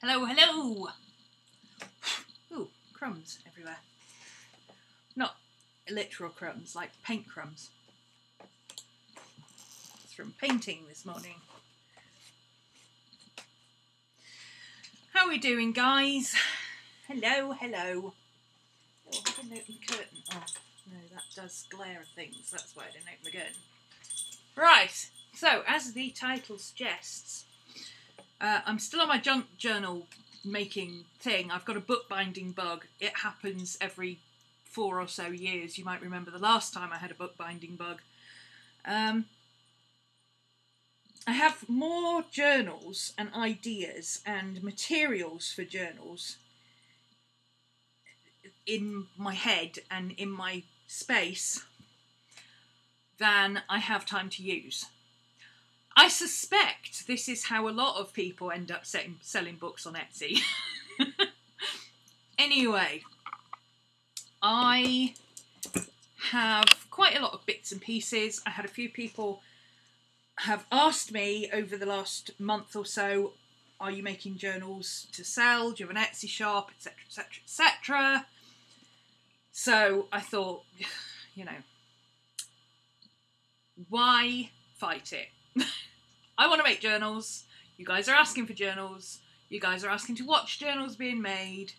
Hello, hello! Ooh, crumbs everywhere. Not literal crumbs, like paint crumbs. It's from painting this morning. How are we doing, guys? Hello, hello. Oh, I didn't open the curtain. Oh, no, that does glare at things. That's why I didn't open the curtain. Right, so as the title suggests, I'm still on my junk journal making thing. I've got a bookbinding bug. It happens every 4 or so years. You might remember the last time I had a bookbinding bug. I have more journals and ideas and materials for journals in my head and in my space than I have time to use. I suspect this is how a lot of people end up selling books on Etsy. Anyway, I have quite a lot of bits and pieces. I had a few people have asked me over the last month or so, are you making journals to sell? Do you have an Etsy shop, etc, etc, etc. So I thought, you know, why fight it? I want to make journals. You guys are asking for journals. You guys are asking to watch journals being made.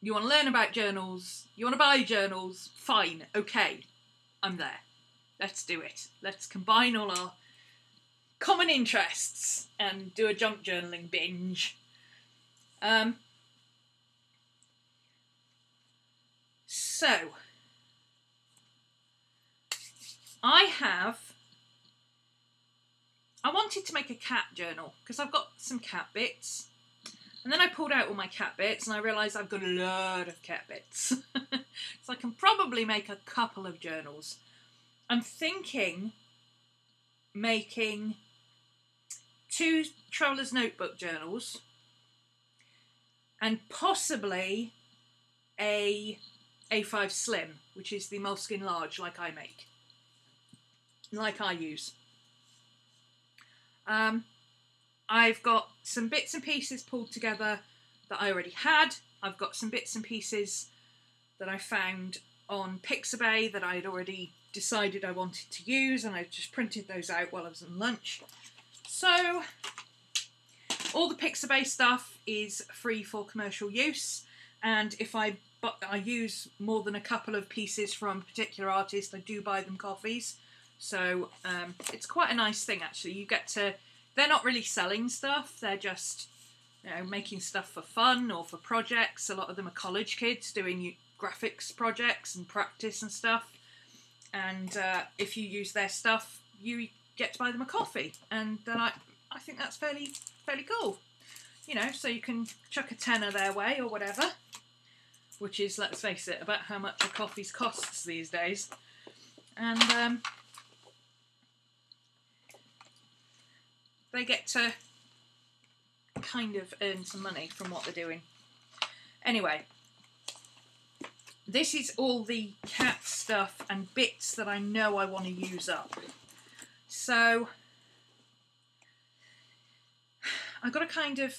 You want to learn about journals. You want to buy journals. Fine. Okay. I'm there. Let's do it. Let's combine all our common interests and do a junk journaling binge. So, I wanted to make a cat journal because I've got some cat bits, and then I pulled out all my cat bits and I realised I've got a lot of cat bits. So I can probably make a couple of journals. I'm thinking making 2 Traveller's Notebook journals and possibly a A5 Slim, which is the Moleskine large like I make, like I use. I've got some bits and pieces pulled together that I already had. I've got some bits and pieces that I found on Pixabay that I had already decided I wanted to use, and I just printed those out while I was on lunch. So all the Pixabay stuff is free for commercial use, and if I use more than a couple of pieces from a particular artist, I do buy them coffees. So it's quite a nice thing, actually. You get to, they're not really selling stuff, they're just, you know, making stuff for fun or for projects. A lot of them are college kids doing graphics projects and practice and stuff. And if you use their stuff, you get to buy them a coffee. And then I think that's fairly cool. You know, so you can chuck a tenner their way or whatever, which is, let's face it, about how much a coffee costs these days. And they get to kind of earn some money from what they're doing. Anyway, this is all the cat stuff and bits that I know I want to use up. So I've got to kind of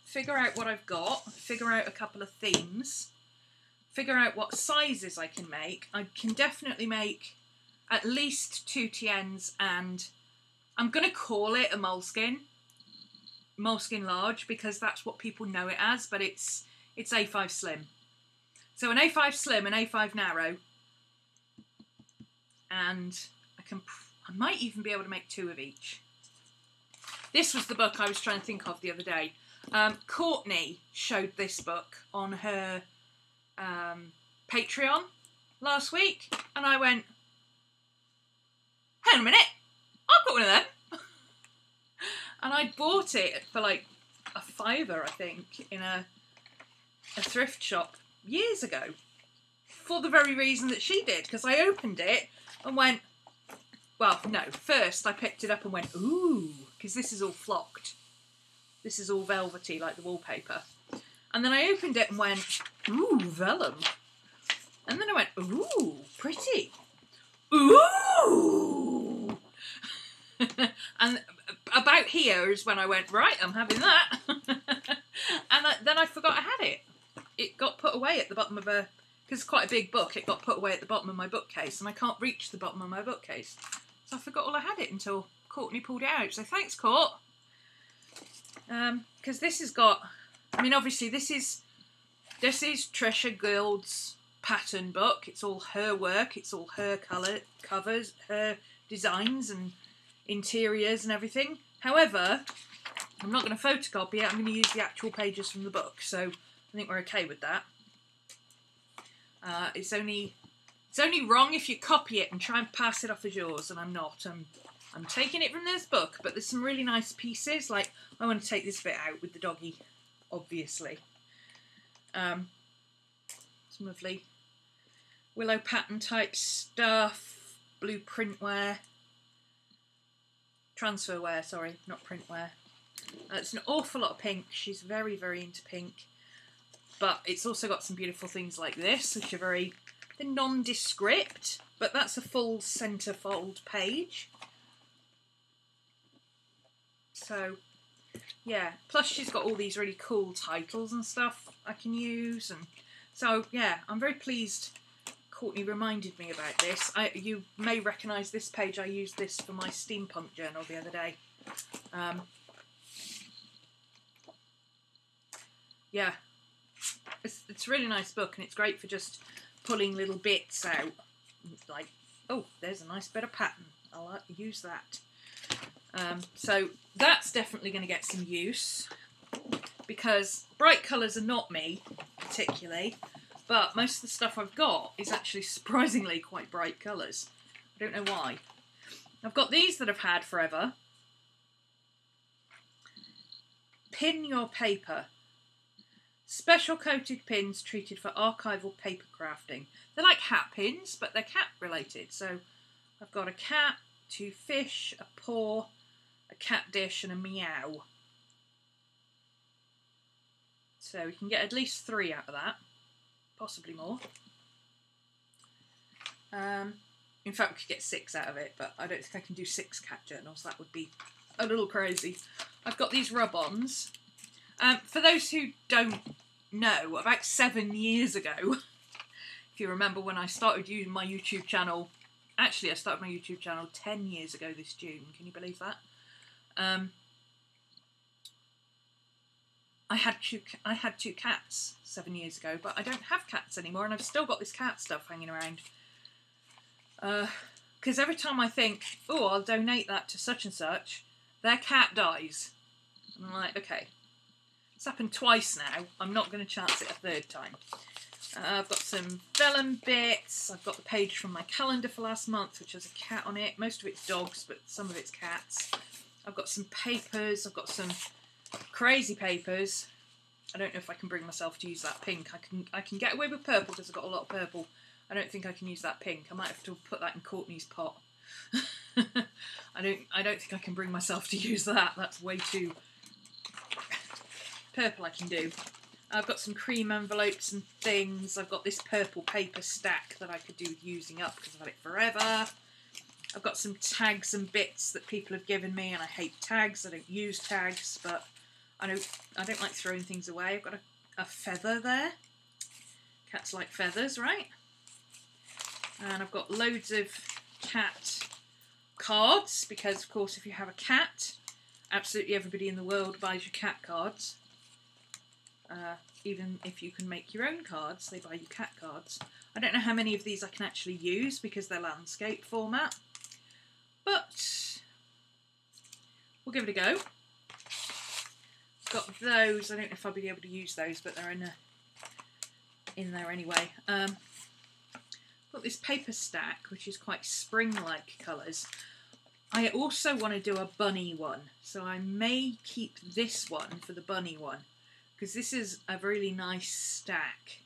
figure out what I've got, figure out a couple of themes, figure out what sizes I can make. I can definitely make at least 2 TNs, and I'm going to call it a Moleskine large because that's what people know it as, but it's A5 Slim. So an A5 Slim, an A5 narrow, and I might even be able to make 2 of each. This was the book I was trying to think of the other day. Courtney showed this book on her Patreon last week, and I went, hang on a minute, I've got one of them. And I bought it for like a £5, I think, in a thrift shop years ago, for the very reason that she did, because I opened it and went, well, no, first I picked it up and went, ooh, because this is all flocked. This is all velvety like the wallpaper. And then I opened it and went, ooh, vellum. And then I went, ooh, pretty. Ooh! And about here is when I went, right, I'm having that. And then I forgot I had it. It got put away at the bottom of because it's quite a big book, it got put away at the bottom of my bookcase, and I can't reach the bottom of my bookcase. So I forgot all I had it until Courtney pulled it out. So thanks, Court. Because this has got, I mean, obviously this is Trisha Gould's pattern book. It's all her work. It's all her covers, her designs and interiors and everything. However, I'm not going to photocopy it. I'm going to use the actual pages from the book. So I think we're okay with that. It's only wrong if you copy it and try and pass it off as yours, and I'm not. I'm taking it from this book, but there's some really nice pieces. Like, I want to take this bit out with the doggy, obviously. Some lovely willow pattern type stuff, blue printwear, transferware, sorry, not printwear. It's an awful lot of pink. She's very, very into pink. But it's also got some beautiful things like this, which are they're nondescript, but that's a full centerfold page. So, yeah. Plus she's got all these really cool titles and stuff I can use. And so, yeah, I'm very pleased Courtney reminded me about this. You may recognise this page. I used this for my steampunk journal the other day. Yeah. It's a really nice book, and it's great for just pulling little bits out. Like, oh, there's a nice bit of pattern. I'll use that. So that's definitely going to get some use, because bright colours are not me, particularly, but most of the stuff I've got is actually surprisingly quite bright colours. I don't know why. I've got these that I've had forever. Pin your paper. Special coated pins treated for archival paper crafting. They're like hat pins, but they're cat related. So I've got a cat, 2 fish, a paw, a cat dish, and a meow. So we can get at least 3 out of that, possibly more. In fact, we could get 6 out of it, but I don't think I can do 6 cat journals. That would be a little crazy. I've got these rub-ons. For those who don't know, about 7 years ago, if you remember when I started using my YouTube channel, actually I started my YouTube channel 10 years ago this June, can you believe that? I had two cats 7 years ago, but I don't have cats anymore, and I've still got this cat stuff hanging around. Because every time I think, oh, I'll donate that to such and such, their cat dies. And I'm like, okay. It's happened twice now. I'm not going to chance it a 3rd time. I've got some vellum bits. I've got the page from my calendar for last month, which has a cat on it. Most of it's dogs, but some of it's cats. I've got some papers. I've got some crazy papers. I don't know if I can bring myself to use that pink. I can get away with purple because I've got a lot of purple. I don't think I can use that pink. I might have to put that in Courtney's pot. I don't think I can bring myself to use that. That's way too purple. I can do. I've got some cream envelopes and things. I've got this purple paper stack that I could do with using up because I've had it forever. I've got some tags and bits that people have given me, and I hate tags. I don't use tags, but I don't like throwing things away. I've got a feather there. Cats like feathers, right? And I've got loads of cat cards, because of course if you have a cat, absolutely everybody in the world buys your cat cards. Even if you can make your own cards, they buy you cat cards. I don't know how many of these I can actually use because they're landscape format, but we'll give it a go. Got those. I don't know if I'll be able to use those, but they're in there anyway. Got this paper stack, which is quite spring-like colours. I also want to do a bunny one, so I may keep this one for the bunny one, because this is a really nice stack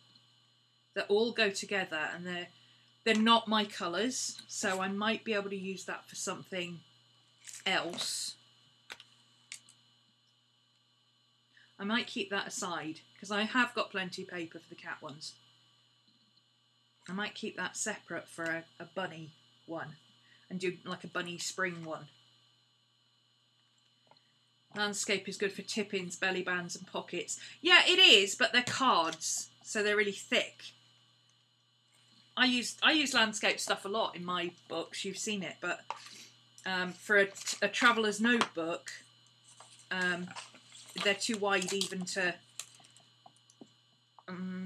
that all go together, and they're not my colours, so I might be able to use that for something else. I might keep that aside, because I have got plenty of paper for the cat ones. I might keep that separate for a bunny one, and do like a bunny spring one. Landscape is good for tip-ins, belly bands and pockets. Yeah, it is, but they're cards, so they're really thick. I use landscape stuff a lot in my books, you've seen it, but for a traveller's notebook, they're too wide even to...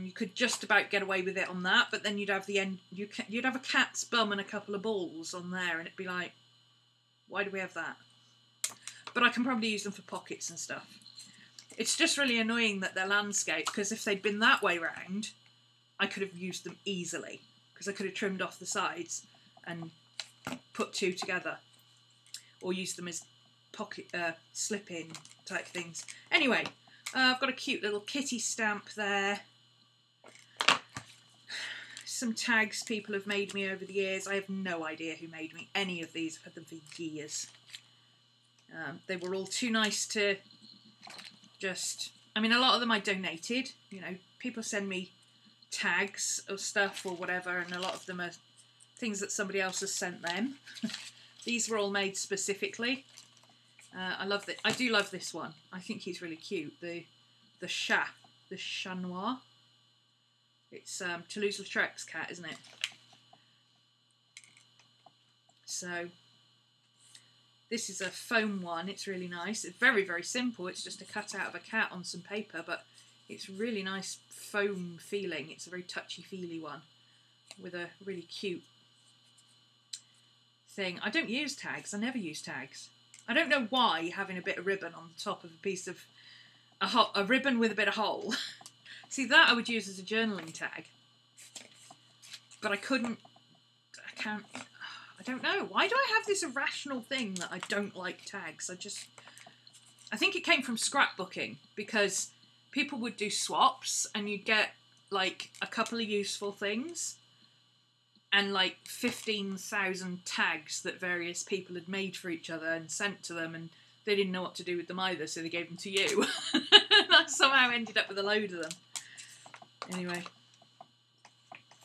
you could just about get away with it on that, but then you'd have the end. You'd have a cat's bum and a couple of balls on there, and it'd be like, why do we have that? But I can probably use them for pockets and stuff. It's just really annoying that they're landscape, because if they'd been that way round, I could have used them easily, because I could have trimmed off the sides and put two together, or used them as pocket slip-in type things. Anyway, I've got a cute little kitty stamp there. Some tags people have made me over the years. I have no idea who made me any of these. I've had them for years. They were all too nice to just... I mean, a lot of them I donated. You know, people send me tags or stuff or whatever, and a lot of them are things that somebody else has sent them. These were all made specifically. I love that. I do love this one. I think he's really cute. The Chat Noir. It's Toulouse-Lautrec's cat, isn't it? So this is a foam one. It's really nice. It's very, very simple. It's just a cutout of a cat on some paper, but it's really nice foam feeling. It's a very touchy-feely one with a really cute thing. I don't use tags. I never use tags. I don't know why having a bit of ribbon on the top of a piece of a ribbon with a bit of hole. See, that I would use as a journaling tag, but I can't. I don't know. Why do I have this irrational thing that I don't like tags? I think it came from scrapbooking, because people would do swaps and you'd get like a couple of useful things and like 15,000 tags that various people had made for each other and sent to them, and they didn't know what to do with them either, so they gave them to you. I somehow ended up with a load of them. Anyway.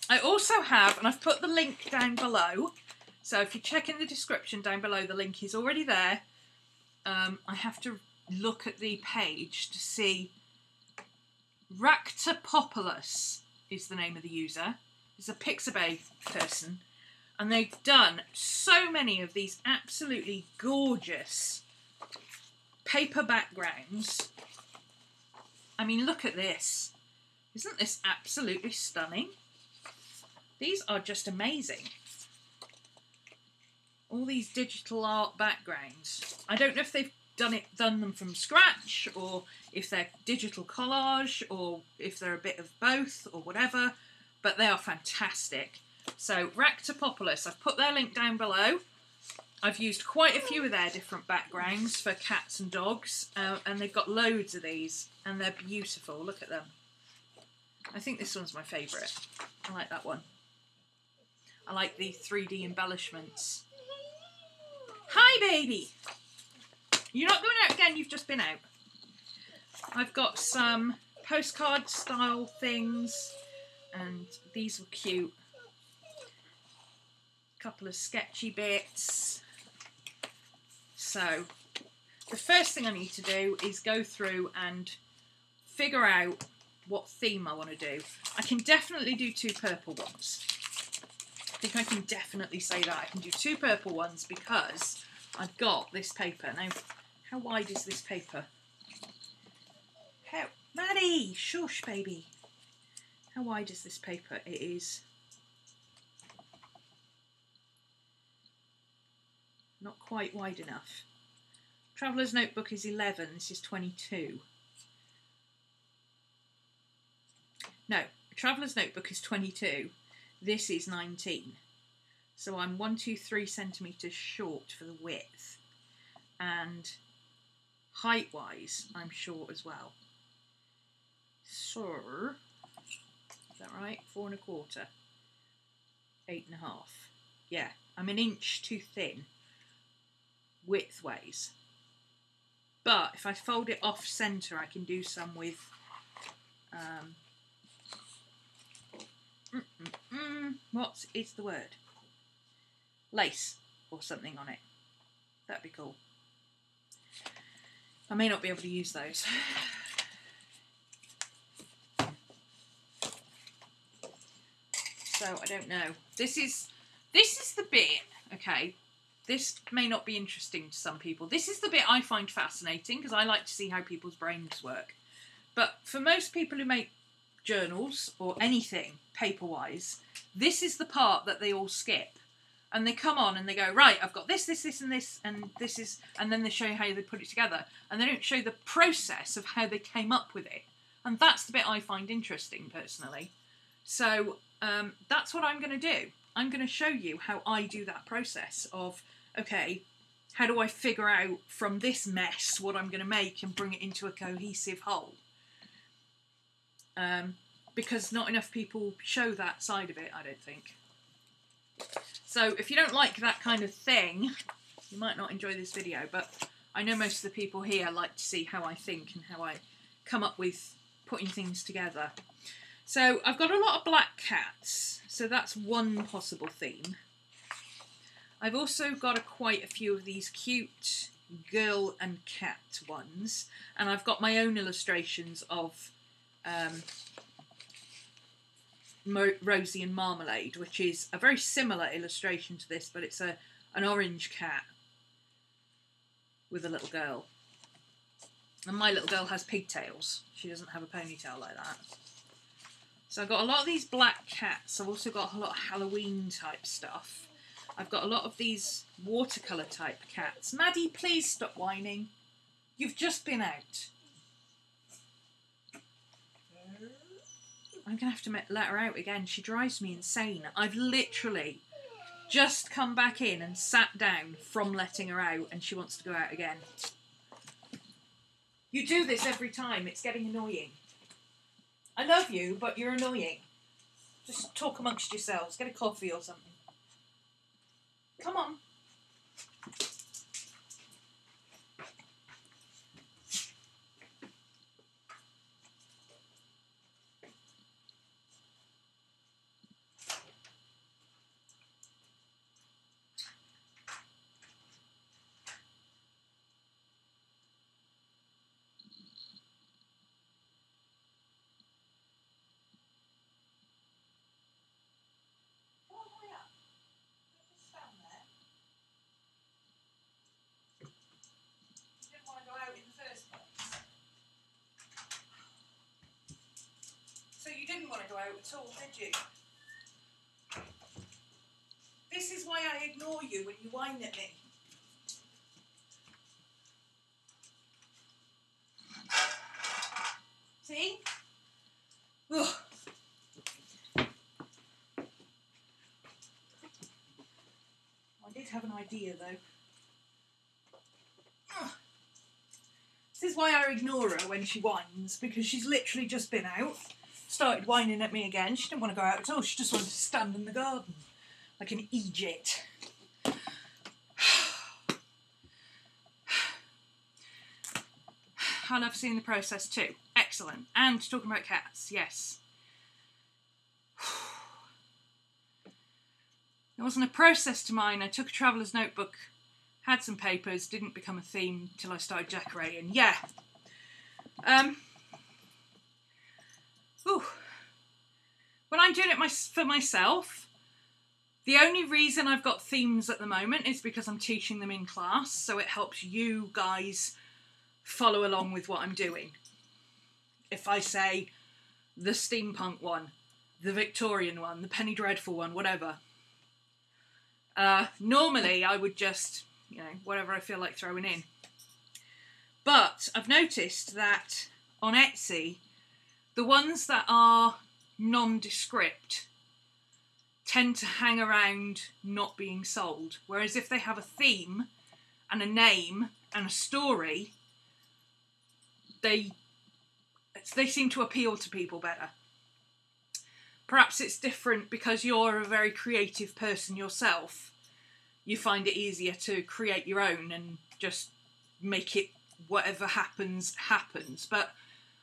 I also have, and I've put the link down below, so if you check in the description down below, the link is already there. I have to look at the page to see. Ractopopulus is the name of the user. It's a Pixabay person, and they've done so many of these absolutely gorgeous paper backgrounds. I mean, look at this. Isn't this absolutely stunning? These are just amazing. All these digital art backgrounds. I don't know if they've done them from scratch, or if they're digital collage, or if they're a bit of both, or whatever, but they are fantastic. So, Ractopopulus, I've put their link down below. I've used quite a few of their different backgrounds for cats and dogs, and they've got loads of these, and they're beautiful. Look at them. I think this one's my favourite. I like that one. I like the 3D embellishments. Hi, baby! You're not going out again, you've just been out. I've got some postcard style things, and these were cute. A couple of sketchy bits. So, the first thing I need to do is go through and figure out what theme I want to do. I can definitely do 2 purple ones. I think I can definitely say that. I can do 2 purple ones because I've got this paper. Now, how wide is this paper? Maddie, shush, baby. How wide is this paper? It is not quite wide enough. Traveller's Notebook is 11. This is 22. No, Traveller's Notebook is 22. This is 19. So I'm 1, 2, 3 centimetres short for the width. And height-wise, I'm short as well. So, is that right? 4 1/4. 8 1/2. Yeah, I'm an inch too thin, width-wise. But if I fold it off-centre, I can do some with what is the word? Lace or something on it. That'd be cool. I may not be able to use those. So I don't know. This is the bit, okay, this may not be interesting to some people. This is the bit I find fascinating because I like to see how people's brains work. But for most people who make journals or anything paper-wise, this is the part that they all skip. And they come on and they go, right, I've got this, this, this, and this, and this is, and then they show you how they put it together. And they don't show the process of how they came up with it. And that's the bit I find interesting, personally. So that's what I'm going to do. I'm going to show you how I do that process of, okay, how do I figure out from this mess what I'm going to make and bring it into a cohesive whole? Because not enough people show that side of it, I don't think. So if you don't like that kind of thing, you might not enjoy this video, but I know most of the people here like to see how I think and how I come up with putting things together. So I've got a lot of black cats, so that's one possible theme. I've also got quite a few of these cute girl and cat ones, and I've got my own illustrations of Rosie and Marmalade, which is a very similar illustration to this, but it's an orange cat with a little girl. And my little girl has pigtails. She doesn't have a ponytail like that. So I've got a lot of these black cats. I've also got a lot of Halloween type stuff. I've got a lot of these watercolour type cats. Maddie, please stop whining. You've just been out. I'm going to have to let her out again. She drives me insane. I've literally just come back in and sat down from letting her out, and she wants to go out again. You do this every time. It's getting annoying. I love you, but you're annoying. Just talk amongst yourselves. Get a coffee or something. Come on. You didn't want to go out at all, did you? This is why I ignore you when you whine at me. See? Ugh. I did have an idea though. Ugh. This is why I ignore her when she whines, because she's literally just been out. Started whining at me again. She didn't want to go out at all. She just wanted to stand in the garden like an Egypt. I love seeing the process too. Excellent. And talking about cats, yes. There wasn't a process to mine. I took a traveller's notebook, had some papers, didn't become a theme till I started decorating. Yeah. Ooh. When I'm doing it for myself, the only reason I've got themes at the moment is because I'm teaching them in class, so it helps you guys follow along with what I'm doing. If I say the steampunk one, the Victorian one, the Penny Dreadful one, whatever. Normally I would just, whatever I feel like throwing in. But I've noticed that on Etsy, the ones that are nondescript tend to hang around not being sold. Whereas if they have a theme and a name and a story, they seem to appeal to people better. Perhaps it's different because you're a very creative person yourself. You find it easier to create your own and just make it whatever happens, happens. But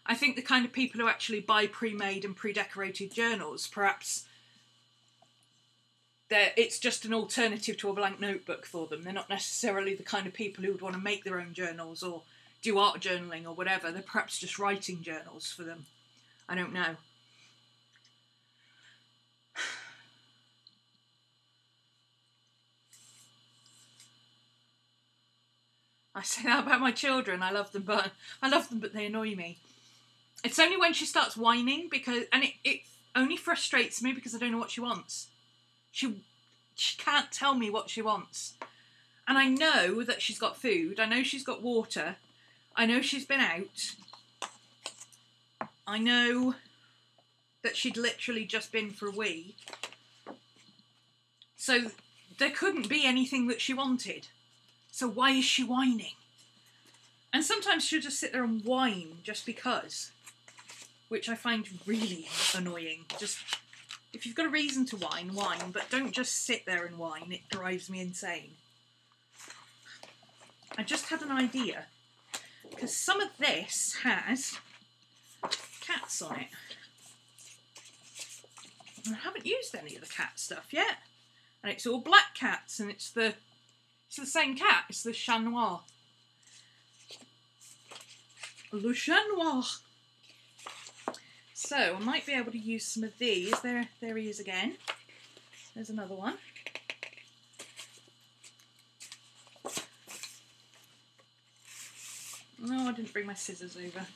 I think the kind of people who actually buy pre-made and pre-decorated journals, perhaps it's just an alternative to a blank notebook for them. They're not necessarily the kind of people who would want to make their own journals or do art journaling or whatever. They're perhaps just writing journals for them. I don't know. I say that about my children. I love them, but they annoy me. It's only when she starts whining, and it only frustrates me because I don't know what she wants. She can't tell me what she wants. And I know that she's got food. I know she's got water. I know she's been out. I know that she'd literally just been for a wee. So there couldn't be anything that she wanted. So why is she whining? And sometimes she'll just sit there and whine just because, which I find really annoying. Just, if you've got a reason to whine, whine, but don't just sit there and whine. It drives me insane. I just had an idea, because some of this has cats on it. And I haven't used any of the cat stuff yet. And it's all black cats, and it's the same cat. It's the Chat Noir. Le Chat Noir. So I might be able to use some of these. There he is again. There's another one. No, I didn't bring my scissors over.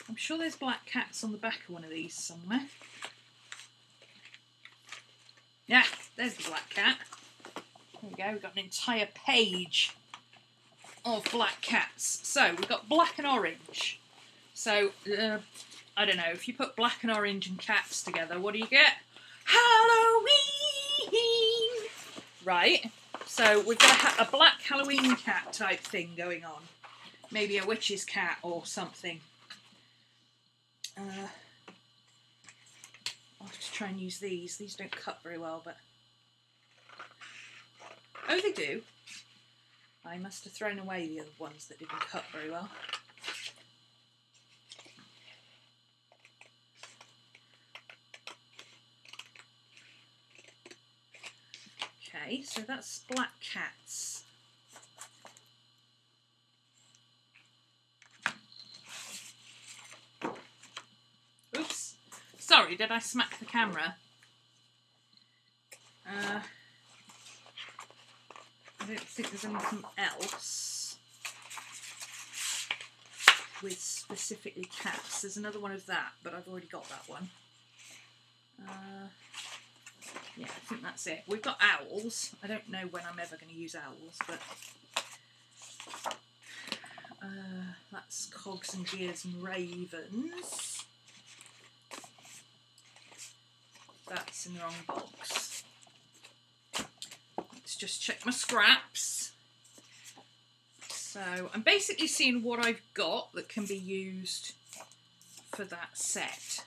I'm sure there's black cats on the back of one of these somewhere. Yeah, there's the black cat. There we go, we've got an entire page of black cats. So, we've got black and orange. So, I don't know, if you put black and orange and cats together, what do you get? Halloween! Right, so we've got a black Halloween cat type thing going on. Maybe a witch's cat or something. I'll have to try and use these. These don't cut very well, but... Oh, they do. I must have thrown away the other ones that didn't cut very well. Okay, so that's black cats. Oops. Sorry, did I smack the camera? I don't think there's anything else with specifically cats. There's another one of that, but I've already got that one. Yeah, I think that's it. We've got owls. I don't know when I'm ever going to use owls, but that's cogs and gears and ravens. That's in the wrong box. Let's just check my scraps. So I'm basically seeing what I've got that can be used for that set.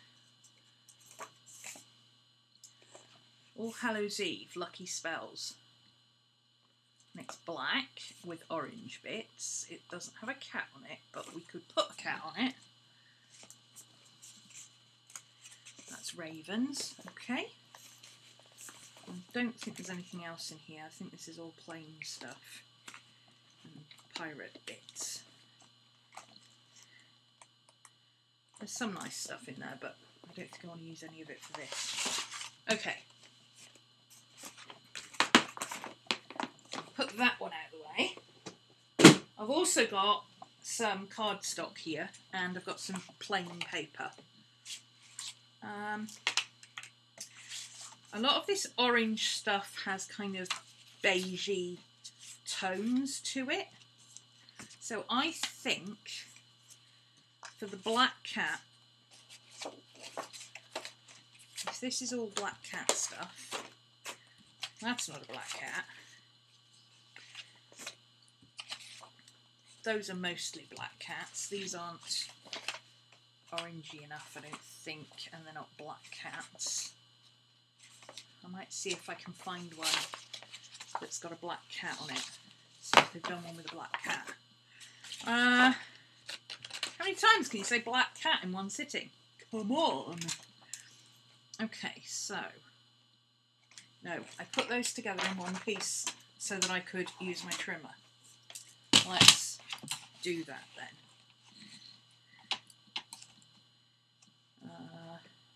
All Hallows Eve, Lucky Spells. And it's black with orange bits. It doesn't have a cat on it, but we could put a cat on it. That's ravens, okay. I don't think there's anything else in here. I think this is all plain stuff. And pirate bits. There's some nice stuff in there, but I don't think I want to use any of it for this. Okay. Put that one out of the way. I've also got some cardstock here, and I've got some plain paper. A lot of this orange stuff has kind of beigey tones to it. So I think for the black cat, if this is all black cat stuff, that's not a black cat. Those are mostly black cats. These aren't orangey enough, I don't think, and they're not black cats. I might see if I can find one that's got a black cat on it. See if they've done one with a black cat. How many times can you say black cat in one sitting? Come on! Okay, so... No, I put those together in one piece so that I could use my trimmer. Let's do that then.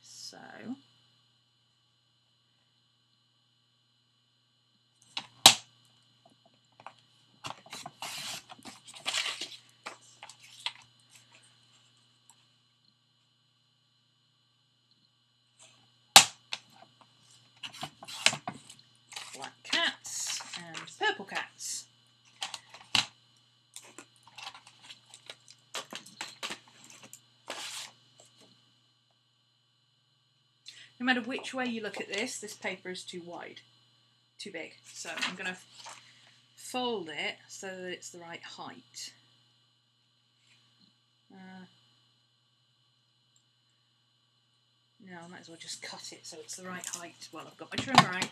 So black cats and purple cats. No matter which way you look at this paper is too wide, too big. So I'm going to fold it so that it's the right height. No, I might as well just cut it so it's the right height. Well, I've got my trimmer out.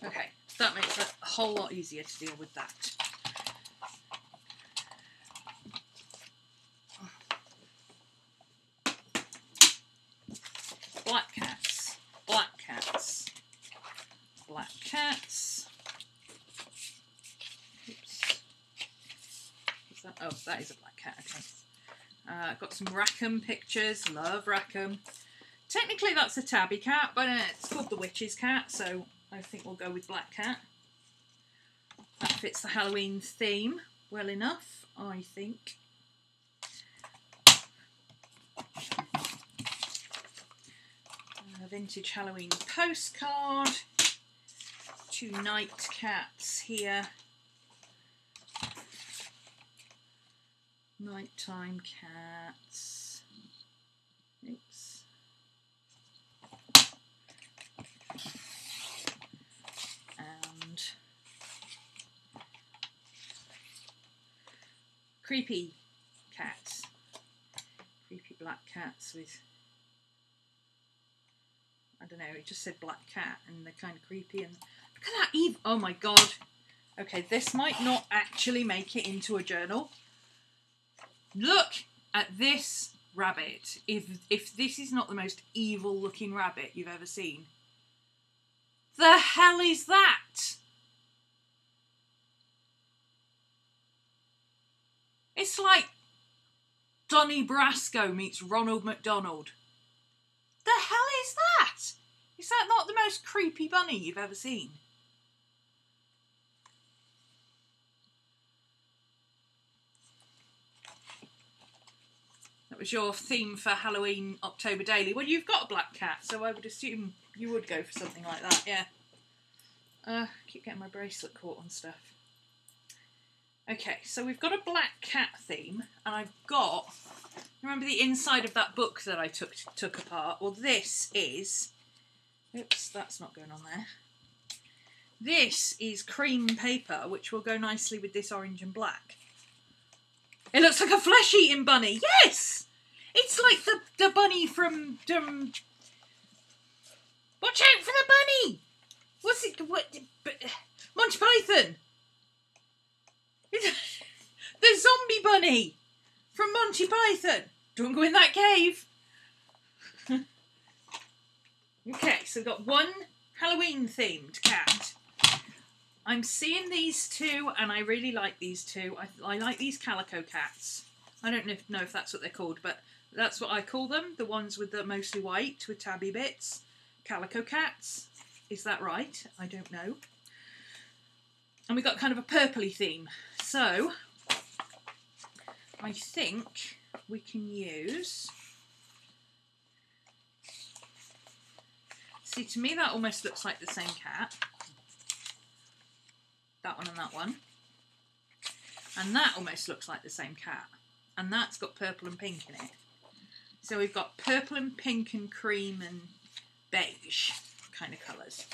Okay, that makes it a whole lot easier to deal with that. Black cats, black cats, black cats. Oops. Is that? Oh, that is a black cat, okay. Got some Rackham pictures, love Rackham. Technically that's a tabby cat, but it's called the witch's cat, so I think we'll go with black cat. That fits the Halloween theme well enough, I think. A vintage Halloween postcard. 2 night cats here. Nighttime cats. Oops. And creepy cats. Creepy black cats with, I don't know, it just said black cat and they're kind of creepy. And look at that Eve. Oh my god. Okay, this might not actually make it into a journal. Look at this rabbit. If this is not the most evil looking rabbit you've ever seen. The hell is that? It's like Donnie Brasco meets Ronald McDonald. The hell is that? Is that not the most creepy bunny you've ever seen? That was your theme for Halloween October Daily. Well, you've got a black cat, so I would assume you would go for something like that, yeah. Keep getting my bracelet caught on stuff. Okay, so we've got a black cat theme, and I've got, remember the inside of that book that I took apart? Well, this is, oops, that's not going on there. This is cream paper, which will go nicely with this orange and black. It looks like a flesh-eating bunny. Yes! It's like the bunny from... Watch out for the bunny! What's it... What? Monty Python! The zombie bunny from Monty Python. Don't go in that cave. Okay, so we've got one Halloween-themed cat. I'm seeing these two, and I really like these two. I like these calico cats. I don't know if that's what they're called, but that's what I call them. The ones with the mostly white with tabby bits. Calico cats. Is that right? I don't know. And we've got kind of a purpley theme. So, I think we can use... See, to me that almost looks like the same cat. That one and that one. And that almost looks like the same cat. And that's got purple and pink in it. So we've got purple and pink and cream and beige kind of colours.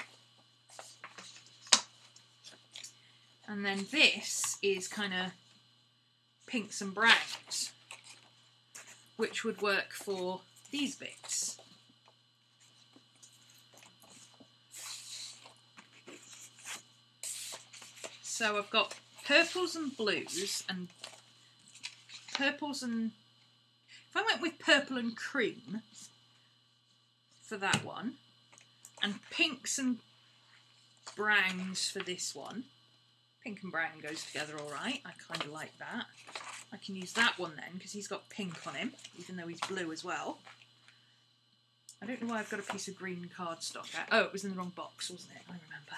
And then this is kind of pinks and browns, which would work for these bits. So I've got purples and blues and purples and if I went with purple and cream for that one, and pinks and browns for this one, pink and brown goes together all right. I kind of like that. I can use that one then because he's got pink on him, even though he's blue as well. I don't know why I've got a piece of green cardstock out. Oh, it was in the wrong box, wasn't it? I remember.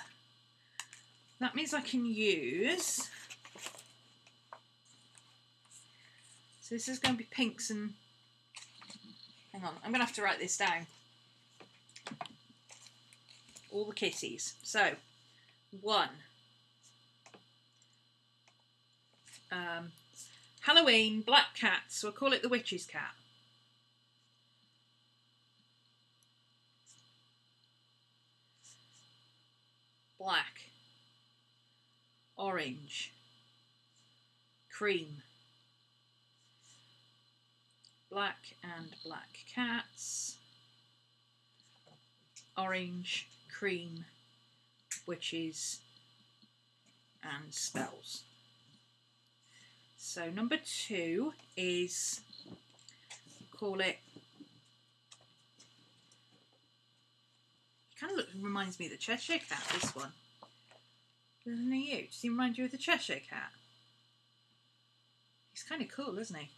That means I can use... So this is going to be pinks and... Hang on, I'm going to have to write this down. All the kitties. So, 1. Halloween, black cat, so I'll call it the witch's cat. Black, orange, cream, black and black cats, orange, cream, witches and spells. So number 2 is, call it, kind of reminds me of the Cheshire Cat, this one. Doesn't he? Does he remind you of the Cheshire Cat? He's kind of cool, isn't he?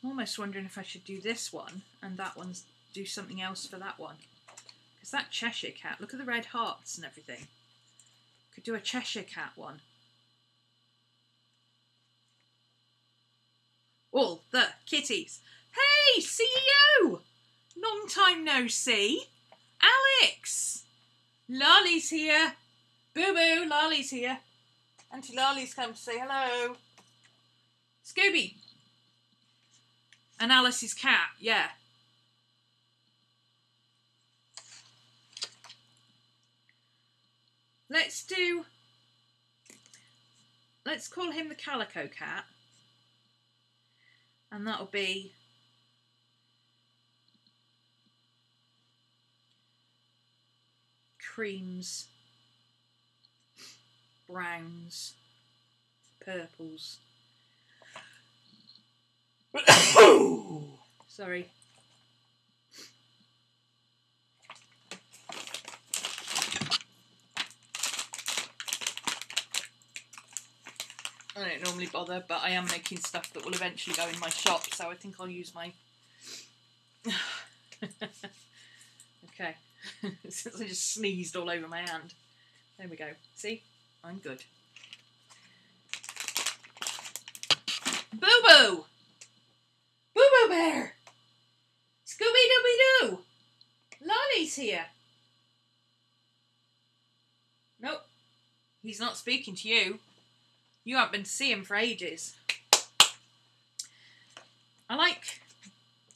I'm almost wondering if I should do this one and that one's do something else for that one. Because that Cheshire Cat, look at the red hearts and everything. Could do a Cheshire Cat one. All the kitties. Hey, CEO! Long time no see. Alex! Lolly's here. Boo-boo, Lolly's here. Auntie Lolly's come to say hello. Scooby. And Alice's cat, yeah. Let's call him the Calico Cat. And that'll be creams, browns, purples. Sorry. I don't normally bother, but I am making stuff that will eventually go in my shop, so I think I'll use my... Okay. Since I just sneezed all over my hand. There we go. See? I'm good. Boo-boo! Boo-boo bear! Scooby-Dooby-Doo! Lolly's here. Nope. He's not speaking to you. You haven't been to see him for ages. I like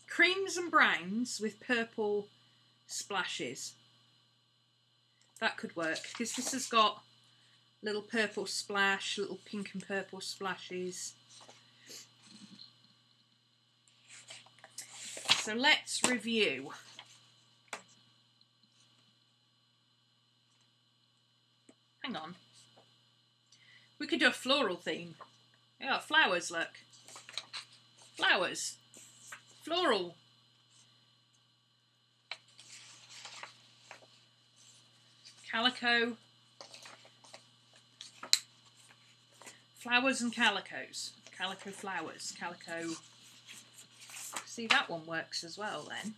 creams and browns with purple splashes. That could work, because this has got little purple splash, little pink and purple splashes. So let's review. Hang on. We could do a floral theme. Yeah, flowers, look. Flowers. Floral. Calico. Flowers and calicos. Calico flowers. Calico. See, that one works as well then.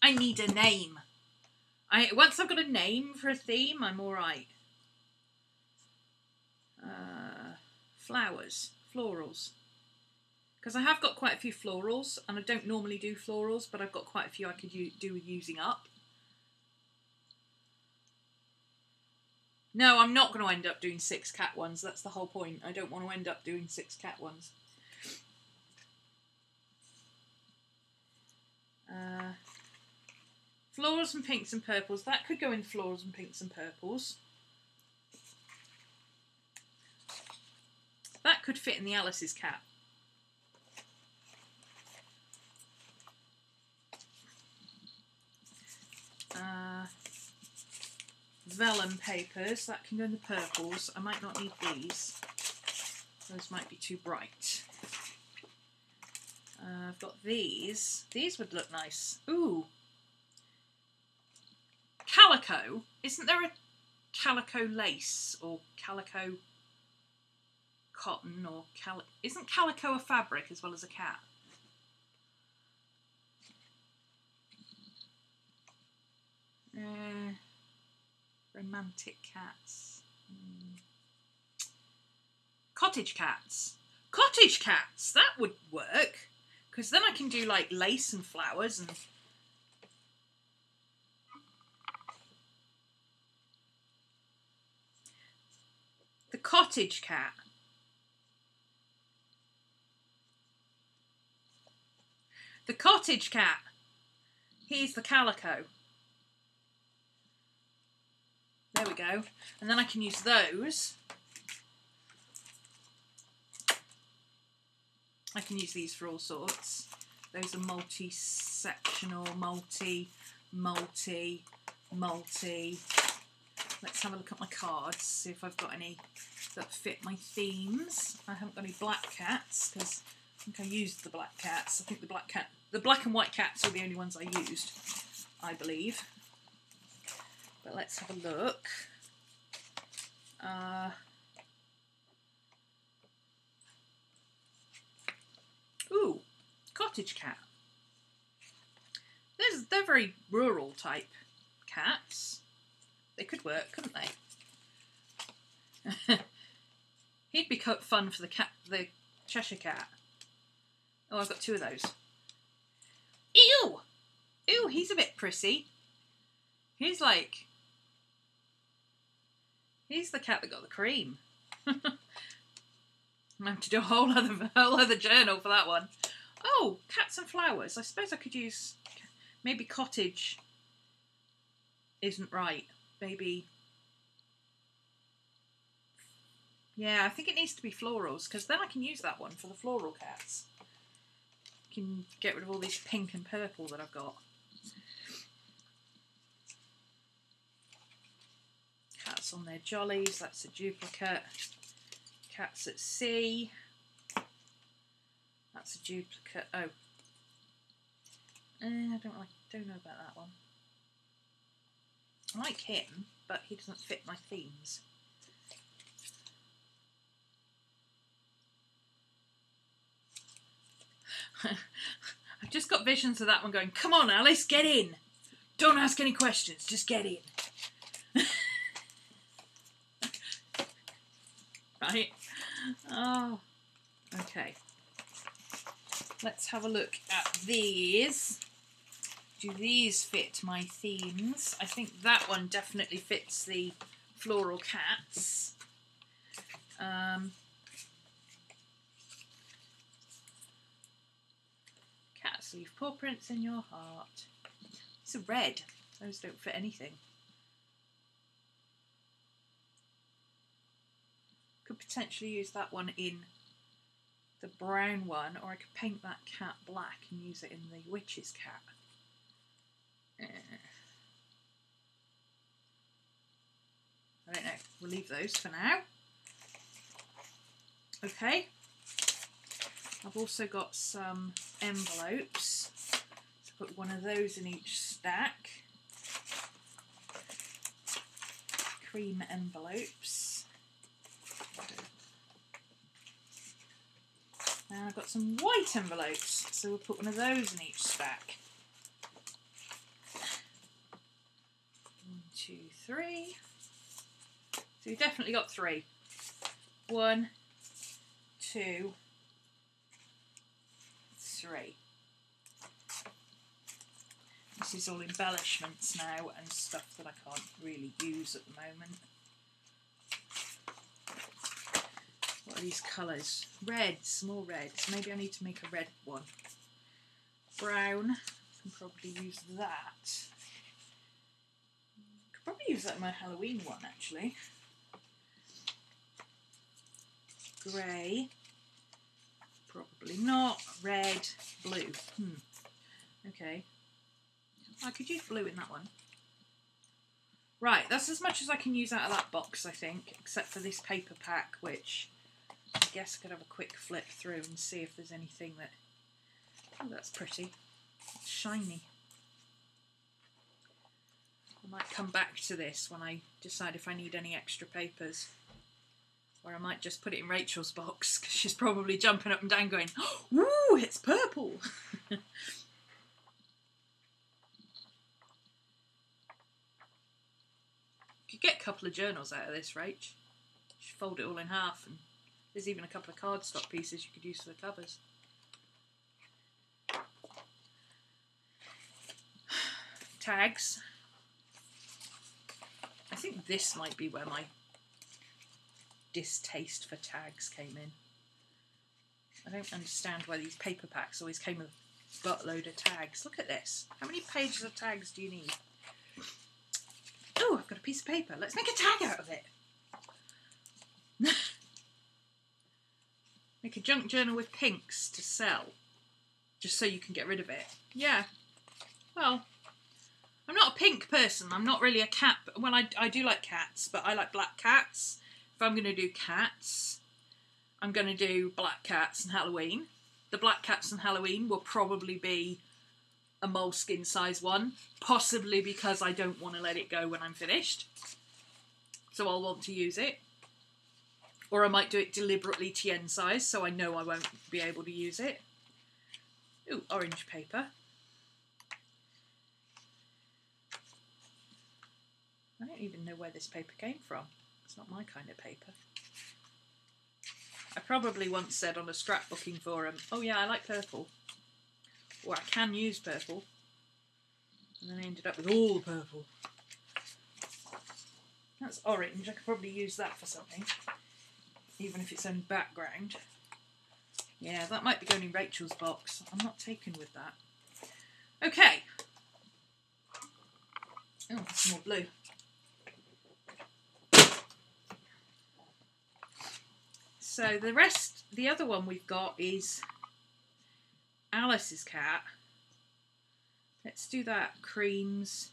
I need a name. Once I've got a name for a theme, I'm alright. Flowers. Florals. Because I have got quite a few florals, and I don't normally do florals, but I've got quite a few I could do with using up. No, I'm not going to end up doing 6 cat ones. That's the whole point. I don't want to end up doing 6 cat ones. Florals and pinks and purples. That could go in florals and pinks and purples. That could fit in the Alice's cat. vellum papers. That can go in the purples. I might not need these. Those might be too bright. I've got these. These would look nice. Ooh. Calico. Isn't there a calico lace or calico cotton or isn't calico a fabric as well as a cat? Romantic cats. Cottage cats. Cottage cats! That would work. Because then I can do like lace and flowers and... The cottage cat. The cottage cat. He's the calico. There we go. And then I can use those. I can use these for all sorts. Those are multi-sectional, multi. Let's have a look at my cards, see if I've got any that fit my themes. I haven't got any black cats because I think I used the black cats. I think the black and white cats are the only ones I used, I believe. But let's have a look. Ooh, cottage cat. They're very rural type cats. They could work, couldn't they? He'd be fun for the Cheshire cat. Oh, I've got two of those. Ew! Ew, he's a bit prissy. He's the cat that got the cream. I'm going to do a whole other journal for that one. Oh, cats and flowers. I suppose I could use... Maybe cottage isn't right. Maybe... Yeah, I think it needs to be florals, because then I can use that one for the floral cats. I can get rid of all this pink and purple that I've got. Cats on their jollies, that's a duplicate. Cats at sea. That's a duplicate. Oh. I don't know about that one. I like him, but he doesn't fit my themes. I've just got visions of that one going, come on Alice, get in! Don't ask any questions, just get in. Right? Oh, okay. Let's have a look at these. Do these fit my themes? I think that one definitely fits the floral cats. Cats leave paw prints in your heart. It's a red. Those don't fit anything. Could potentially use that one in the brown one, or I could paint that cat black and use it in the witch's cat. I don't know. We'll leave those for now. Okay. I've also got some envelopes. So put one of those in each stack. Cream envelopes. And I've got some white envelopes, so we'll put one of those in each stack. 1, 2, 3. So we've definitely got 3. 1, 2, 3. This is all embellishments now and stuff that I can't really use at the moment. What are these colours? Reds, more reds. Maybe I need to make a red one. Brown, I can probably use that. Could probably use that in my Halloween one actually. Grey, probably not. Red, blue. Okay. I could use blue in that one. Right, that's as much as I can use out of that box, I think, except for this paper pack, which I guess I could have a quick flip through and see if there's anything that... Oh, that's pretty. It's shiny. I might come back to this when I decide if I need any extra papers. Or I might just put it in Rachel's box, because she's probably jumping up and down going, "Ooh, it's purple!" You could get a couple of journals out of this, Rach. You should fold it all in half, and there's even a couple of cardstock pieces you could use for the covers. Tags. I think this might be where my distaste for tags came in. I don't understand why these paper packs always came with a buttload of tags. Look at this. How many pages of tags do you need? Oh, I've got a piece of paper. Let's make a tag out of it. Make a junk journal with pinks to sell. Just so you can get rid of it. Yeah. Well, I'm not a pink person. I'm not really a cat. Well, I do like cats, but I like black cats. If I'm going to do cats, I'm going to do black cats and Halloween. The black cats and Halloween will probably be a moleskin size one, possibly because I don't want to let it go when I'm finished. So I'll want to use it. Or I might do it deliberately TN size, so I know I won't be able to use it. Ooh, orange paper. I don't even know where this paper came from. It's not my kind of paper. I probably once said on a scrapbooking forum, oh yeah, I like purple. Or I can use purple. And then I ended up with all the purple. That's orange. I could probably use that for something. Even if it's only background. Yeah, that might be going in Rachel's box. I'm not taken with that. Okay. Oh, that's more blue. So the other one we've got is Alice's cat. Let's do that. Creams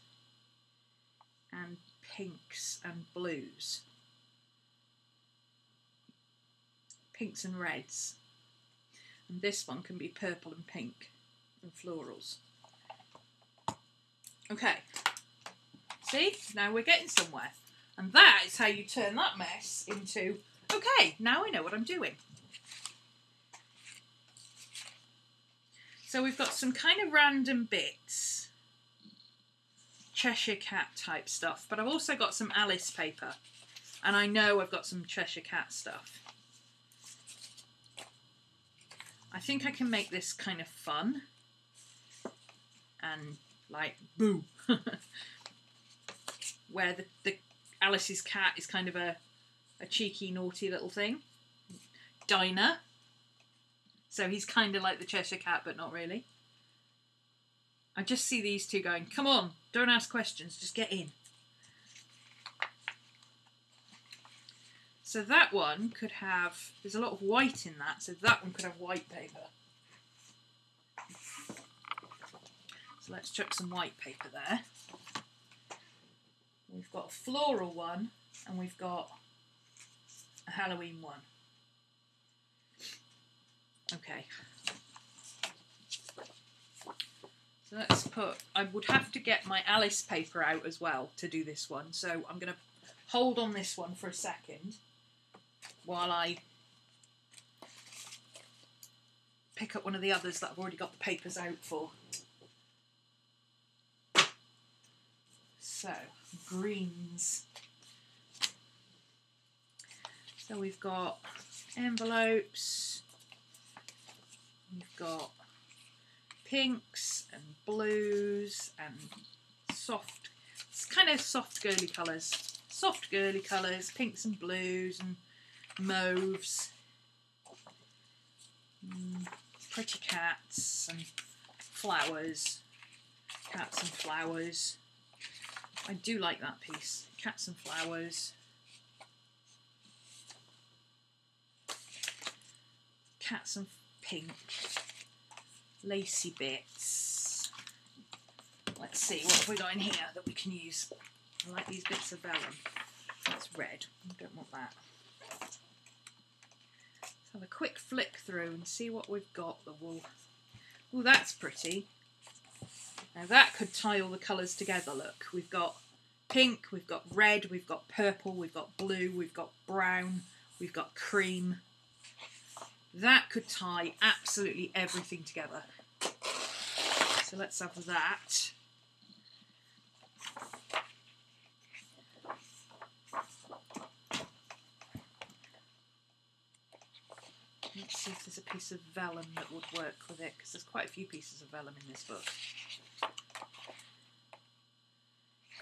and pinks and blues. Pinks and reds. And this one can be purple and pink and florals. Okay. See? Now we're getting somewhere. And that is how you turn that mess into, okay, now I know what I'm doing. So we've got some kind of random bits. Cheshire Cat type stuff. But I've also got some Alice paper. And I know I've got some Cheshire Cat stuff. I think I can make this kind of fun. And like, boo. Where the Alice's cat is kind of a cheeky, naughty little thing. Dinah. So he's kind of like the Cheshire Cat, but not really. I just see these two going, come on, don't ask questions, just get in. So that one could have, there's a lot of white in that, so that one could have white paper. So let's chuck some white paper there. We've got a floral one, and we've got a Halloween one. Okay. So let's put, I would have to get my Alice paper out as well to do this one, so I'm going to hold on this one for a second while I pick up one of the others that I've already got the papers out for. So, greens. So we've got envelopes, we've got pinks and blues and soft, it's kind of soft girly colours. Soft girly colours, pinks and blues and mauves. Pretty cats and flowers. Cats and flowers. I do like that piece. Cats and flowers. Cats and pink. Lacy bits. Let's see, what have we got in here that we can use? I like these bits of vellum. That's red. I don't want that. Let's have a quick flick through and see what we've got. The wool. Oh, that's pretty. Now that could tie all the colours together. Look, we've got pink, we've got red, we've got purple, we've got blue, we've got brown, we've got cream. That could tie absolutely everything together. So let's have that. Let's see if there's a piece of vellum that would work with it, because there's quite a few pieces of vellum in this book.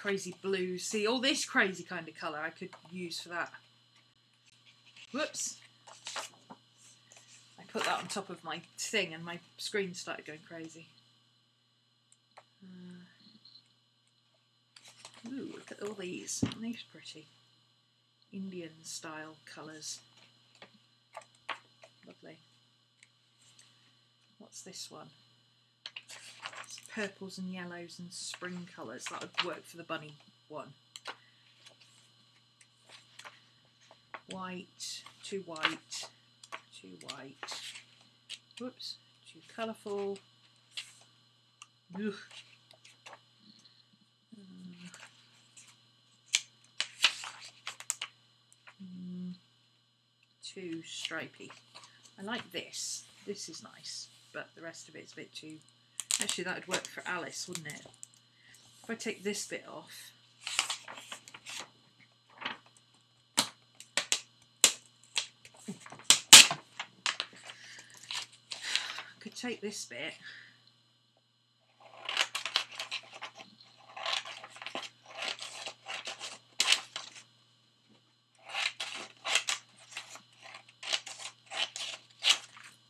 Crazy blues. See, all this crazy kind of colour I could use for that. Whoops. I put that on top of my thing and my screen started going crazy. Ooh, look at all these. Aren't these pretty? Indian style colours. Lovely. What's this one? It's purples and yellows and spring colours. That would work for the bunny one. White, too white, too white. Whoops, too colourful. Ugh. Too stripy. I like this. This is nice, but the rest of it's a bit too... Actually, that would work for Alice, wouldn't it? If I take this bit off... I could take this bit...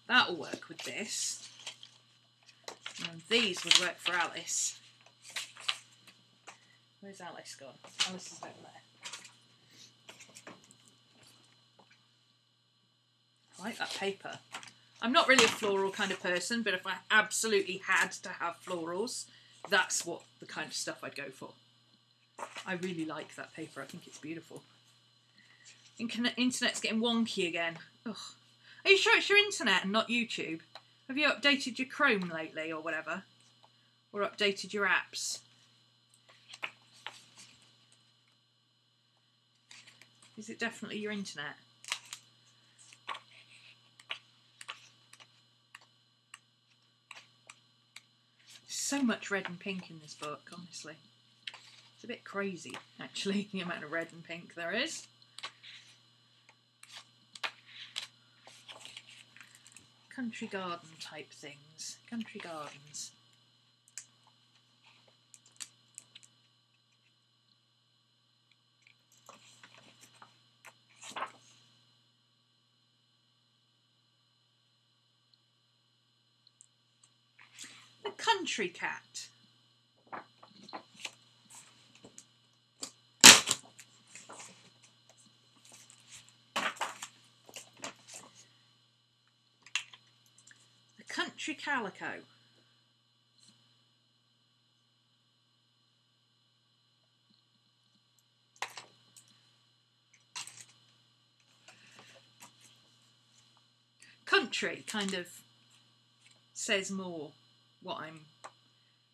That'll work with this. And these would work for Alice. Where's Alice gone? Alice is down there. I like that paper. I'm not really a floral kind of person, but if I absolutely had to have florals, that's what the kind of stuff I'd go for. I really like that paper. I think it's beautiful. Internet's getting wonky again. Ugh. Are you sure it's your internet and not YouTube? Have you updated your Chrome lately or whatever? Or updated your apps? Is it definitely your internet? So much red and pink in this book, honestly. It's a bit crazy, actually, the amount of red and pink there is. Country garden type things. Country gardens. The country cat. Country calico. Country kind of says more what I'm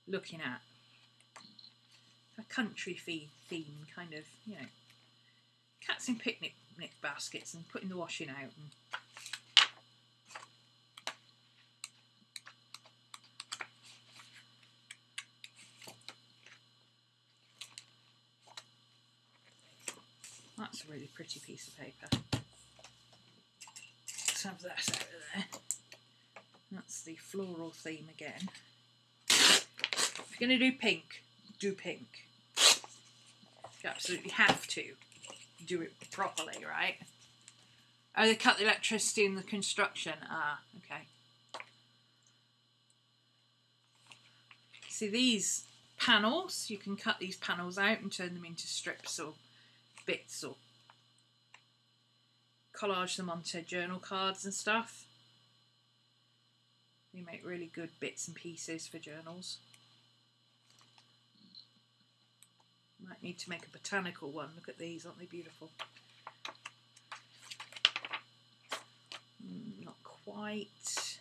looking at. A country theme kind of, you know, cats in picnic baskets and putting the washing out and that's a really pretty piece of paper. Let's have that out of there. That's the floral theme again. If you're going to do pink, do pink. You absolutely have to do it properly, right? Oh, they cut the electricity in the construction. Ah, okay. See these panels? You can cut these panels out and turn them into strips or bits or collage them onto journal cards and stuff. They make really good bits and pieces for journals. Might need to make a botanical one. Look at these, aren't they beautiful? Not quite.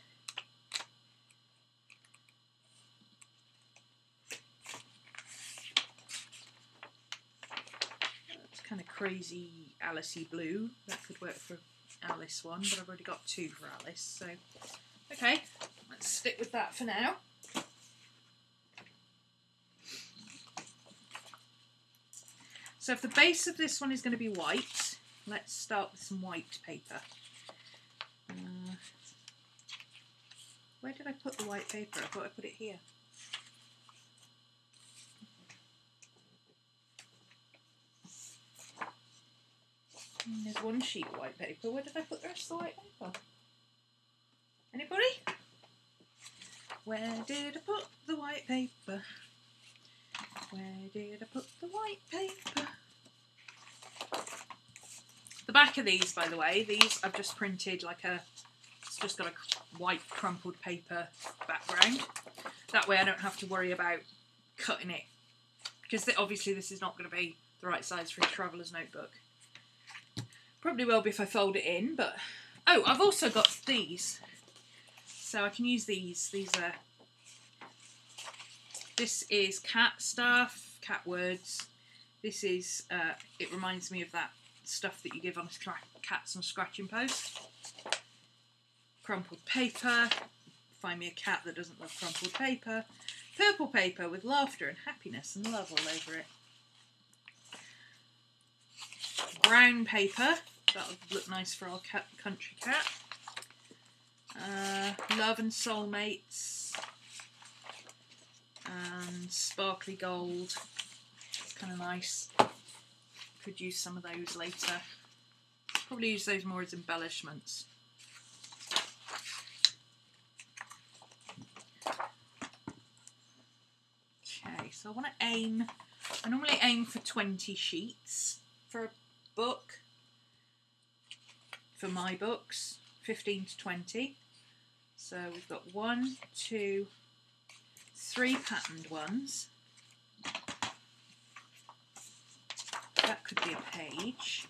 That's kind of crazy Alicey blue. That could work for Alice one, but I've already got two for Alice, so okay, let's stick with that for now. So if the base of this one is going to be white, let's start with some white paper. Where did I put the white paper? I thought I put it here. There's one sheet of white paper. Where did I put the rest of the white paper? Anybody? Where did I put the white paper? Where did I put the white paper? The back of these, by the way, these I've just printed like a, it's just got a white crumpled paper background. That way I don't have to worry about cutting it. Because obviously this is not going to be the right size for a traveller's notebook. Probably will be if I fold it in, but... Oh, I've also got these. So I can use these. These are... This is cat stuff, cat words. This is, it reminds me of that stuff that you give on cats on a scratching post. Crumpled paper. Find me a cat that doesn't love crumpled paper. Purple paper with laughter and happiness and love all over it. Brown paper. That would look nice for our country cat. Love and soulmates. And sparkly gold. It's kind of nice. Could use some of those later. Probably use those more as embellishments. Okay, so I want to aim, I normally aim for 20 sheets for a book. For my books, 15 to 20. So we've got 1, 2, 3 patterned ones. That could be a page.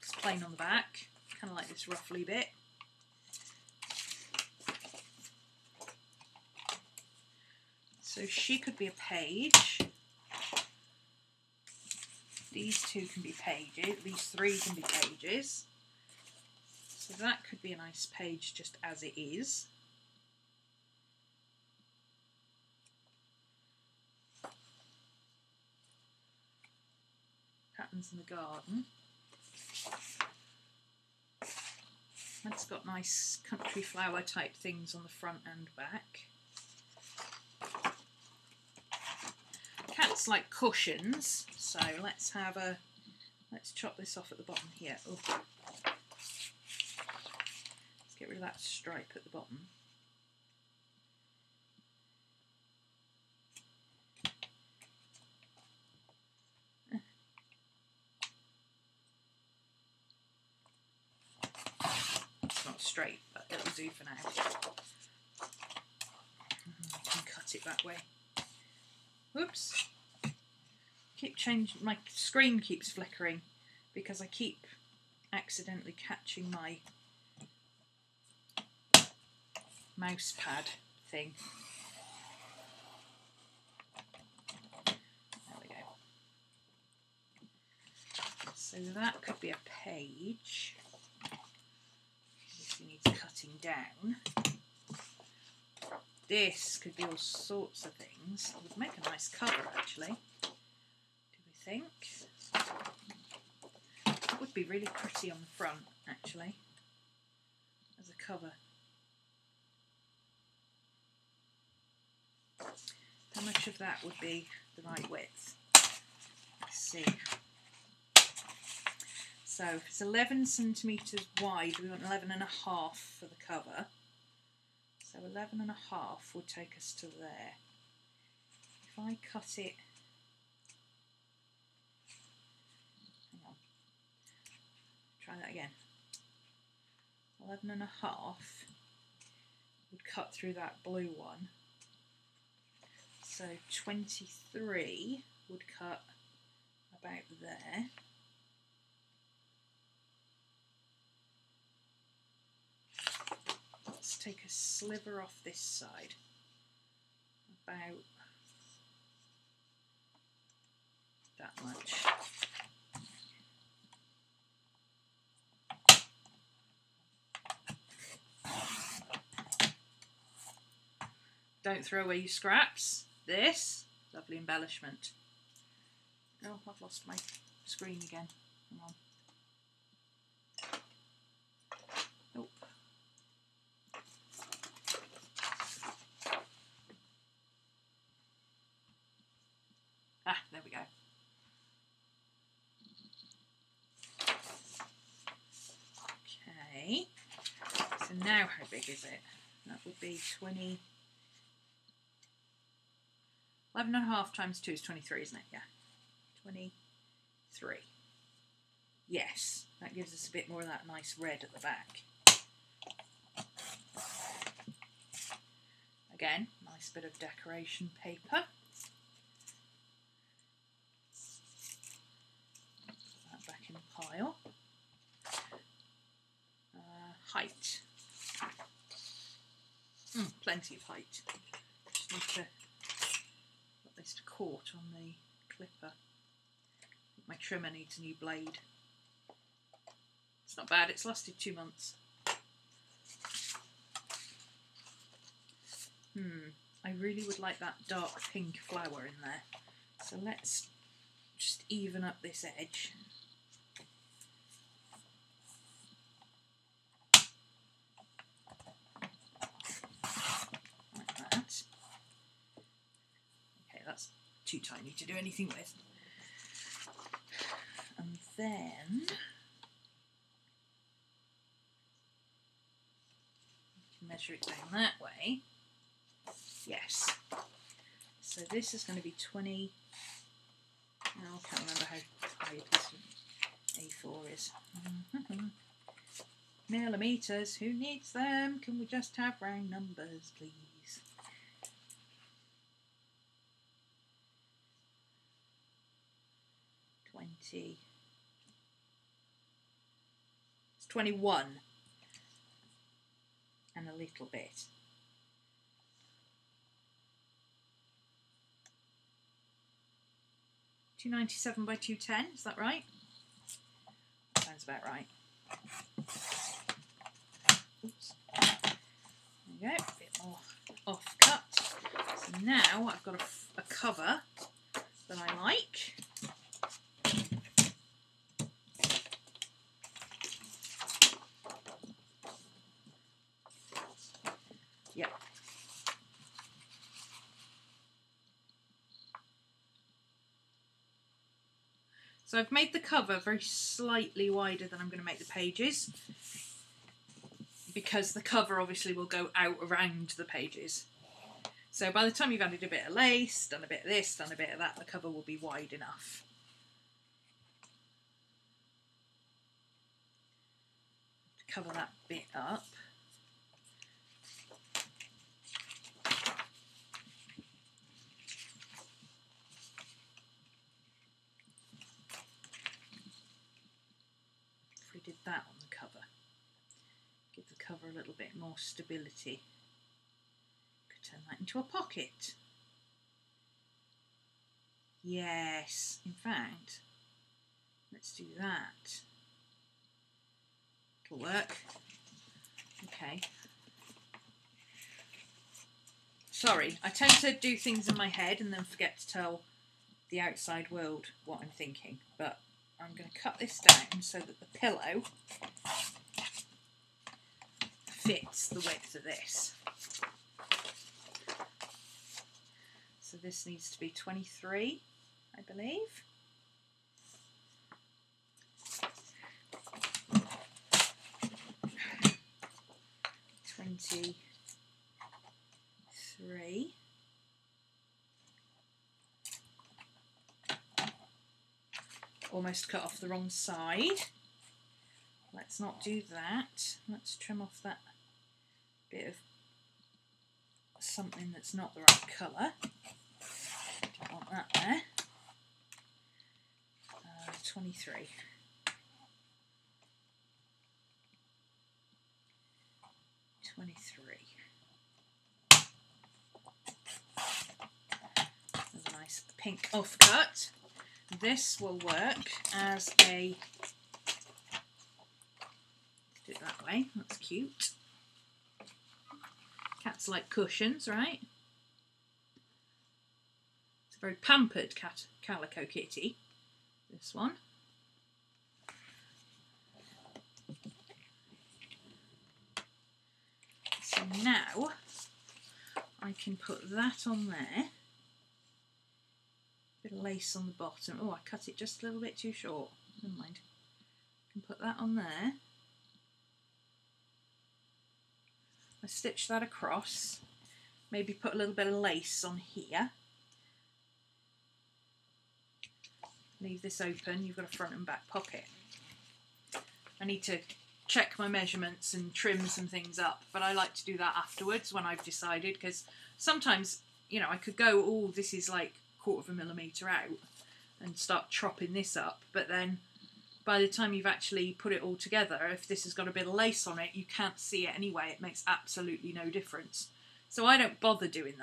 It's plain on the back, kind of like this ruffly bit. So she could be a page. These two can be pages. These three can be pages. So that could be a nice page just as it is. Patterns in the garden. That's got nice country flower type things on the front and back. Cats like cushions, so let's chop this off at the bottom here. Oh. Let's get rid of that stripe at the bottom. It's not straight, but it'll do for now. I can cut it that way. Whoops. Keep changing, my screen keeps flickering because I keep accidentally catching my mouse pad thing. There we go. So that could be a page. This needs cutting down. This could be all sorts of things. It would make a nice cover, actually. Do we think? That would be really pretty on the front, actually, as a cover. How much of that would be the right width? Let's see. So if it's 11 centimetres wide, we want 11.5 for the cover. So 11.5 will take us to there. If I cut it, hang on, that again. 11.5 would cut through that blue one. So 23 would cut about there. Let's take a sliver off this side. About that much. Don't throw away your scraps. This, lovely embellishment. Oh, I've lost my screen again. Hang on. Nope. Ah, there we go. Okay. So now how big is it? That would be 20. 11.5 times 2 is 23, isn't it? Yeah. 23. Yes, that gives us a bit more of that nice red at the back. Again, nice bit of decoration paper. Put that back in the pile. Height. Plenty of height. Just need to put this to court on the clipper. My trimmer needs a new blade. It's not bad, it's lasted 2 months. I really would like that dark pink flower in there. So let's just even up this edge. Like that. Okay, that's too tiny to do anything with. And then measure it down that way. Yes. So this is going to be 20. Now I can't remember how high this A4 is. Millimeters. Who needs them? Can we just have round numbers, please? It's 21 and a little bit. 297 by 210, is that right? Sounds about right. Oops. There we go, a bit more off cut. So now I've got a cover that I like. Yep. So I've made the cover very slightly wider than I'm going to make the pages, because the cover obviously will go out around the pages. So by the time you've added a bit of lace, done a bit of this, done a bit of that, the cover will be wide enough. To cover that bit up. Did that on the cover. Give the cover a little bit more stability. Could turn that into a pocket. Yes, in fact, let's do that. It'll work. Okay. Sorry, I tend to do things in my head and then forget to tell the outside world what I'm thinking, but I'm going to cut this down so that the pillow fits the width of this. So this needs to be 23, I believe. £23. Almost cut off the wrong side. let's not do that. Let's trim off that bit of something that's not the right colour. Don't want that there. 23. 23. There's a nice pink offcut. This will work as a, do it that way, that's cute. Cats like cushions, right? It's a very pampered calico kitty, this one. So now I can put that on there. Bit of lace on the bottom. Oh, I cut it just a little bit too short. Never mind. I can put that on there. I stitch that across. Maybe put a little bit of lace on here. Leave this open. You've got a front and back pocket. I need to check my measurements and trim some things up, but I like to do that afterwards when I've decided, because sometimes, you know, I could go, oh, this is like 1/4 millimetre out and start chopping this up, but then by the time you've actually put it all together, if this has got a bit of lace on it, you can't see it anyway. It makes absolutely no difference. So I don't bother doing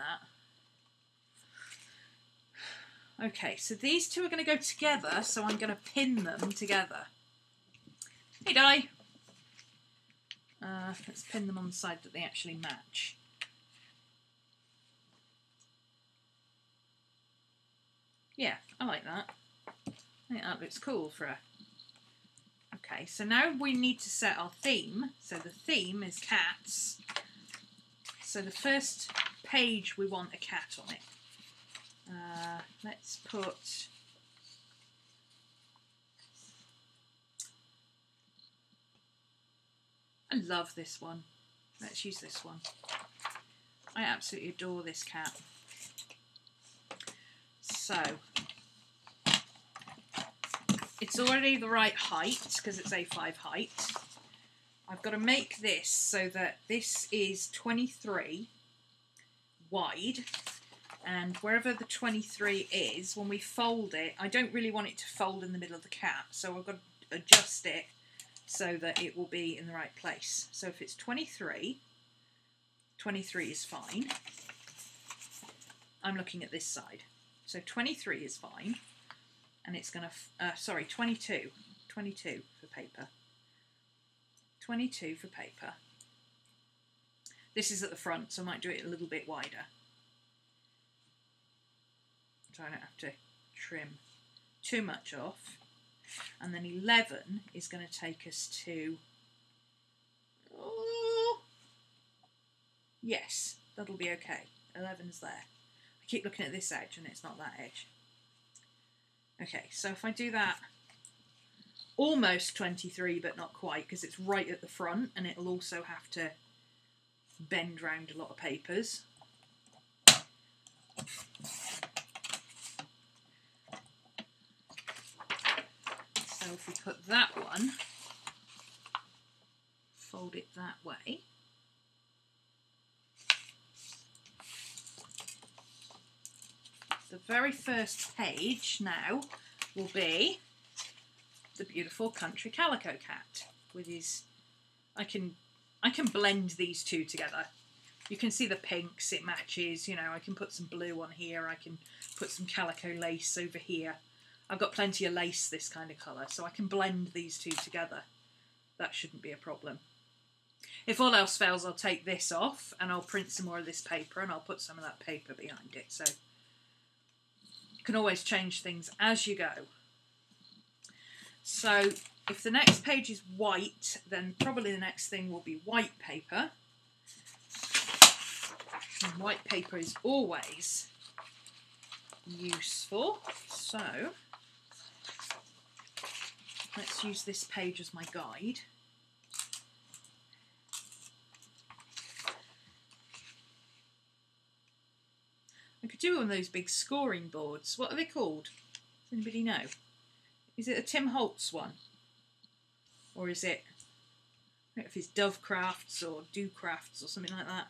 that. Okay, so these two are going to go together, so I'm going to pin them together. Hey, Di! Let's pin them on the side that they actually match. Yeah, I like that. I think that looks cool for a... Okay, so now we need to set our theme. So the theme is cats. So the first page we want a cat on it. Let's put... I love this one. Let's use this one. I absolutely adore this cat. So, it's already the right height because it's A5 height. I've got to make this so that this is 23 wide, and wherever the 23 is, when we fold it, I don't really want it to fold in the middle of the cat, so I've got to adjust it so that it will be in the right place. So if it's 23, 23 is fine. I'm looking at this side. So 23 is fine, and it's going to, sorry, 22 for paper. 22 for paper. This is at the front, so I might do it a little bit wider, so I don't have to trim too much off. And then 11 is going to take us to, oh, yes, that'll be okay. 11's there. I keep looking at this edge and it's not that edge. Okay, so if I do that almost 23 but not quite, because it's right at the front and it'll also have to bend round a lot of papers. So if we put that one, fold it that way. The very first page now will be the beautiful country calico cat with his, I can blend these two together. You can see the pinks, it matches, you know, I can put some blue on here, I can put some calico lace over here. I've got plenty of lace this kind of colour, so I can blend these two together. That shouldn't be a problem. If all else fails, I'll take this off and I'll print some more of this paper and I'll put some of that paper behind it. So you can always change things as you go. So if the next page is white, then probably the next thing will be white paper. And white paper is always useful. So let's use this page as my guide. I could do one of those big scoring boards. What are they called? Does anybody know? Is it a Tim Holtz one? Or is it don't know if it's Dove Crafts or Do Crafts or something like that.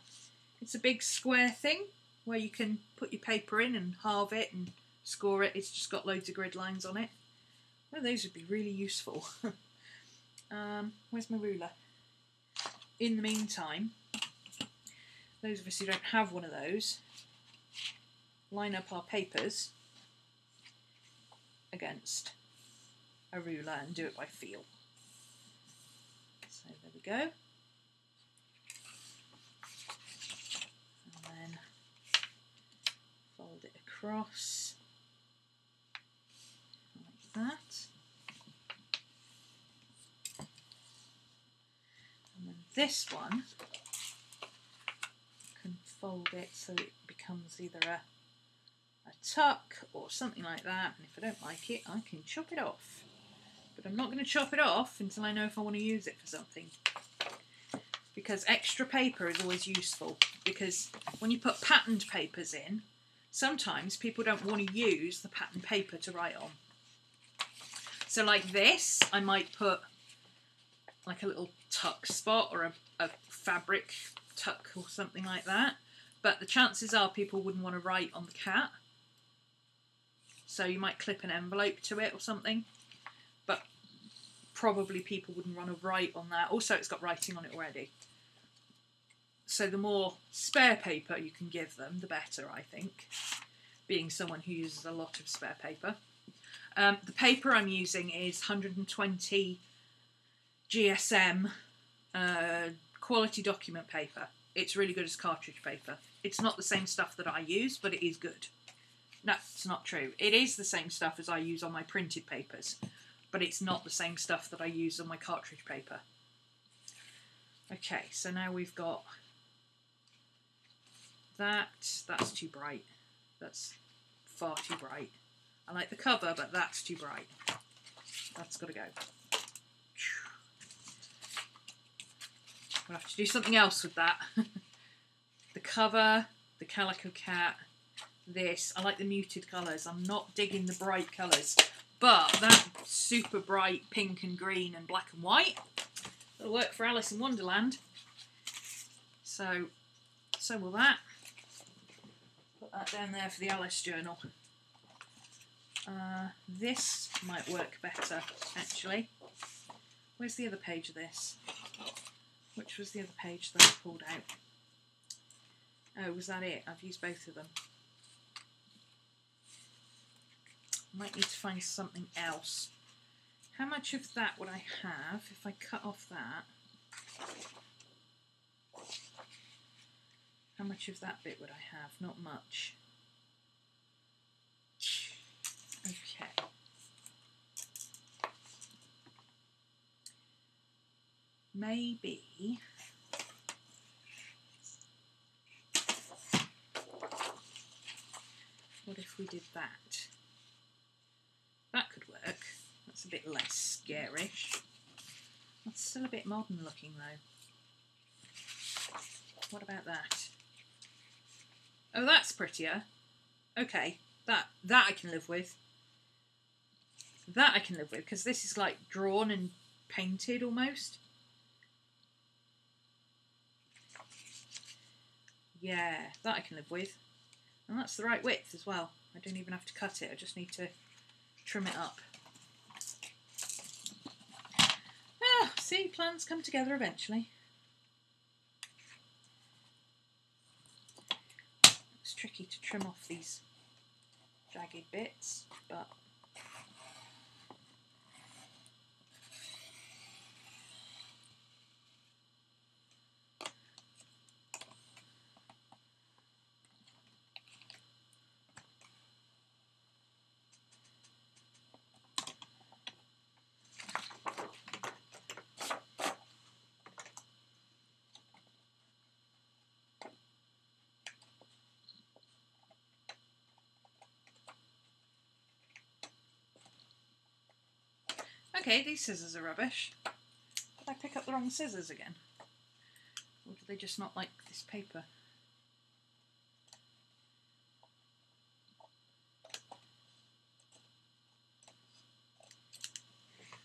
It's a big square thing where you can put your paper in and halve it and score it. It's just got loads of grid lines on it. One of those would be really useful. Where's my ruler? In the meantime, those of us who don't have one of those, line up our papers against a ruler and do it by feel. So there we go. And then fold it across like that. And then this one, I can fold it so it becomes either a tuck or something like that, and if I don't like it I can chop it off. But I'm not going to chop it off until I know if I want to use it for something. Because extra paper is always useful, because when you put patterned papers in, sometimes people don't want to use the patterned paper to write on. So like this, I might put like a little tuck spot or a fabric tuck or something like that, but the chances are people wouldn't want to write on the cat. So you might clip an envelope to it or something, but probably people wouldn't want to write on that. Also, it's got writing on it already. So the more spare paper you can give them, the better, I think, being someone who uses a lot of spare paper. The paper I'm using is 120 GSM quality document paper. It's really good as cartridge paper. It's not the same stuff that I use, but it is good. No, it's not true. It is the same stuff as I use on my printed papers, but it's not the same stuff that I use on my cartridge paper. Okay, so now we've got that. That's too bright. That's far too bright. I like the cover, but that's too bright. That's got to go. We'll have to do something else with that. The cover, the calico cat, this. I like the muted colours. I'm not digging the bright colours. But that super bright pink and green and black and white, it'll work for Alice in Wonderland. So will that. Put that down there for the Alice journal. This might work better, actually. Where's the other page of this? Which was the other page that I pulled out? Oh, was that it? I've used both of them. Might need to find something else. How much of that would I have if I cut off that? How much of that bit would I have? Not much. Okay. Maybe what if we did that? That could work. That's a bit less scarish. That's still a bit modern looking though. What about that? Oh, that's prettier. Okay, that I can live with. That I can live with, because this is like drawn and painted almost. Yeah, that I can live with. And that's the right width as well. I don't even have to cut it, I just need to trim it up. Ah, see, plans come together eventually. It's tricky to trim off these jagged bits, but okay, these scissors are rubbish. Did I pick up the wrong scissors again? Or do they just not like this paper?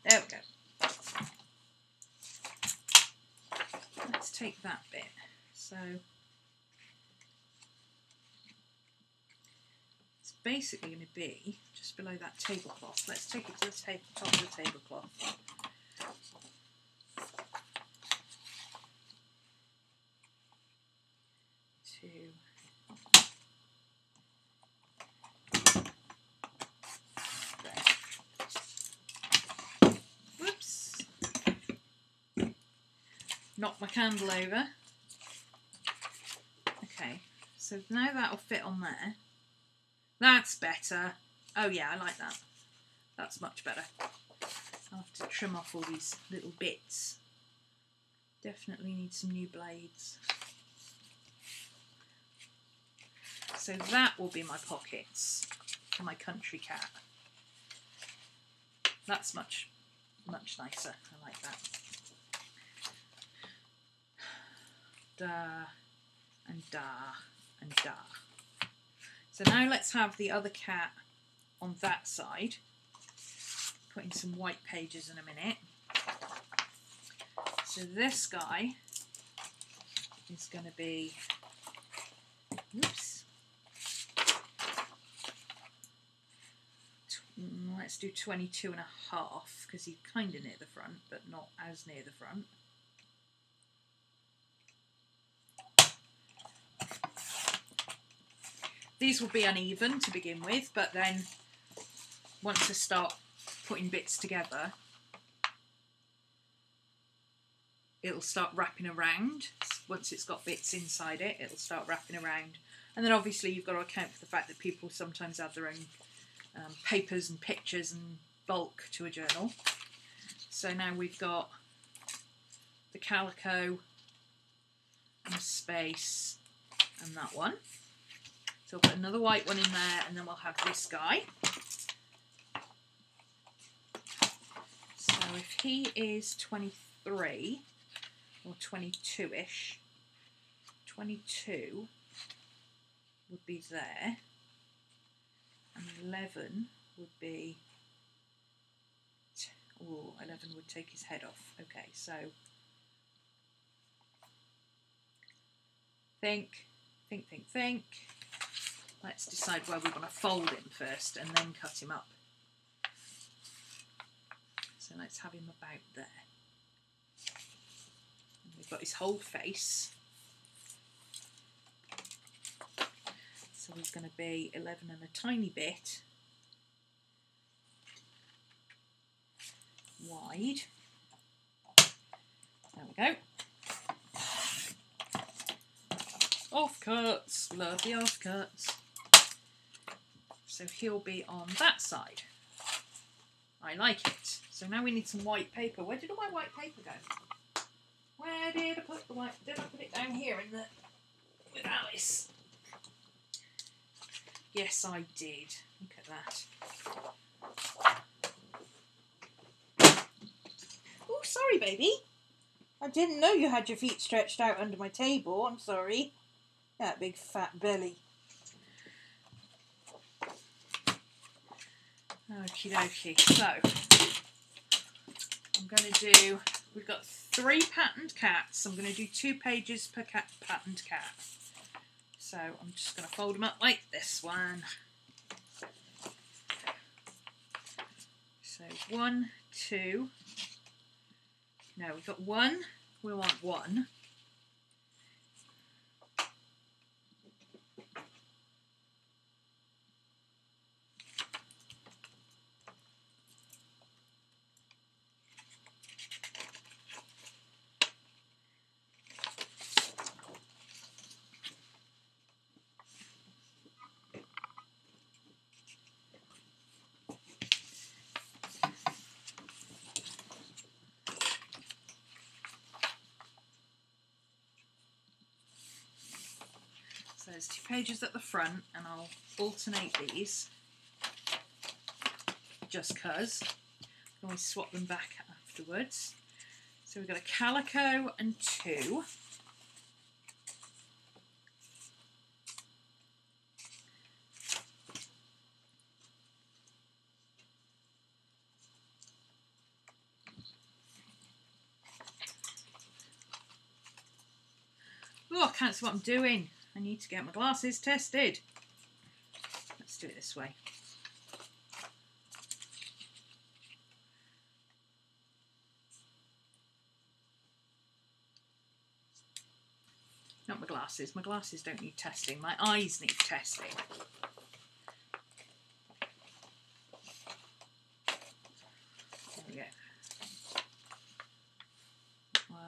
There we go. take that bit. So it's basically going to be just below that tablecloth. Let's take it to the top of the tablecloth. Whoops. Knock my candle over. Okay, so now that'll fit on there. That's better. Oh yeah, I like that. That's much better. I'll have to trim off all these little bits. Definitely need some new blades. So that will be my pockets for my country cat. That's much nicer. I like that. Da and da and da. So now let's have the other cat on that side. Put in some white pages in a minute. So this guy is going to be, oops, let's do 22 and a half because he's kind of near the front, but not as near the front. These will be uneven to begin with, but then once I start putting bits together, it'll start wrapping around. Once it's got bits inside it, it'll start wrapping around. And then obviously you've got to account for the fact that people sometimes add their own papers and pictures and bulk to a journal. So now we've got the calico and the space and that one. So I'll put another white one in there, and then we'll have this guy. So if he is 23 or 22-ish, 22 would be there, and 11 would be, oh, 11 would take his head off. Okay, so think. Let's decide where we want to fold him first and then cut him up. So let's have him about there. And we've got his whole face. So he's going to be 11 and a tiny bit wide. There we go. Offcuts, love the offcuts. So he'll be on that side. I like it. So now we need some white paper. Where did all my white paper go? Where did I put the white? Did I put it down here in the with Alice? Yes, I did. Look at that. Oh, sorry, baby. I didn't know you had your feet stretched out under my table. I'm sorry. That big fat belly. Okie dokie. So, I'm going to do, we've got 3 patterned cats. I'm going to do 2 pages per patterned cat. So, I'm just going to fold them up like this one. So, 1, 2. No, we've got 1. We want 1. So there's 2 pages at the front, and I'll alternate these just because. I can always swap them back afterwards. So we've got a calico and 2. Oh, I can't see what I'm doing. I need to get my glasses tested. Let's do it this way. Not my glasses. My glasses don't need testing. My eyes need testing. There we go. One.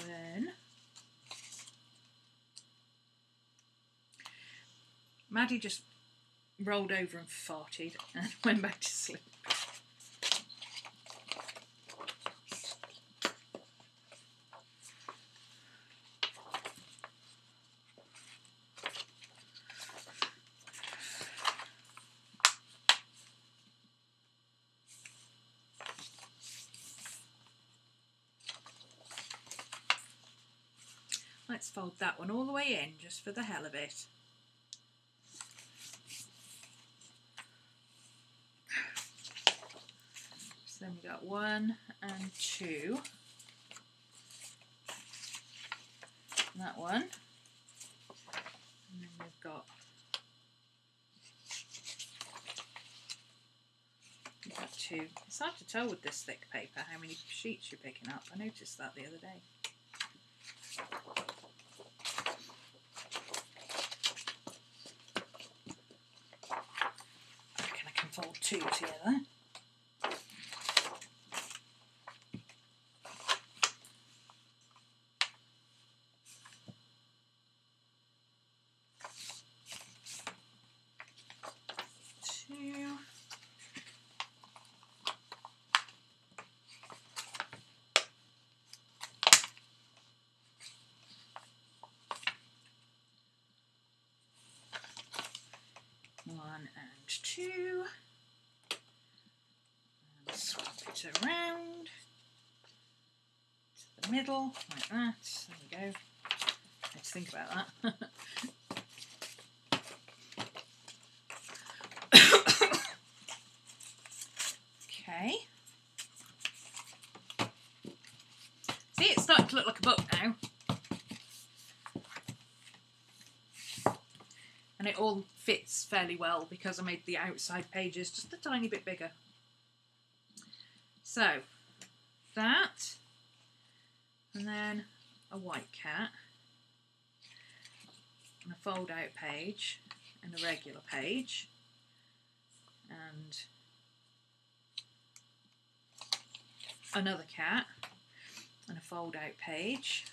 When Maddie just rolled over and farted and went back to sleep. Let's fold that one all the way in just for the hell of it. So then we got 1 and 2. And that one. And then we've got two. It's hard to tell with this thick paper how many sheets you're picking up. I noticed that the other day. I reckon I can fold 2 together. One and 2, and swap it around to the middle like that. There we go. Let's think about that. Okay. See, it's starting to look like a book now. And it all fits fairly well because I made the outside pages just a tiny bit bigger. So, that, and then a white cat, and a fold out page, and a regular page, and another cat, and a fold out page,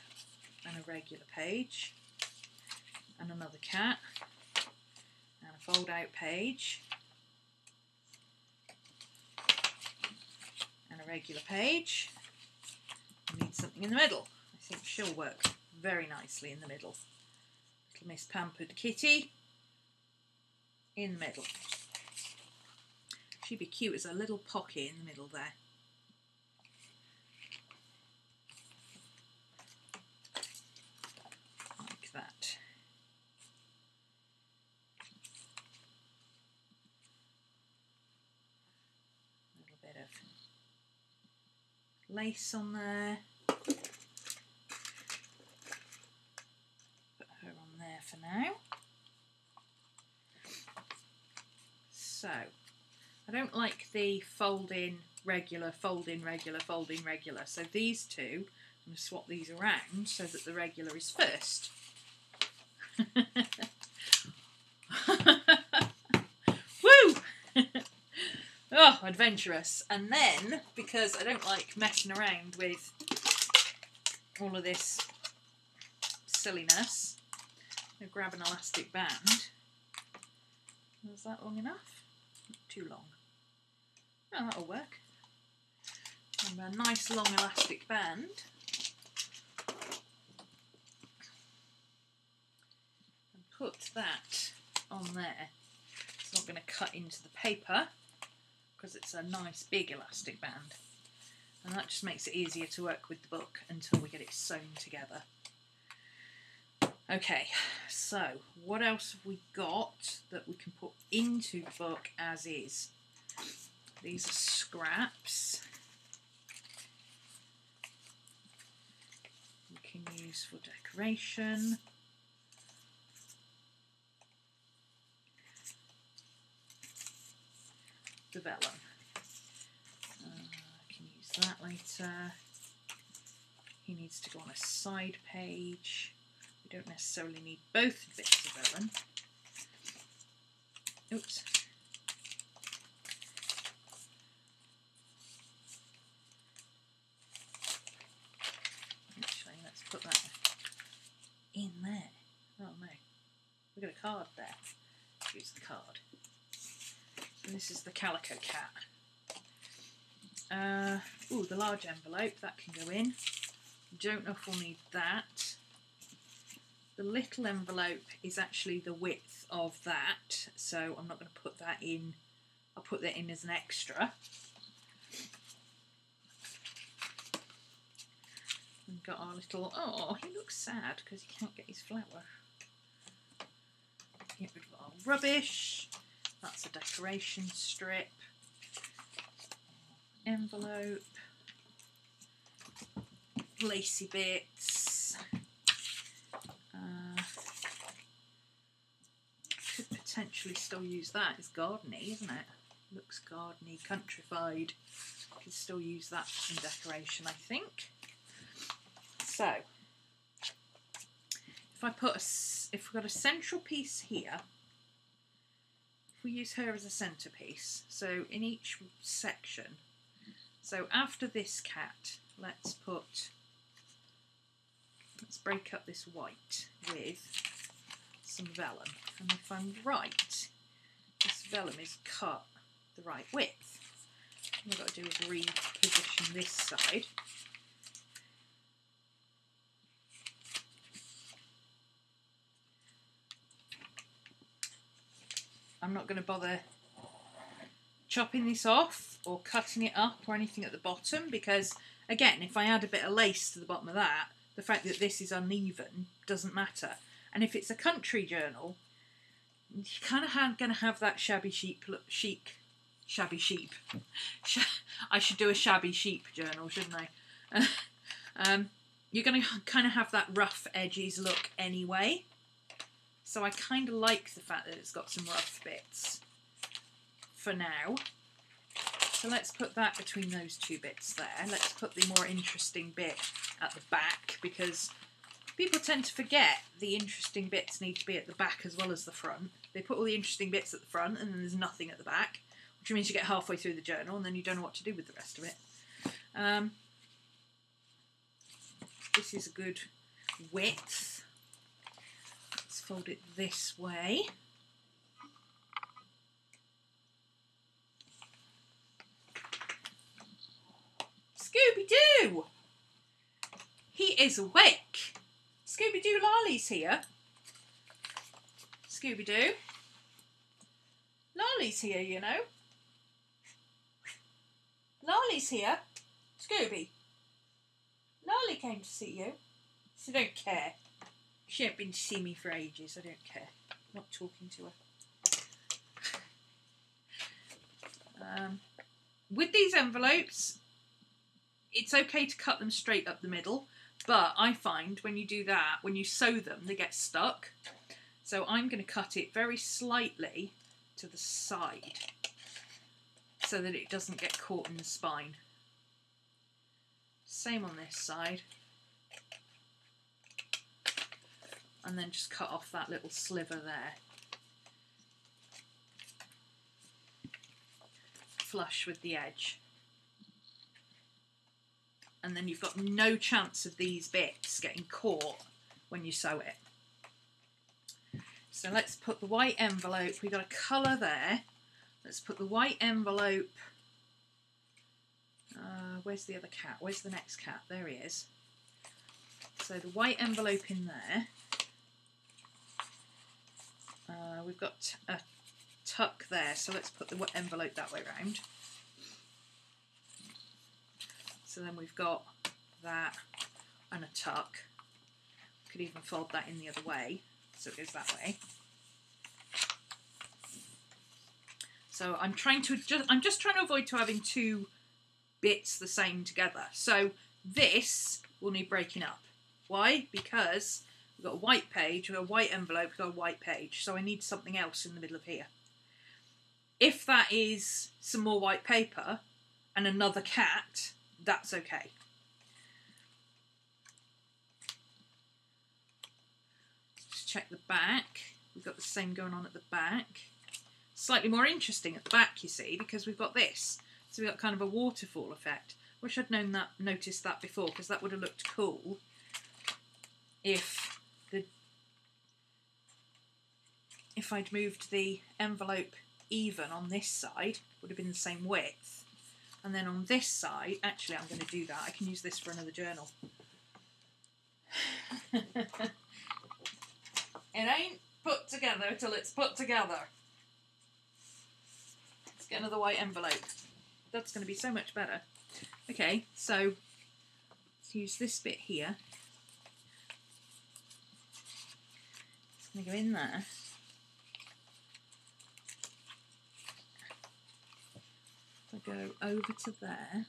and a regular page, and another cat, and a fold out page, and a regular page. I need something in the middle. I think she'll work very nicely in the middle. Little Miss Pampered Kitty in the middle. She'd be cute as a little pocket in the middle there. Like that. Lace on there. Put her on there for now. So, I don't like the fold in regular, fold in regular, fold in regular. So these two, I'm going to swap these around so that the regular is first. Woo! Oh, adventurous. And then, because I don't like messing around with all of this silliness, I'm going to grab an elastic band. Is that long enough? Not too long. Oh, that'll work. And a nice long elastic band. And put that on there. It's not going to cut into the paper, because it's a nice big elastic band. And that just makes it easier to work with the book until we get it sewn together. Okay, so what else have we got that we can put into the book as is? These are scraps. We can use for decoration. The vellum. I can use that later. He needs to go on a side page. We don't necessarily need both bits of vellum. Oops. Actually, let's put that in there. Oh no, we've got a card there. Use the card. And this is the Calico Cat. Ooh, the large envelope, that can go in. Don't know if we'll need that. The little envelope is actually the width of that, so I'm not going to put that in. I'll put that in as an extra. We've got our little, oh, he looks sad because he can't get his flower. Get rid of our rubbish. That's a decoration strip. Envelope. Lacy bits. Could potentially still use that. It's gardeny, isn't it? Looks gardeny, countrified. Could still use that in decoration, I think. So, if I put if we've got a central piece here, if we use her as a centerpiece, so in each section, so after this cat, let's break up this white with some vellum, and if I'm right, this vellum is cut the right width. All I've got to do is reposition this side. I'm not going to bother chopping this off or cutting it up or anything at the bottom, because again, if I add a bit of lace to the bottom of that, the fact that this is uneven doesn't matter. And if it's a country journal, you're kind of going to have that shabby sheep look, shabby sheep. I should do a shabby sheep journal, shouldn't I? You're going to kind of have that rough edges look anyway. So I kind of like the fact that it's got some rough bits for now. So let's put that between those two bits there. Let's put the more interesting bit at the back, because people tend to forget the interesting bits need to be at the back as well as the front. They put all the interesting bits at the front and then there's nothing at the back, which means you get halfway through the journal and then you don't know what to do with the rest of it. This is a good width. Let's fold it this way. Scooby-Doo! He is awake. Scooby-Doo Lolly's here. Scooby-Doo. Lolly's here, you know. Lolly's here. Scooby. Lolly came to see you. So don't care. She ain't been to see me for ages. I don't care. I'm not talking to her. With these envelopes, it's okay to cut them straight up the middle, but I find when you do that, when you sew them, they get stuck. So I'm going to cut it very slightly to the side so that it doesn't get caught in the spine. Same on this side. And then just cut off that little sliver there. Flush with the edge. And then you've got no chance of these bits getting caught when you sew it. So let's put the white envelope, we've got a colour there. Let's put the white envelope, where's the other cat? Where's the next cat? There he is. So the white envelope in there. We've got a tuck there, so let's put the envelope that way round. So then we've got that and a tuck. Could even fold that in the other way, so it goes that way. So I'm just trying to avoid having two bits the same together. So this will need breaking up. Why? Because we've got a white page, we've got a white envelope, we've got a white page. So I need something else in the middle of here. If that is some more white paper and another cat, that's okay. Just check the back. We've got the same going on at the back. Slightly more interesting at the back, you see, because we've got this. So we've got kind of a waterfall effect. Wish I'd noticed that before, because that would have looked cool if I'd moved the envelope even on this side, would have been the same width. And then on this side, actually I'm going to do that. I can use this for another journal. It ain't put together till it's put together. Let's get another white envelope. That's going to be so much better. Okay, so let's use this bit here. It's going to go in there. I go over to there,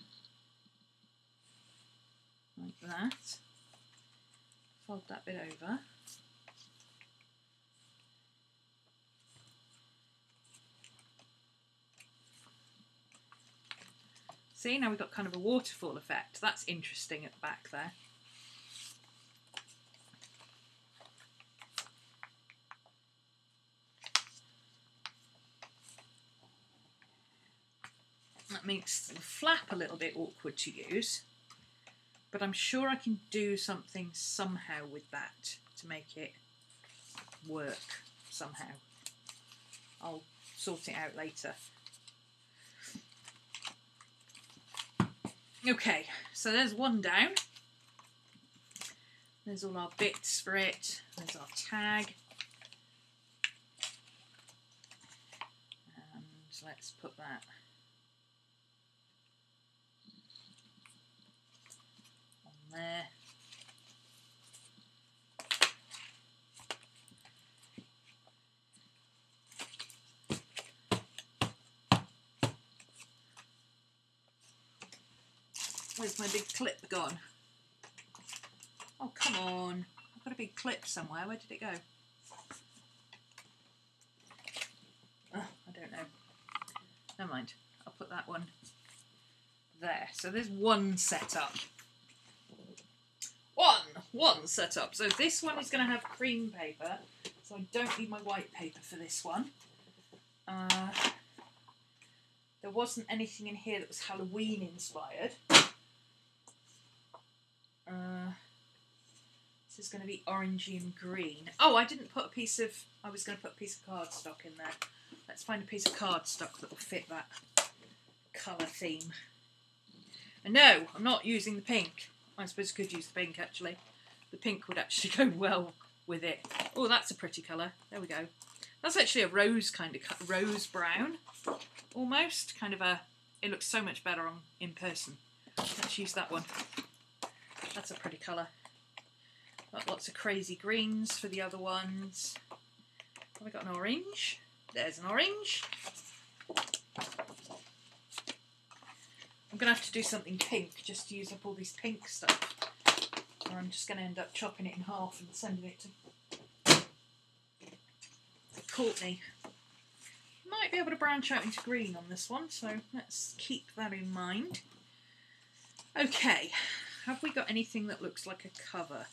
like that. Fold that bit over. See, now we've got kind of a waterfall effect. That's interesting at the back there. That makes the flap a little bit awkward to use, but I'm sure I can do something somehow with that to make it work somehow. I'll sort it out later. Okay, so there's one down. There's all our bits for it. There's our tag. And let's put that on there. Where's my big clip gone? Oh, come on. I've got a big clip somewhere. Where did it go? Oh, I don't know. Never mind. I'll put that one there. So there's one setup. One setup. So this one is going to have cream paper. So I don't need my white paper for this one. There wasn't anything in here that was Halloween inspired. This is going to be orangey and green. Oh, I didn't put a piece of... I was going to put a piece of cardstock in there. Let's find a piece of cardstock that will fit that colour theme. And no, I'm not using the pink. I suppose I could use the pink, actually. The pink would actually go well with it. Oh, that's a pretty colour. There we go. That's actually a rose kind of... rose brown, almost. Kind of a... It looks so much better on in person. Let's use that one. That's a pretty colour. Got lots of crazy greens for the other ones. Have I got an orange? There's an orange. I'm going to have to do something pink, just to use up all these pink stuff. Or I'm just going to end up chopping it in half and sending it to Courtney. Might be able to branch out into green on this one, so let's keep that in mind. Okay. Have we got anything that looks like a cover?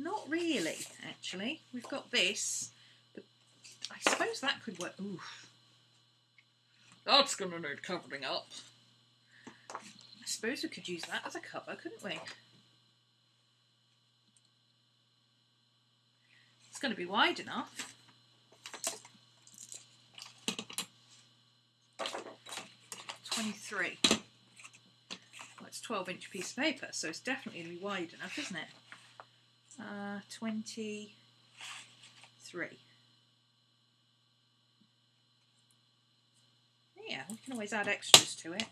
Not really, actually. We've got this, but I suppose that could work. Oof. That's going to need covering up. I suppose we could use that as a cover, couldn't we? It's going to be wide enough. $23. Well, it's a 12-inch piece of paper, so it's definitely going to be wide enough, isn't it? 23. Yeah, we can always add extras to it.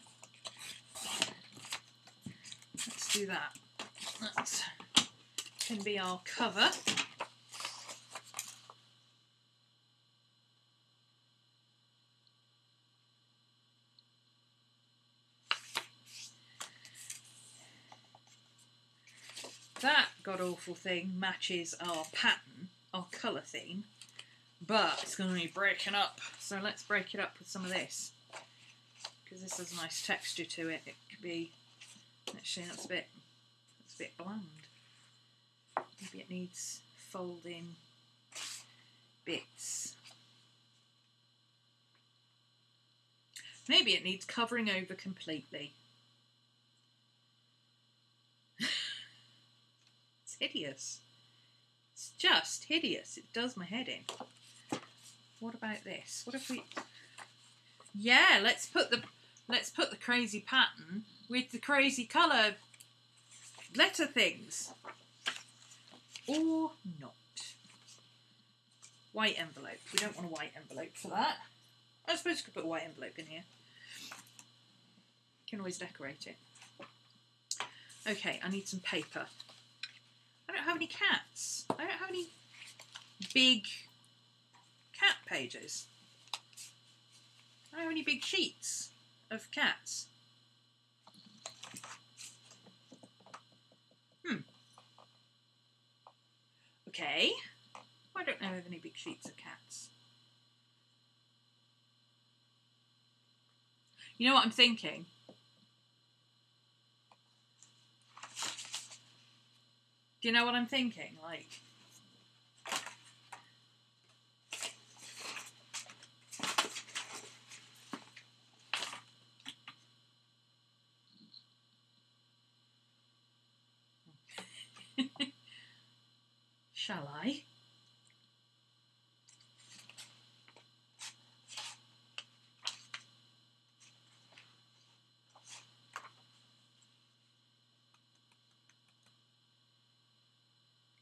do that. That can be our cover. That god-awful thing matches our pattern, our colour theme, but it's going to be breaking up. So let's break it up with some of this, because this has a nice texture to it. It could be, actually that's a bit bland. Maybe it needs folding bits. Maybe it needs covering over completely. Hideous. It's just hideous. It does my head in. What about this? What if we... Yeah, let's put the crazy pattern with the crazy colour letter things. Or not. White envelope. We don't want a white envelope for that. I suppose you could put a white envelope in here. You can always decorate it. Okay, I need some paper. I don't have any cats. I don't have any big cat pages. I don't have any big sheets of cats. Okay. I don't have any big sheets of cats. You know what I'm thinking? Do you know what I'm thinking? Like, shall I?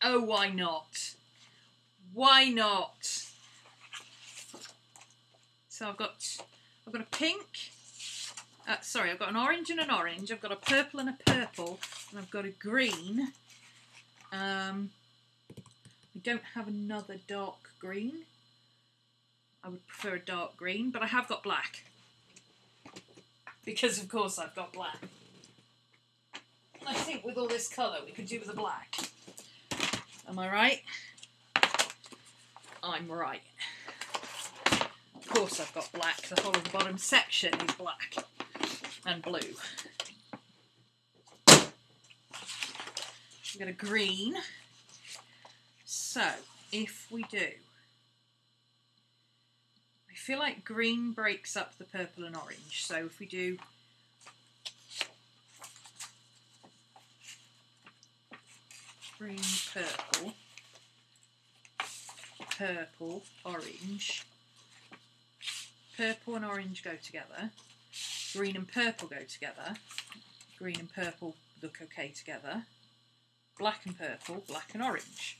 Oh, why not? Why not? So I've got a pink. Sorry, I've got an orange and an orange. I've got a purple and a purple, and I've got a green. I don't have another dark green. I would prefer a dark green, but I have got black. Because of course I've got black. I think with all this colour we could do with a black. Am I right? I'm right. Of course I've got black. The whole of the bottom section is black and blue. We've got a green. So, if we do... I feel like green breaks up the purple and orange. So if we do... green, purple, purple, orange, purple and orange go together, green and purple go together, green and purple look okay together, black and purple, black and orange.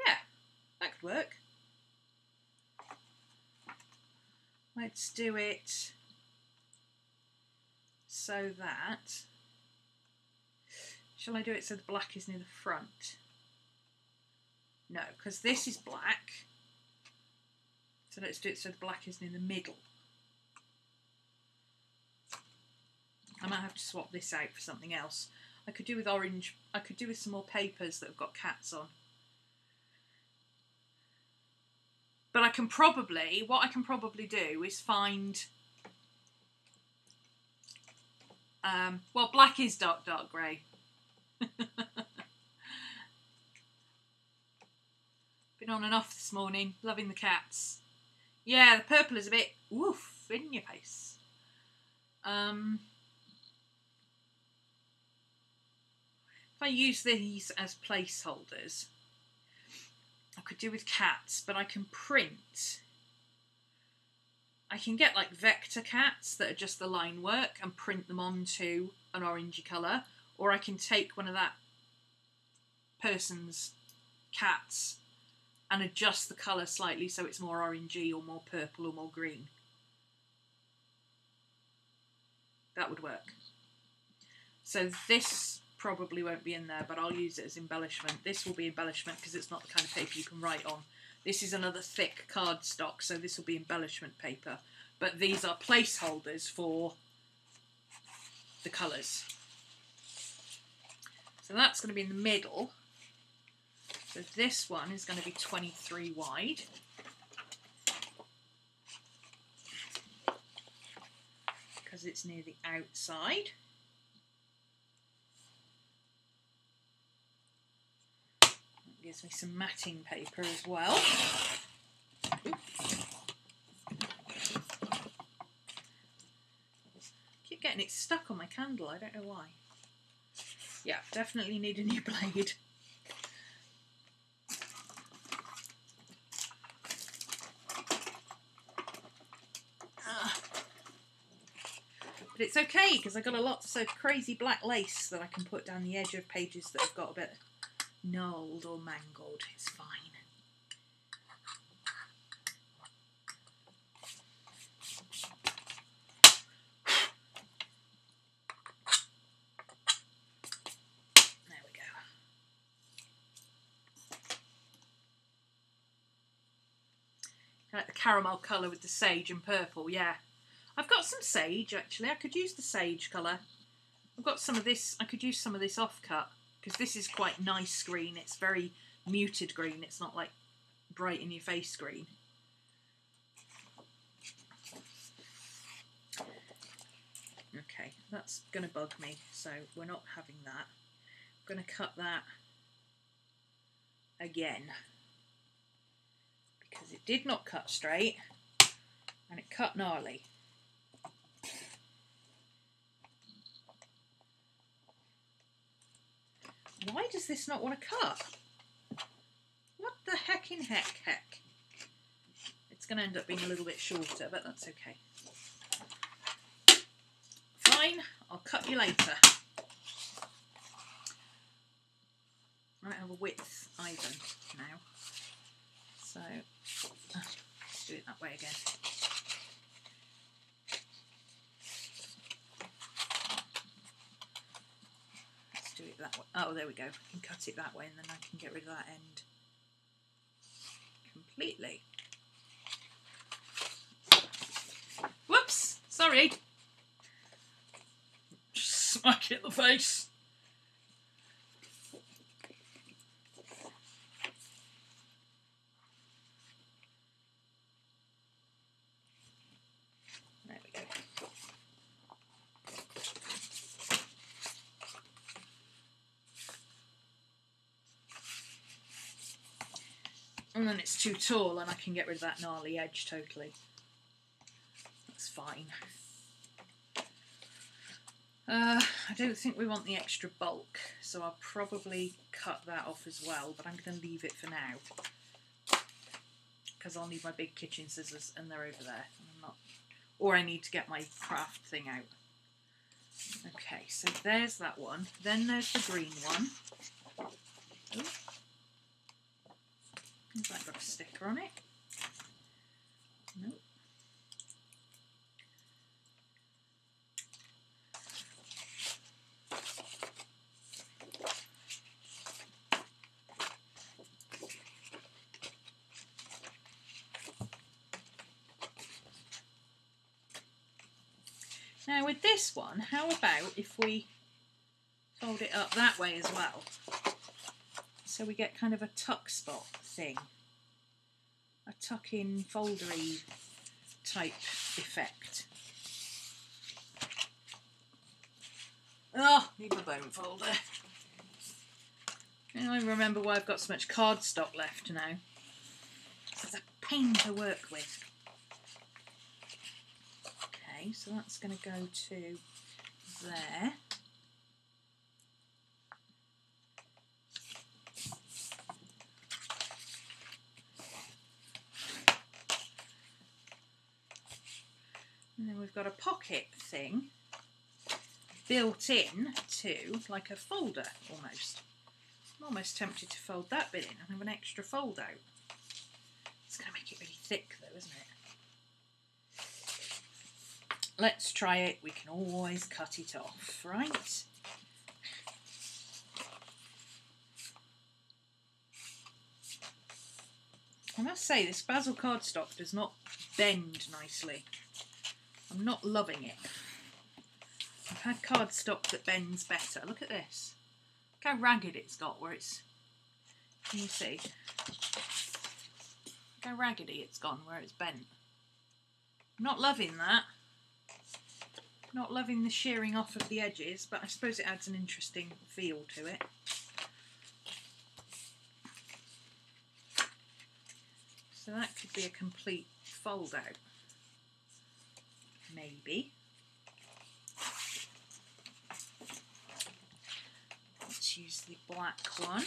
Yeah, that could work. Let's do it so that... Shall I do it so the black is near the front? No, because this is black. So let's do it so the black is near the middle. I might have to swap this out for something else. I could do with orange. I could do with some more papers that have got cats on. But I can probably, what I can probably do is find... well, black is dark grey. Been on and off this morning, loving the cats. Yeah, the purple is a bit woof in your face. If I use these as placeholders, I could do with cats, but I can print. I can get like vector cats that are just the line work and print them onto an orangey colour. Or I can take one of that person's cats and adjust the colour slightly so it's more orangey or more purple or more green. That would work. So this probably won't be in there, but I'll use it as embellishment. This will be embellishment because it's not the kind of paper you can write on. This is another thick cardstock, so this will be embellishment paper. But these are placeholders for the colours. So that's going to be in the middle. So this one is going to be 23 wide. Because it's near the outside. That gives me some matting paper as well. Oops. Keep getting it stuck on my candle, I don't know why. Yeah, definitely need a new blade. But it's okay because I've got a lot of crazy black lace that I can put down the edge of pages that have got a bit gnarled or mangled. It's fine. There we go. I like the caramel colour with the sage and purple, yeah. I've got some sage actually. I could use the sage colour. I've got some of this. I could use some of this offcut because this is quite nice green. It's very muted green. It's not like bright in your face green. Okay, that's going to bug me, so we're not having that. I'm going to cut that again because it did not cut straight and it cut gnarly. Why does this not want to cut? What the heck in heck? It's going to end up being a little bit shorter, but that's okay. Fine, I'll cut you later. I don't have a width either now. So, let's do it that way again. Do it that way. Oh, there we go. I can cut it that way and then I can get rid of that end completely. Whoops! Sorry. Smack it in the face. There we go. And then it's too tall and I can get rid of that gnarly edge totally. That's fine. I don't think we want the extra bulk, so I'll probably cut that off as well, but I'm going to leave it for now. Because I'll need my big kitchen scissors and they're over there. I'm not, or I need to get my craft thing out. Okay, so there's that one. Then there's the green one. Ooh. Has that got a sticker on it? Nope. Now with this one, how about if we fold it up that way as well? So we get kind of a tuck spot thing. A tuck-in foldery type effect. Oh, need my bone folder. Now I remember why I've got so much cardstock left now. It's a pain to work with. Okay, so that's going to go to there. And then we've got a pocket thing built in to like a folder almost. I'm almost tempted to fold that bit in and have an extra fold out. It's going to make it really thick though, isn't it? Let's try it. We can always cut it off, right? I must say, this basil cardstock does not bend nicely. I'm not loving it. I've had cardstock that bends better. Look at this. Look how ragged it's got where it's... Can you see? Look how raggedy it's gone where it's bent. I'm not loving that. Not loving the shearing off of the edges, but I suppose it adds an interesting feel to it. So that could be a complete fold out. Maybe. Let's use the black one.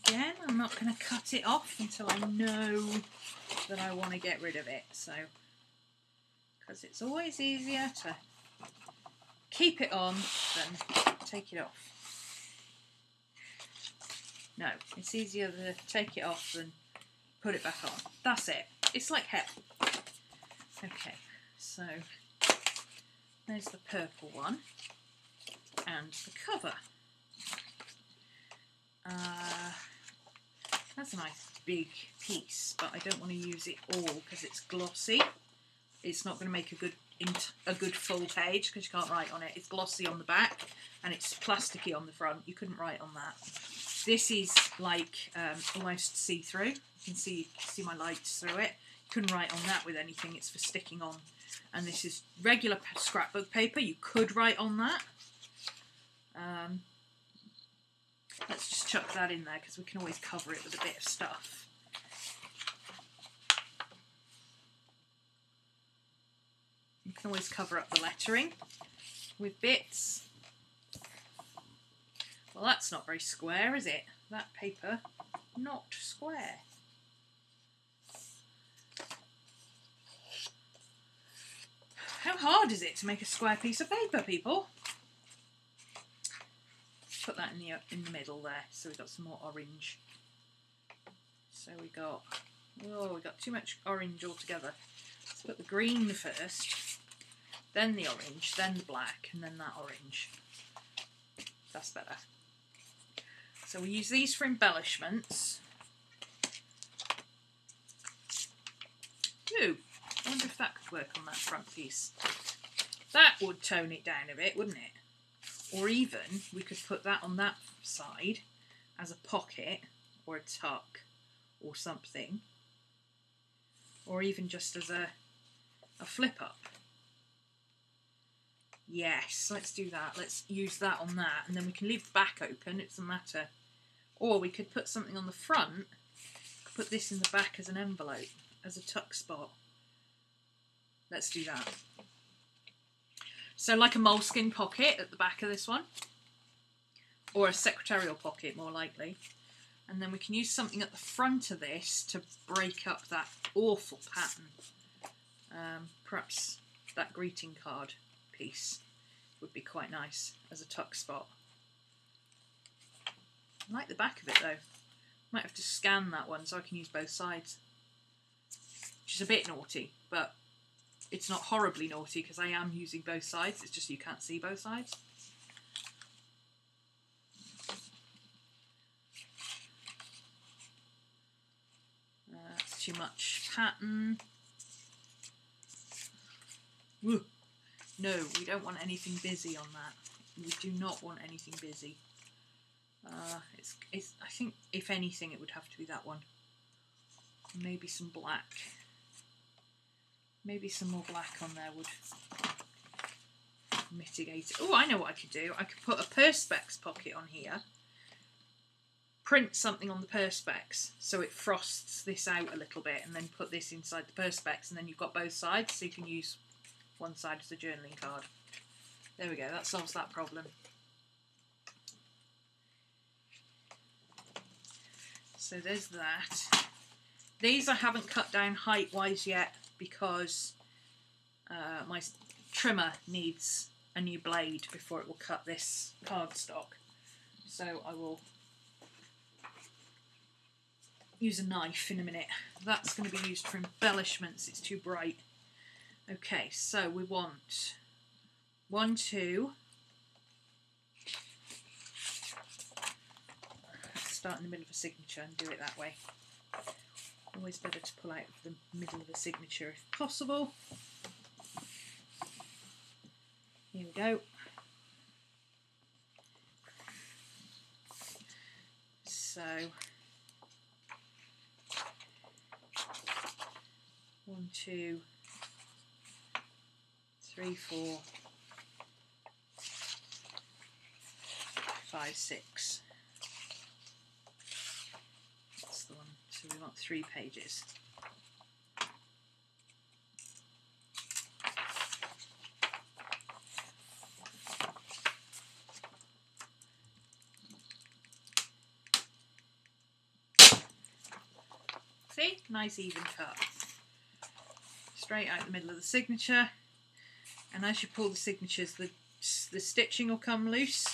Again, I'm not going to cut it off until I know that I want to get rid of it. So, because it's always easier to keep it on than take it off. No, it's easier to take it off than put it back on. That's it. It's like hell. Okay, so there's the purple one and the cover. That's a nice big piece, but I don't want to use it all because it's glossy. It's not going to make a good full page because you can't write on it. It's glossy on the back and it's plasticky on the front. You couldn't write on that. This is like almost see-through. You can see my lights through it. You couldn't write on that with anything. It's for sticking on. And this is regular scrapbook paper. You could write on that. Let's just chuck that in there because we can always cover it with a bit of stuff. You can always cover up the lettering with bits. Well, that's not very square, is it? That paper, not square. How hard is it to make a square piece of paper, people? Put that in the middle there, so we've got some more orange. So we got too much orange altogether. Let's put the green first, then the orange, then the black, and then that orange. That's better. So we use these for embellishments. Ooh, I wonder if that could work on that front piece. That would tone it down a bit, wouldn't it? Or even, we could put that on that side as a pocket or a tuck or something. Or even just as a flip up. Yes, let's do that. Let's use that on that. And then we can leave the back open, it doesn't matter. Or we could put something on the front. Put this in the back as an envelope, as a tuck spot. Let's do that. So like a moleskin pocket at the back of this one, or a secretarial pocket more likely. And then we can use something at the front of this to break up that awful pattern. Perhaps that greeting card piece would be quite nice as a tuck spot. I like the back of it though. Might have to scan that one so I can use both sides. Which is a bit naughty, but it's not horribly naughty because I am using both sides, it's just you can't see both sides. That's too much pattern. Woo. No, we don't want anything busy on that. We do not want anything busy. I think, if anything, it would have to be that one. Maybe some black. Maybe some more black on there would mitigate it. Oh, I know what I could do. I could put a Perspex pocket on here. print something on the Perspex so it frosts this out a little bit, and then put this inside the Perspex, and then you've got both sides, so you can use one side as a journaling card. There we go, that solves that problem. So there's that. These I haven't cut down height-wise yet because my trimmer needs a new blade before it will cut this cardstock. So I will use a knife in a minute. That's going to be used for embellishments, it's too bright. Okay, so we want 1, 2. Let's start in the middle of a signature and do it that way. Always better to pull out of the middle of a signature if possible. Here we go. So 1, 2, 3, 4, 5, 6. That's the one. So we want 3 pages. See? Nice even cut. Straight out the middle of the signature. And as you pull the signatures, the stitching will come loose.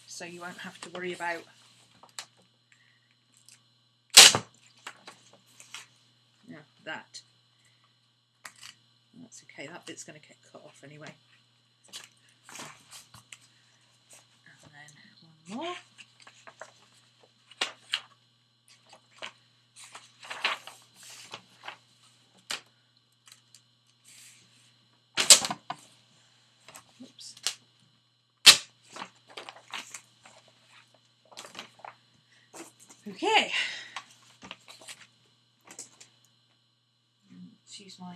So you won't have to worry about that. That's okay, that bit's going to get cut off anyway. And then one more. Oops. Okay. Let's use my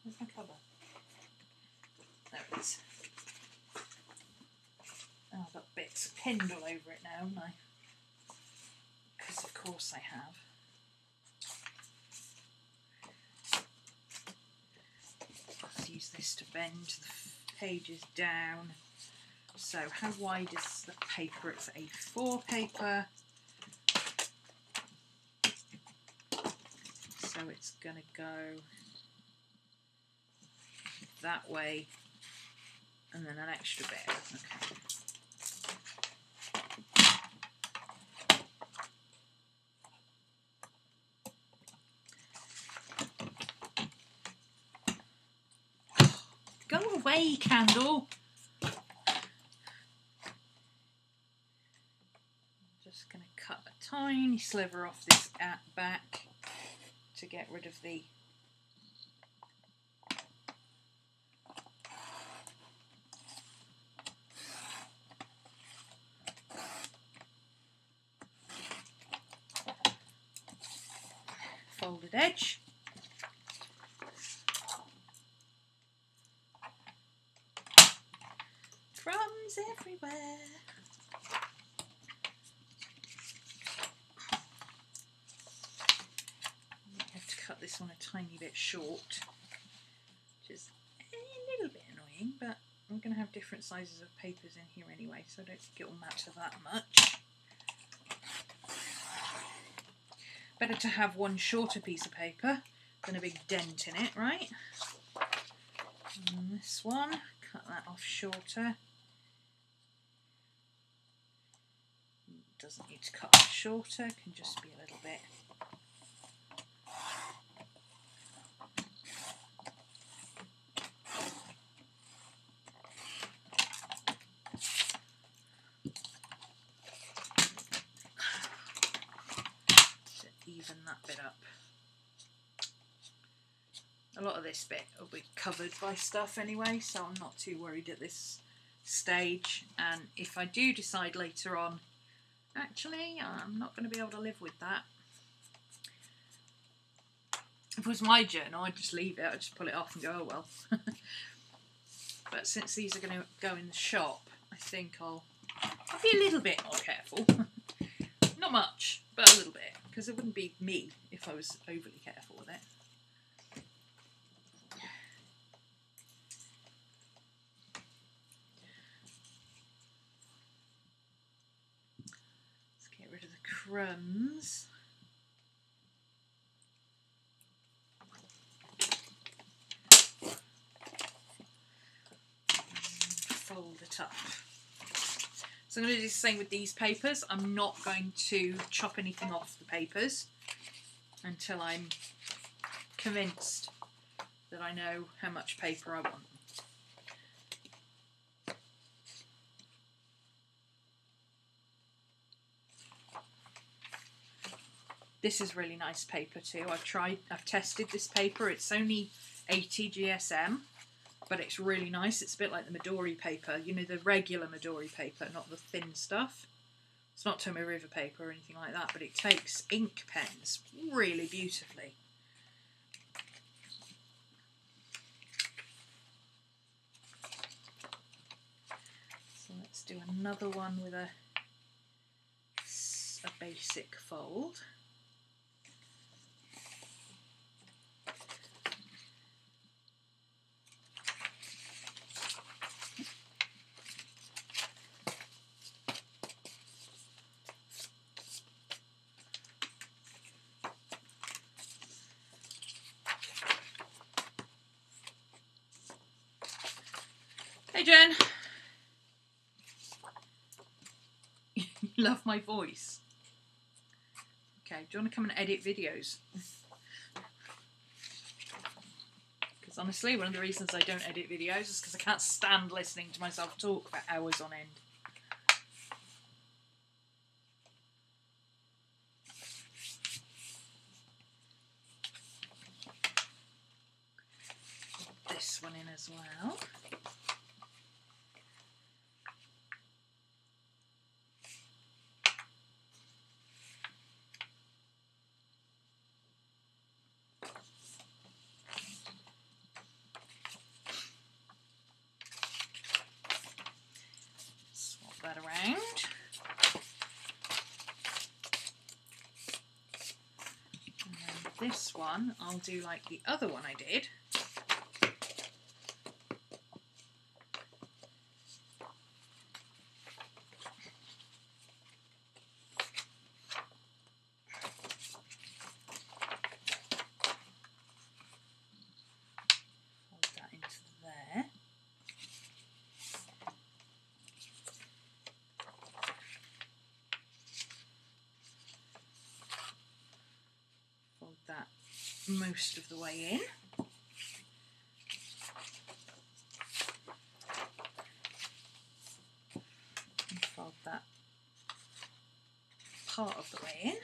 where's my cover? There it is. Oh, I've got bits pinned all over it now, haven't I? Because of course I have. Let's use this to bend the pages down. So how wide is the paper? It's A4 paper. So it's going to go that way and then an extra bit. Okay. Go away, candle. Just going to cut a tiny sliver off this back to get rid of the folded edge. Crumbs everywhere. I have to cut this one a tiny bit short, which is a little bit annoying, but I'm going to have different sizes of papers in here anyway, so I don't think it will matter that much. Better to have one shorter piece of paper than a big dent in it, right? And this one, cut that off shorter. Doesn't need to cut off shorter, can just be a little bit. To even that bit up. A lot of this bit will be covered by stuff anyway, so I'm not too worried at this stage. And if I do decide later on, actually, I'm not going to be able to live with that, If it was my journal, I'd just leave it. I'd just pull it off and go, oh well. But since these are going to go in the shop, I think I'll be a little bit more careful. Not much, but a little bit, because it wouldn't be me if I was overly careful with it. Let's get rid of the crumbs. Fold it up. So I'm going to do the same with these papers. I'm not going to chop anything off the papers until I'm convinced that I know how much paper I want. This is really nice paper too. I've tested this paper. It's only 80 GSM. But it's really nice. It's a bit like the Midori paper, you know, the regular Midori paper, not the thin stuff. It's not Tomoe River paper or anything like that, but it takes ink pens really beautifully. So let's do another one with a basic fold. Hey Jen! You love my voice. Okay, do you want to come and edit videos? Because honestly, one of the reasons I don't edit videos is because I can't stand listening to myself talk for hours on end. Put this one in as well. That around. And then this one, I'll do like the other one I did. Fold that into there. That most of the way in. And fold that part of the way in.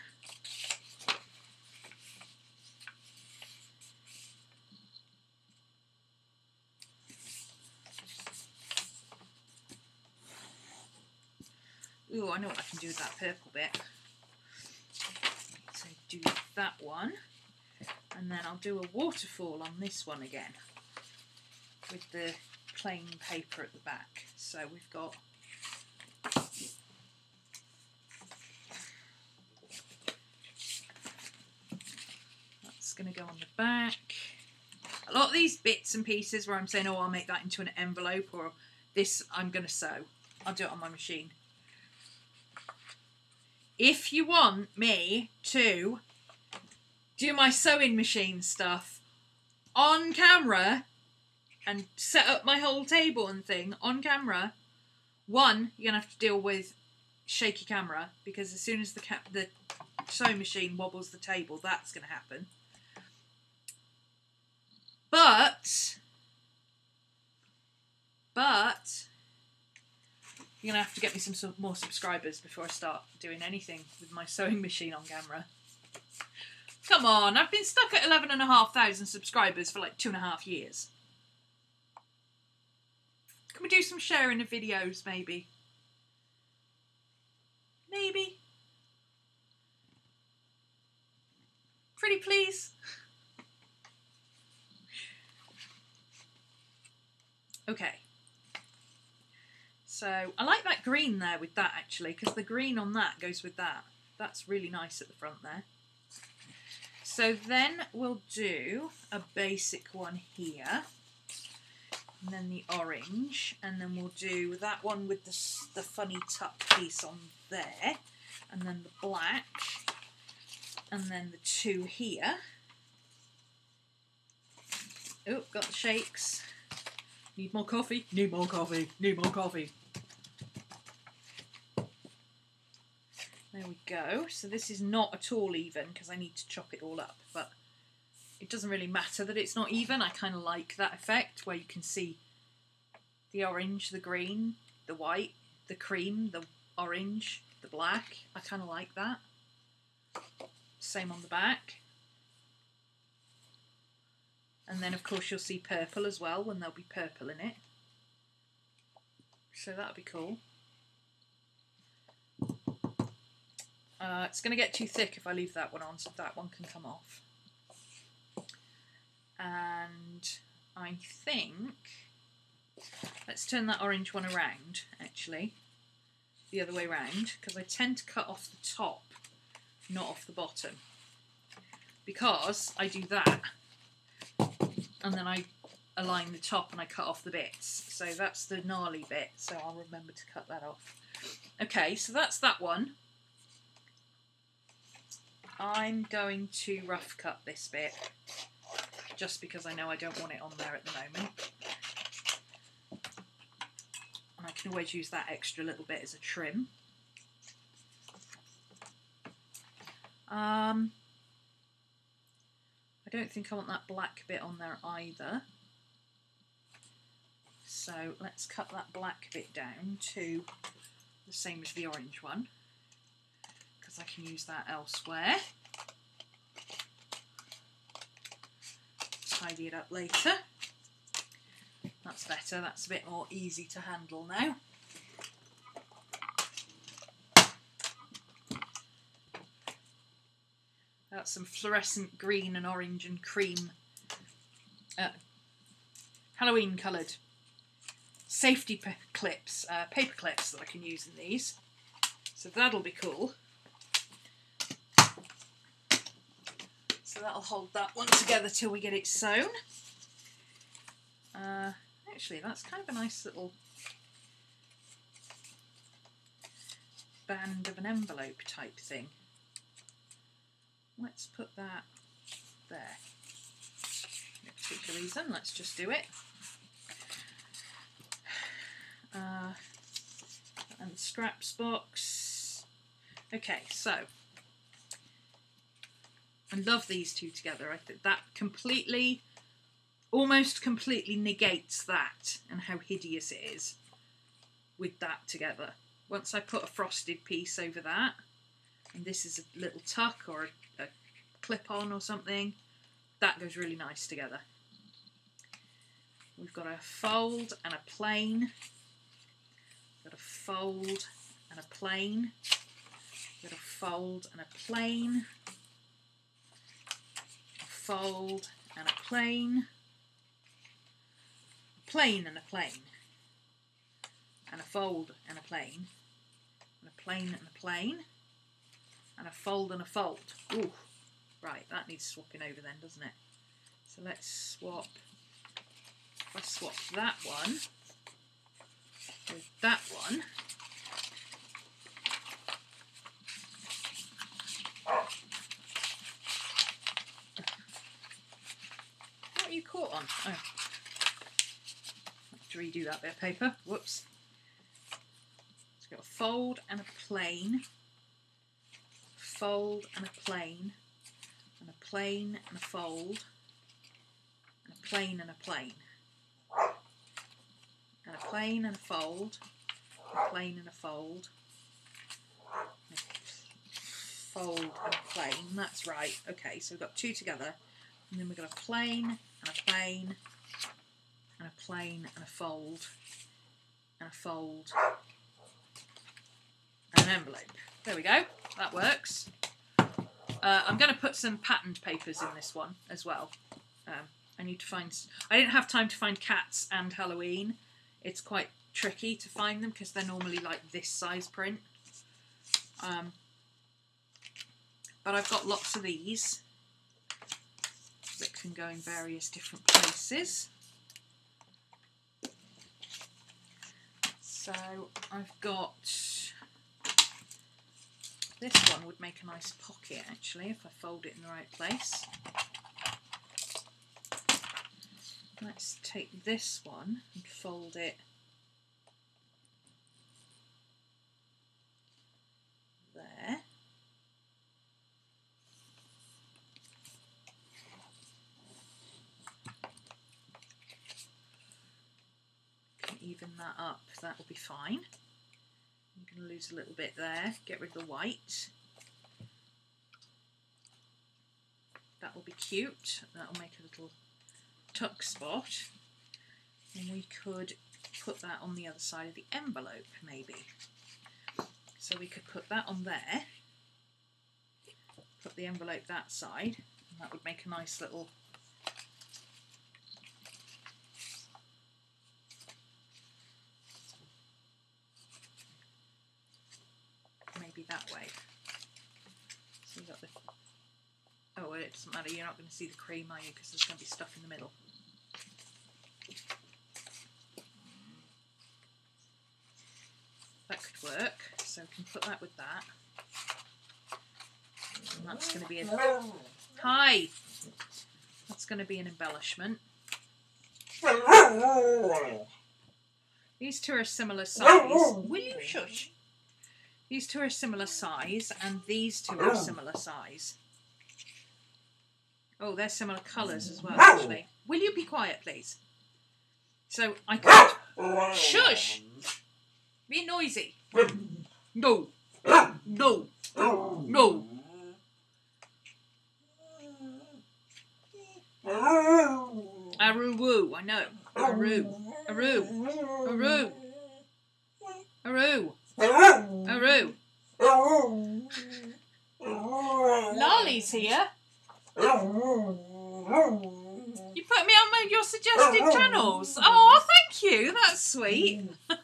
Ooh, I know what I can do with that purple bit. So do that one. And then I'll do a waterfall on this one again with the plain paper at the back. So we've got that's going to go on the back. A lot of these bits and pieces where I'm saying, oh, I'll make that into an envelope, or this I'm going to sew. I'll do it on my machine. If you want me to do my sewing machine stuff on camera and set up my whole table and thing on camera, one, you're going to have to deal with shaky camera, because as soon as the sewing machine wobbles the table, that's going to happen. But you're going to have to get me some more subscribers before I start doing anything with my sewing machine on camera. Come on, I've been stuck at 11,500 subscribers for like 2.5 years. Can we do some sharing of videos, maybe? Maybe? Pretty please? Okay. So I like that green there with that actually, because the green on that goes with that. That's really nice at the front there. So then we'll do a basic one here, and then the orange, and then we'll do that one with the funny tuck piece on there, and then the black, and then the two here. Oh, got the shakes. Need more coffee? Need more coffee. Need more coffee. There we go. So this is not at all even because I need to chop it all up, but it doesn't really matter that it's not even. I kind of like that effect where you can see the orange, the green, the white, the cream, the orange, the black. I kind of like that. Same on the back. And then of course you'll see purple as well when there'll be purple in it. So that'll be cool. It's going to get too thick if I leave that one on, so that one can come off. And I think, let's turn that orange one around actually, the other way around, because I tend to cut off the top, not off the bottom. Because I do that, and then I align the top and I cut off the bits. So that's the gnarly bit, so I'll remember to cut that off. Okay, so that's that one. I'm going to rough cut this bit, just because I know I don't want it on there at the moment. And I can always use that extra little bit as a trim. I don't think I want that black bit on there either. So let's cut that black bit down to the same as the orange one, because I can use that elsewhere. Tidy it up later. That's better, that's a bit more easy to handle now. That's some fluorescent green and orange and cream, Halloween coloured safety clips, paper clips that I can use in these. So that'll be cool. So that'll hold that one together till we get it sewn. Actually, that's kind of a nice little band of an envelope type thing. Let's put that there. No particular reason, let's just do it. And the scraps box. Okay, so I love these two together. I think that completely, almost completely negates that and how hideous it is with that together. Once I put a frosted piece over that, and this is a little tuck or a clip-on or something, that goes really nice together. We've got a fold and a plain. Got a fold and a plain. Got a fold and a plain. A fold and a plain. A plain and a plain. And a fold and a plain. And a plain and a plain. And a fold and a fold. Ooh, right, that needs swapping over then, doesn't it? So let's swap. If I swap that one with that one, what are you caught on? Oh, I have to redo that bit of paper. Whoops. So we've got a fold and a plain, fold and a plain, and a plain and a fold, and a plain and a plain. And a plain and a fold, a plain and a fold, and a fold and a plain. That's right. Okay, so we've got two together, and then we've got a plain and a plain, and a plain and a fold, and a fold, and an envelope. There we go. That works. I'm going to put some patterned papers in this one as well. I need to find... I didn't have time to find cats and Halloween. It's quite tricky to find them because they're normally like this size print. But I've got lots of these that can go in various different places. So I've got... This one would make a nice pocket actually if I fold it in the right place. Let's take this one and fold it there. Can even that up, that will be fine. I'm going to lose a little bit there, get rid of the white. That will be cute, that will make a little tuck spot, and we could put that on the other side of the envelope maybe. So we could put that on there, put the envelope that side, and that would make a nice little maybe that way. So you got the... Oh, well, it doesn't matter, you're not going to see the cream, are you? Because there's going to be stuff in the middle. That could work, so we can put that with that. And that's going to be a... Hi! That's going to be an embellishment. These two are similar size. Will you shush? These two are similar size, and these two are similar size. Oh, they're similar colours as well, actually. Will you be quiet, please? So I could... Shush! Be noisy. No. No. No. Aru-woo, I know. Aru. Aru. Aru. Aru. Aru. Lolly's here. You put me on your suggested channels. Oh, thank you. That's sweet. I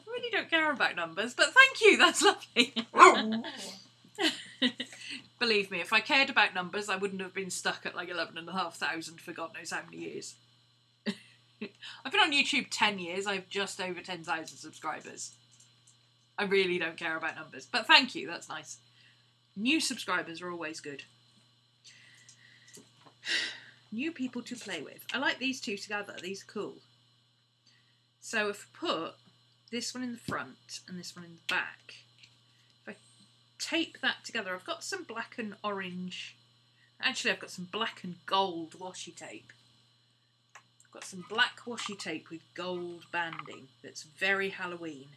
really don't care about numbers, but thank you. That's lovely. Believe me, if I cared about numbers, I wouldn't have been stuck at like 11,500 for God knows how many years. I've been on YouTube 10 years. I have just over 10,000 subscribers. I really don't care about numbers, but thank you. That's nice. New subscribers are always good. New people to play with. I like these two together. These are cool. So if I put this one in the front and this one in the back, if I tape that together, I've got some black and orange. Actually, I've got some black and gold washi tape. I've got some black washi tape with gold banding that's very Halloween.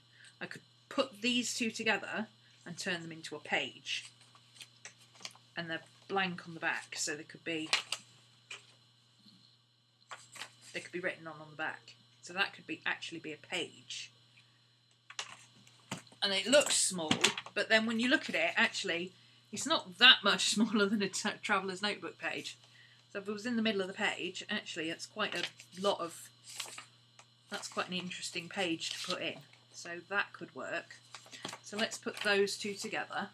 I could put these two together and turn them into a page. And they're blank on the back, so they could be written on the back. So that could be actually be a page. And it looks small, but then when you look at it, actually, it's not that much smaller than a traveller's notebook page. So if it was in the middle of the page, actually, it's quite a lot of... That's quite an interesting page to put in. So that could work. So let's put those two together.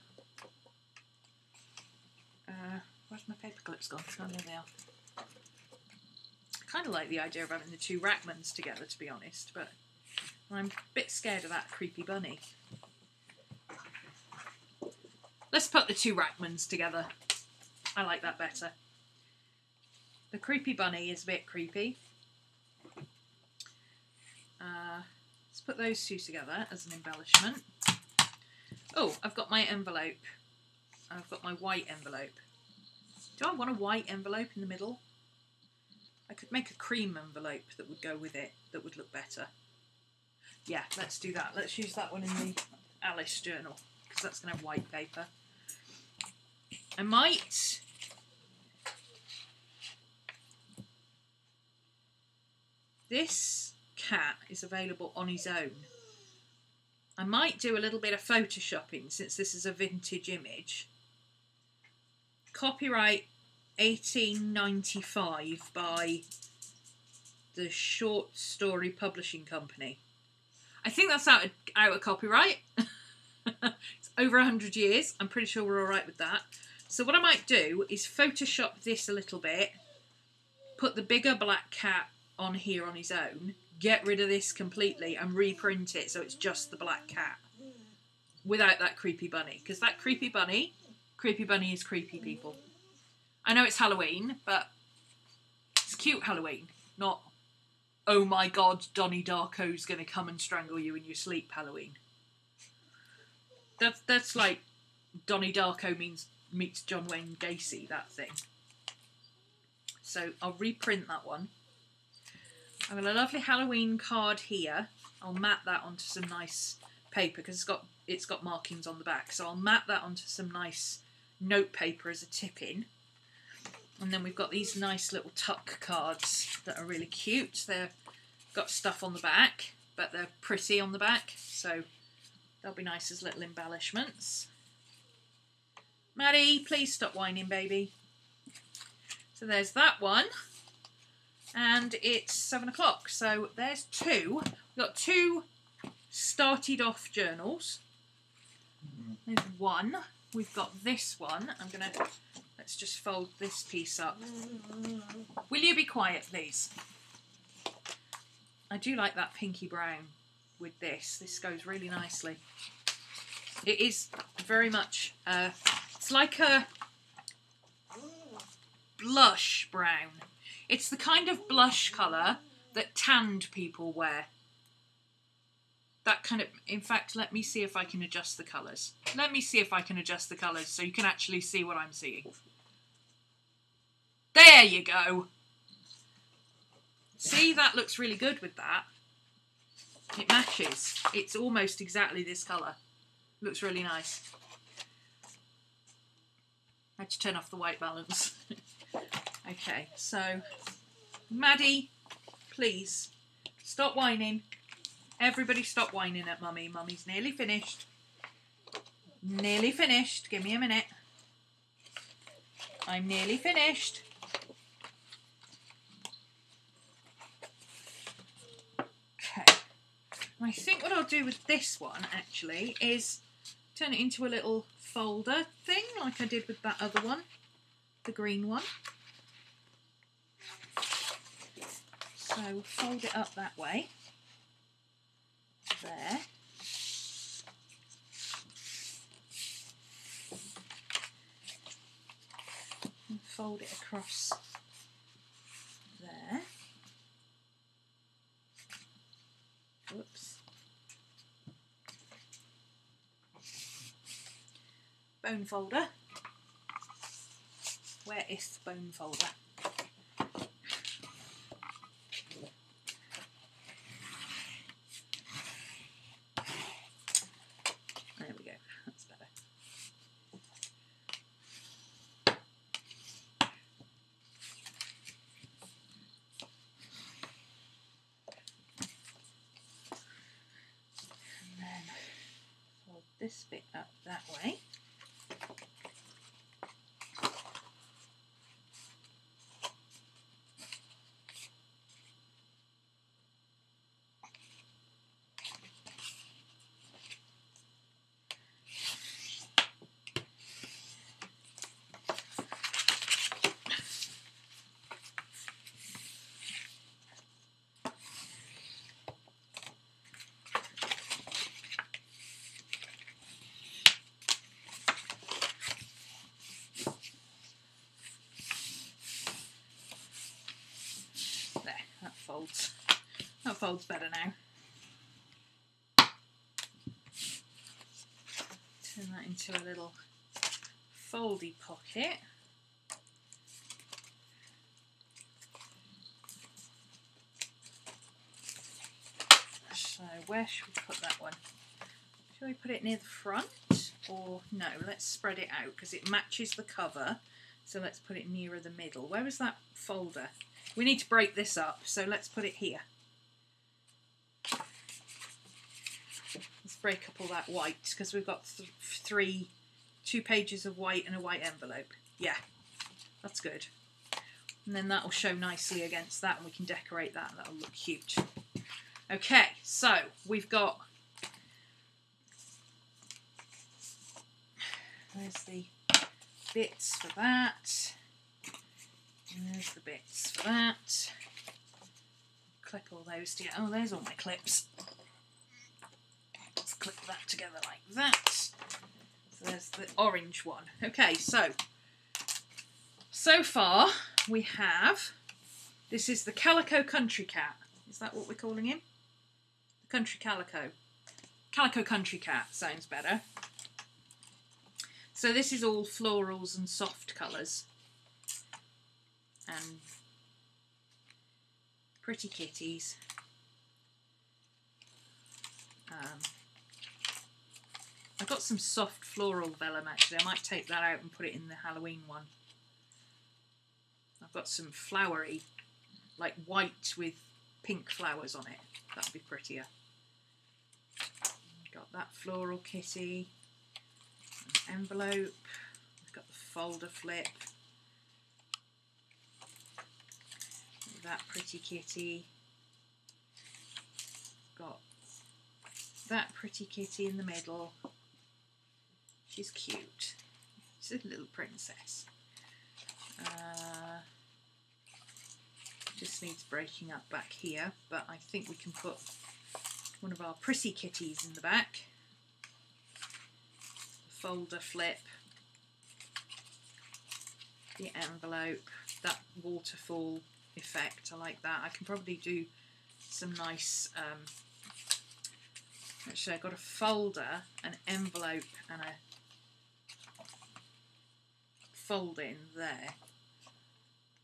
Where's my paper clips gone? Oh, there they are. I kind of like the idea of having the two Rackmans together, to be honest, but I'm a bit scared of that creepy bunny. Let's put the two Rackmans together. I like that better. The creepy bunny is a bit creepy. Let's put those two together as an embellishment. Oh, I've got my envelope. I've got my white envelope. Do I want a white envelope in the middle? I could make a cream envelope that would go with it, that would look better. Yeah, let's do that. Let's use that one in the Alice journal, because that's going to have white paper. I might... This cat is available on his own. I might do a little bit of photoshopping, since this is a vintage image. Copyright 1895 by the Short Story Publishing Company. I think that's out of copyright. It's over 100 years. I'm pretty sure we're all right with that. So what I might do is Photoshop this a little bit, put the bigger black cat on here on his own, get rid of this completely and reprint it so it's just the black cat without that creepy bunny. Because that creepy bunny is creepy, people. I know it's Halloween, but it's cute Halloween, not, oh my god, Donnie Darko's going to come and strangle you in your sleep Halloween. That's like Donnie Darko meets John Wayne Gacy, that thing. So I'll reprint that one. I've got a lovely Halloween card here. I'll mat that onto some nice paper because it's got markings on the back. So I'll mat that onto some nice note paper as a tip-in. And then we've got these nice little tuck cards that are really cute. They've got stuff on the back, but they're pretty on the back. So they'll be nice as little embellishments. Maddie, please stop whining, baby. So there's that one. And it's 7 o'clock. So there's two. We've got two started off journals. There's one. We've got this one. Let's just fold this piece up. Will you be quiet, please? I do like that pinky brown with this. This goes really nicely. It is very much, it's like a blush brown. It's the kind of blush colour that tanned people wear. That kind of, in fact, let me see if I can adjust the colours. Let me see if I can adjust the colours so you can actually see what I'm seeing. There you go. See, that looks really good with that. It matches. It's almost exactly this colour. Looks really nice. I had to turn off the white balance. Okay, so Maddie, please stop whining. Everybody stop whining at Mummy. Mummy's nearly finished. Nearly finished. Give me a minute. I'm nearly finished. Okay. I think what I'll do with this one, actually, is turn it into a little folder thing, like I did with that other one, the green one. So fold it up that way. There. And fold it across there. Whoops. Bone folder. Where is the bone folder? There we go, that's better. And then fold this bit up that way. That folds better now. Turn that into a little foldy pocket. So where should we put that one? Shall we put it near the front? Or no, let's spread it out because it matches the cover. So let's put it nearer the middle. Where was that folder? We need to break this up, so let's put it here. Let's break up all that white, because we've got 2 pages of white and a white envelope. Yeah, That's good. And then that will show nicely against that, and we can decorate that, and that'll look cute. Okay, so we've got, there's the bits for that, and there's the bits for that. Clip all those together. Oh, there's all my clips. Let's clip that together like that. So there's the orange one. Okay, so far we have, this is the Calico Country Cat. Is that what we're calling him? The Country Calico. Calico Country Cat sounds better. So this is all florals and soft colours. And pretty kitties. I've got some soft floral vellum actually. I might take that out and put it in the Halloween one. I've got some flowery, like white with pink flowers on it. That'd be prettier. Got that floral kitty. An envelope. I've got the folder flip. That pretty kitty. Got that pretty kitty in the middle. She's cute. She's a little princess. Just needs breaking up back here, but I think we can put one of our prissy kitties in the back. The folder flip. The envelope. That waterfall effect, I like that. I can probably do some nice, actually I've got a folder, an envelope and a fold in there.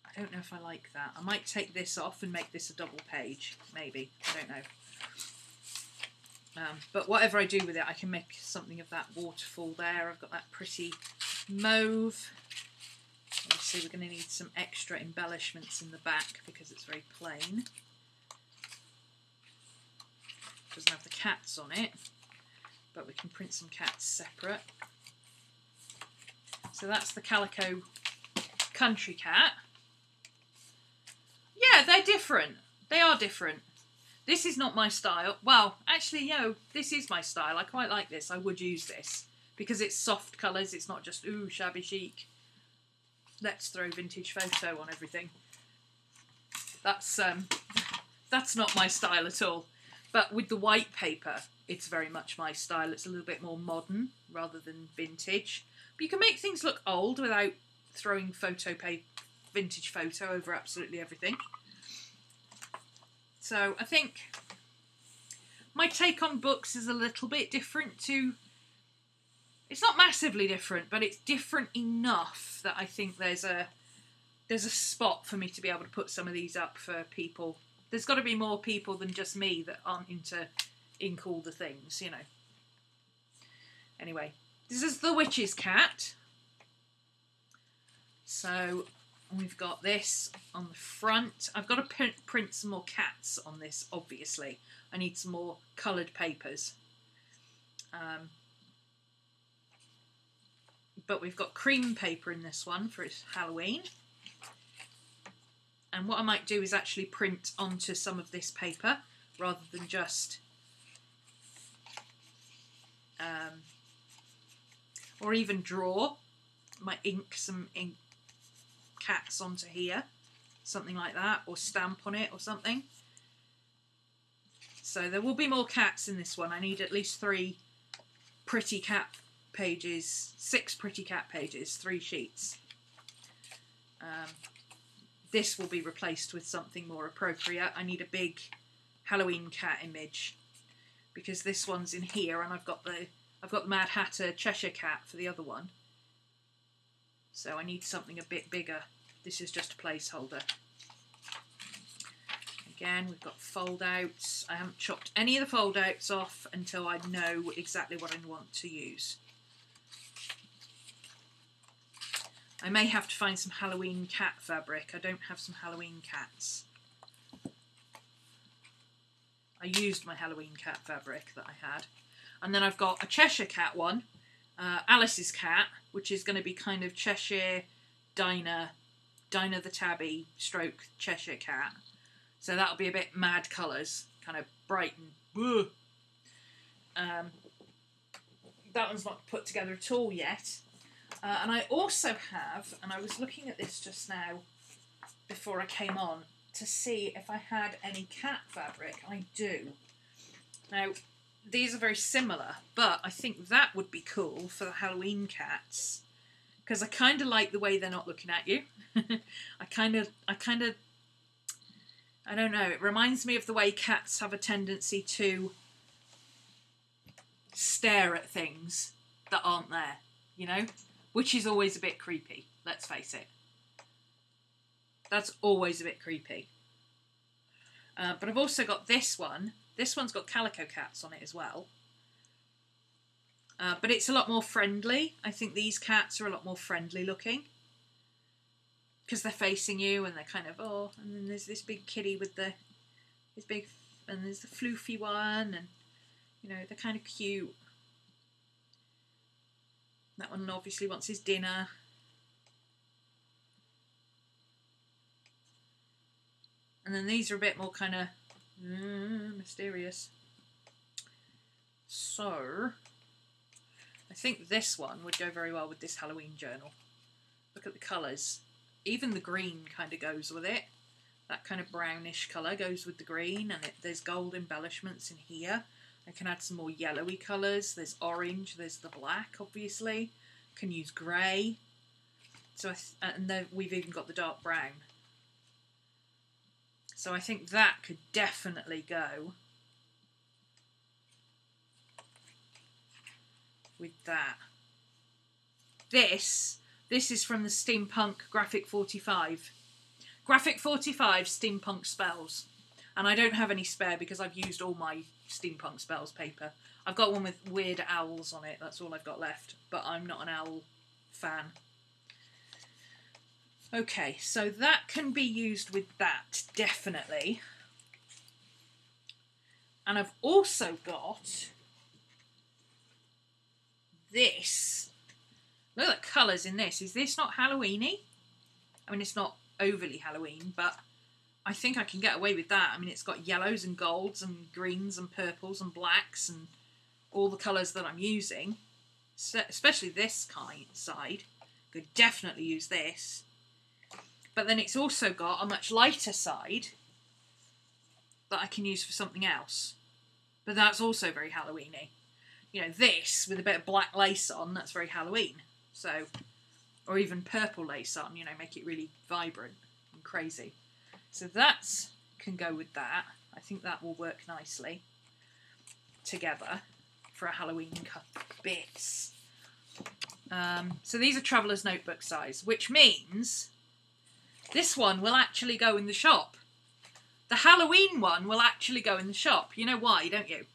I don't know if I like that. I might take this off and make this a double page, maybe. I don't know. But whatever I do with it, I can make something of that waterfall there. I've got that pretty mauve. Obviously we're going to need some extra embellishments in the back because it's very plain. Doesn't have the cats on it, but we can print some cats separate. So that's the Calico Country Cat. Yeah, they're different. They are different. This is not my style. Well, actually, no, this is my style. I quite like this. I would use this because it's soft colours. It's not just, ooh, shabby chic. Let's throw vintage photo on everything. That's not my style at all. But with the white paper, it's very much my style. It's a little bit more modern rather than vintage. But you can make things look old without throwing vintage photo over absolutely everything. So I think my take on books is a little bit different to... It's not massively different, but it's different enough that I think there's a spot for me to be able to put some of these up for people. There's got to be more people than just me that aren't into ink all the things, you know. Anyway, this is the witch's cat. So we've got this on the front. I've got to print some more cats on this, obviously. I need some more coloured papers. But we've got cream paper in this one for Halloween. And what I might do is actually print onto some of this paper rather than just... or even draw. Might ink some cats onto here. Something like that. Or stamp on it or something. So there will be more cats in this one. I need at least 3 pretty cat pages. 6 pretty cat pages. 3 sheets. This will be replaced with something more appropriate. I need a big Halloween cat image because this one's in here, and I've got the Mad Hatter Cheshire Cat for the other one. So I need something a bit bigger. This is just a placeholder. Again, we've got fold outs. I haven't chopped any of the fold outs off until I know exactly what I want to use. I may have to find some Halloween cat fabric. I don't have some Halloween cats. I used my Halloween cat fabric that I had. And then I've got a Cheshire Cat one, Alice's cat, which is going to be kind of Cheshire, Diner, Dinah the Tabby stroke Cheshire Cat. So that'll be a bit mad colours, kind of bright and that one's not put together at all yet. And I also have, and I was looking at this just now before I came on to see if I had any cat fabric. I do. Now, these are very similar, but I think that would be cool for the Halloween cats because I kind of like the way they're not looking at you. I don't know, it reminds me of the way cats have a tendency to stare at things that aren't there, you know? Which is always a bit creepy, let's face it. That's always a bit creepy. But I've also got this one. This one's got calico cats on it as well. But it's a lot more friendly. I think these cats are a lot more friendly looking. Because they're facing you and they're kind of, oh, and then there's this big kitty with and there's the floofy one, and, you know, they're kind of cute. That one obviously wants his dinner. And then these are a bit more kind of mysterious. So, I think this one would go very well with this Halloween journal. Look at the colours. Even the green kind of goes with it. That kind of brownish colour goes with the green, and there's gold embellishments in here. I can add some more yellowy colours. There's orange, there's the black, obviously. Can use grey. So and then we've even got the dark brown. So I think that could definitely go with that. This is from the Steampunk Graphic 45. Graphic 45 Steampunk Spells. And I don't have any spare because I've used all my Steampunk Spells paper. I've got one with weird owls on it, that's all I've got left. But I'm not an owl fan. Okay, so that can be used with that, definitely. And I've also got this. Look at the colours in this. Is this not Halloween-y? I mean, it's not overly Halloween, but I think I can get away with that. I mean, it's got yellows and golds and greens and purples and blacks and all the colours that I'm using. So, especially this side. Could definitely use this. But then it's also got a much lighter side that I can use for something else. But that's also very Halloween-y. You know, this with a bit of black lace on, that's very Halloween. So, or even purple lace on, you know, make it really vibrant and crazy. So that can go with that. I think that will work nicely together for a Halloween bits. So these are Traveller's Notebook size, which means this one will actually go in the shop. The Halloween one will actually go in the shop. You know why, don't you?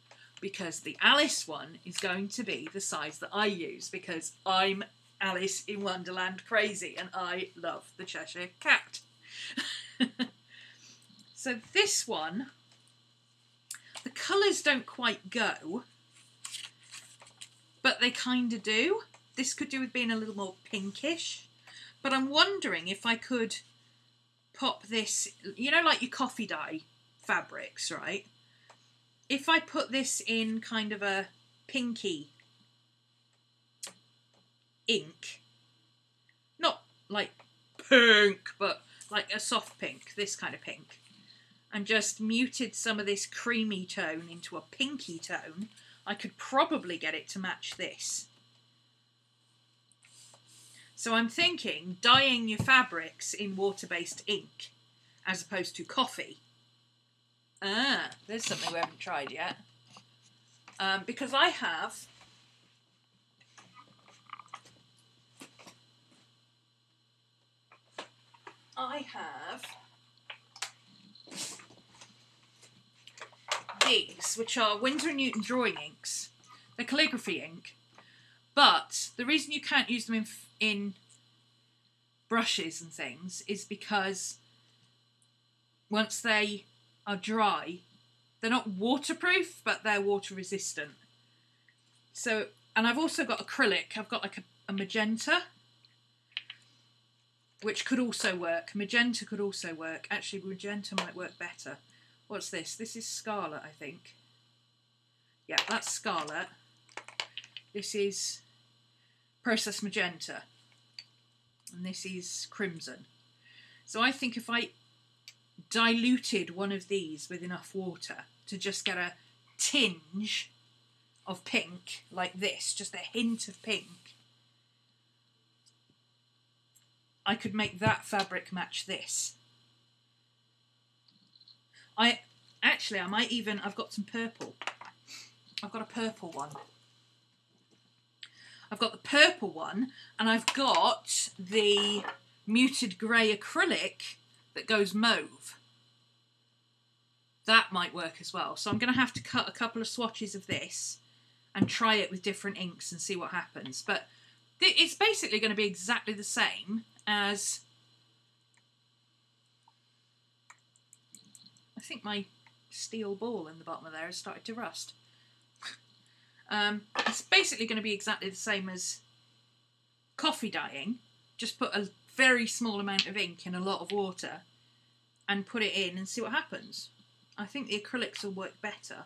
Because the Alice one is going to be the size that I use, because I'm Alice in Wonderland crazy and I love the Cheshire Cat. So this one, the colours don't quite go, but they kind of do. This could do with being a little more pinkish, but I'm wondering if I could pop this, you know, like your coffee dye fabrics, right? If I put this in kind of a pinky ink, not like pink, but like a soft pink, this kind of pink, and just muted some of this creamy tone into a pinky tone, I could probably get it to match this. So I'm thinking dyeing your fabrics in water-based ink as opposed to coffee. Ah, there's something we haven't tried yet. Because I have these, which are Winsor & Newton drawing inks. They're calligraphy ink. But the reason you can't use them in brushes and things is because once they are dry, they're not waterproof, but they're water resistant. So, and I've also got acrylic. I've got like a magenta, which could also work. Magenta could also work. Actually, magenta might work better. What's this? This is scarlet, I think. Yeah, that's scarlet. This is processed magenta. And this is crimson. So I think if I diluted one of these with enough water to just get a tinge of pink, like this, just a hint of pink, I could make that fabric match this. I might even, I've got some purple. I've got a purple one. I've got the purple one, and I've got the muted grey acrylic that goes mauve. That might work as well. So I'm going to have to cut a couple of swatches of this and try it with different inks and see what happens. But it's basically going to be exactly the same as... I think my steel ball in the bottom of there has started to rust. It's basically going to be exactly the same as coffee dyeing. Just put a very small amount of ink in a lot of water and put it in and see what happens. I think the acrylics will work better.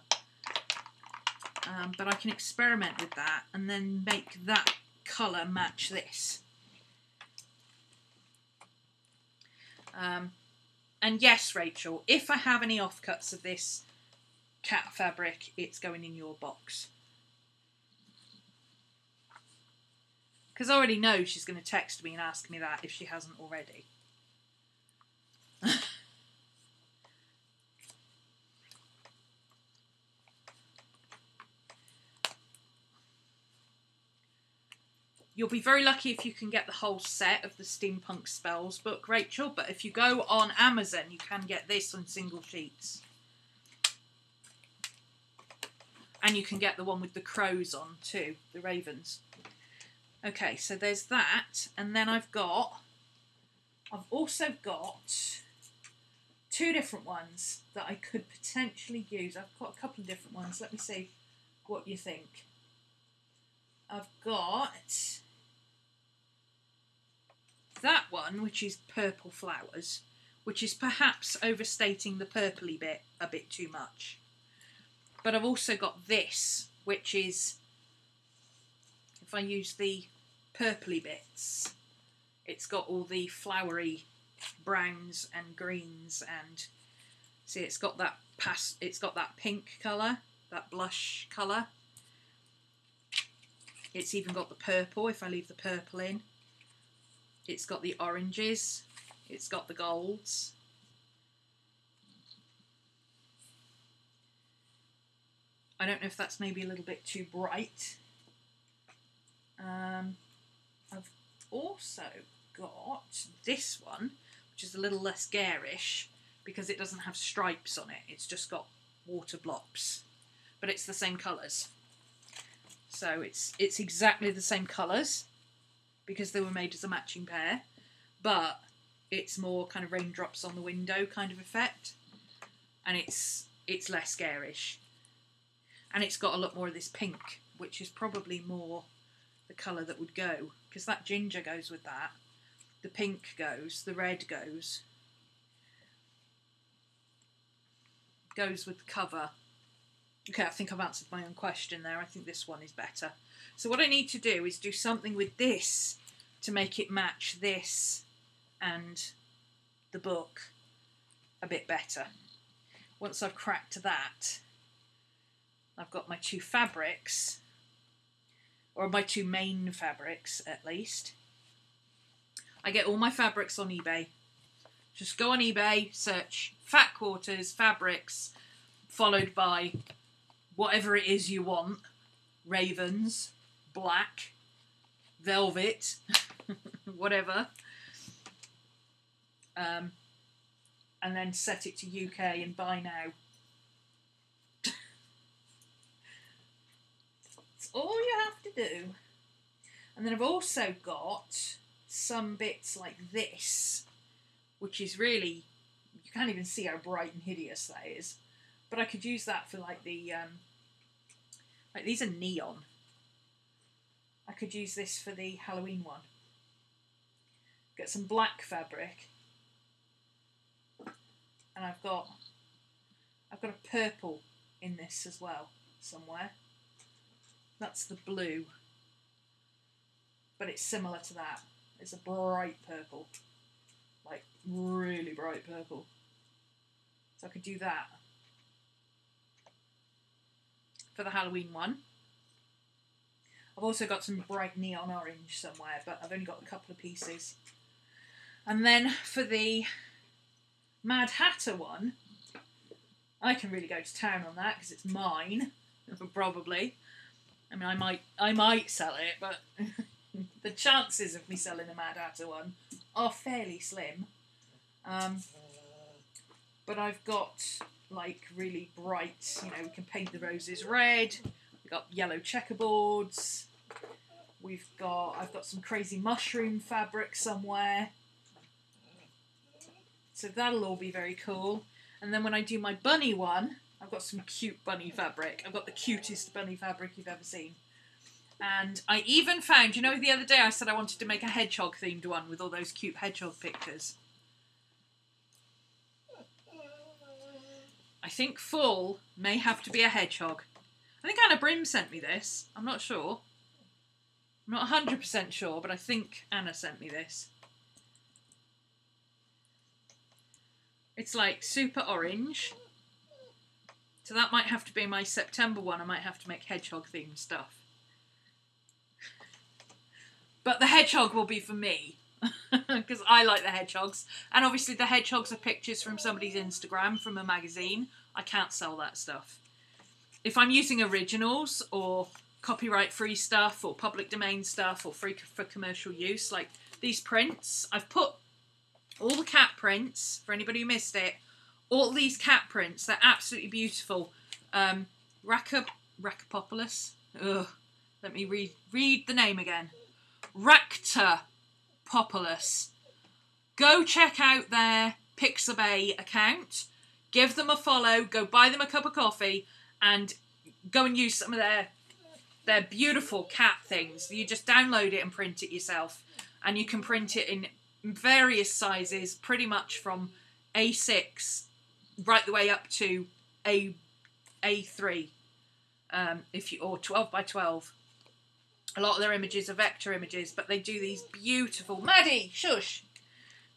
But I can experiment with that and then make that colour match this. And yes, Rachel, if I have any offcuts of this cat fabric, it's going in your box. Because I already know she's going to text me and ask me that if she hasn't already. You'll be very lucky if you can get the whole set of the Steampunk Spells book, Rachel, but if you go on Amazon, you can get this on single sheets. And you can get the one with the crows on too, the ravens. Okay, so there's that, and then I've also got two different ones that I could potentially use. I've got a couple of different ones. Let me see what you think. I've got that one, which is purple flowers, which is perhaps overstating the purpley bit a bit too much. But I've also got this, which is, if I use the purpley bits, it's got all the flowery browns and greens, and see, it's got that pink colour, that blush colour. It's even got the purple, if I leave the purple in. It's got the oranges. It's got the golds. I don't know if that's maybe a little bit too bright. I've also got this one, which is a little less garish because it doesn't have stripes on it. It's just got water blobs, but it's the same colours. So it's exactly the same colours because they were made as a matching pair, but it's more kind of raindrops on the window kind of effect, and it's less garish, and it's got a lot more of this pink, which is probably more the colour that would go, because that ginger goes with that, the pink goes, the red goes with the cover. Okay, I think I've answered my own question there. I think this one is better. So what I need to do is do something with this to make it match this and the book a bit better. Once I've cracked that, I've got my two fabrics, or my two main fabrics at least. I get all my fabrics on eBay. Just go on eBay, search Fat Quarters fabrics, followed by whatever it is you want. Ravens, black, velvet, whatever. And then set it to UK and buy now. That's all you have to do. And then I've also got some bits like this, which is really, you can't even see how bright and hideous that is. But I could use that for like the, like these are neon. I could use this for the Halloween one. Get some black fabric, and I've got a purple in this as well somewhere. That's the blue, but it's similar to that. It's a bright purple, like really bright purple. So I could do that for the Halloween one. I've also got some bright neon orange somewhere, but I've only got a couple of pieces. And then for the Mad Hatter one, I can really go to town on that because it's mine, probably. I mean, I might sell it, but the chances of me selling a Mad Hatter one are fairly slim. But I've got like really bright, you know, we can paint the roses red. We've got yellow checkerboards. I've got some crazy mushroom fabric somewhere. So that'll all be very cool. And then when I do my bunny one, I've got some cute bunny fabric. I've got the cutest bunny fabric you've ever seen. And I even found, you know, the other day I said I wanted to make a hedgehog themed one with all those cute hedgehog pictures. I think fall may have to be a hedgehog. I think Anna Brim sent me this. I'm not sure. I'm not 100% sure, but I think Anna sent me this. It's like super orange. So that might have to be my September one. I might have to make hedgehog themed stuff. But the hedgehog will be for me. Because I like the hedgehogs. And obviously the hedgehogs are pictures from somebody's Instagram, from a magazine. I can't sell that stuff. If I'm using originals or copyright free stuff or public domain stuff or free for commercial use, like these prints, I've put all the cat prints, for anybody who missed it, all these cat prints, they're absolutely beautiful. Racapopoulos. Ugh, let me read the name again. Ractopopoulos. Go check out their Pixabay account, give them a follow, go buy them a cup of coffee, and go and use some of their beautiful cat things. You just download it and print it yourself, and you can print it in various sizes, pretty much from A6 right the way up to A3, or 12 by 12. A lot of their images are vector images, but they do these beautiful... Maddie, shush!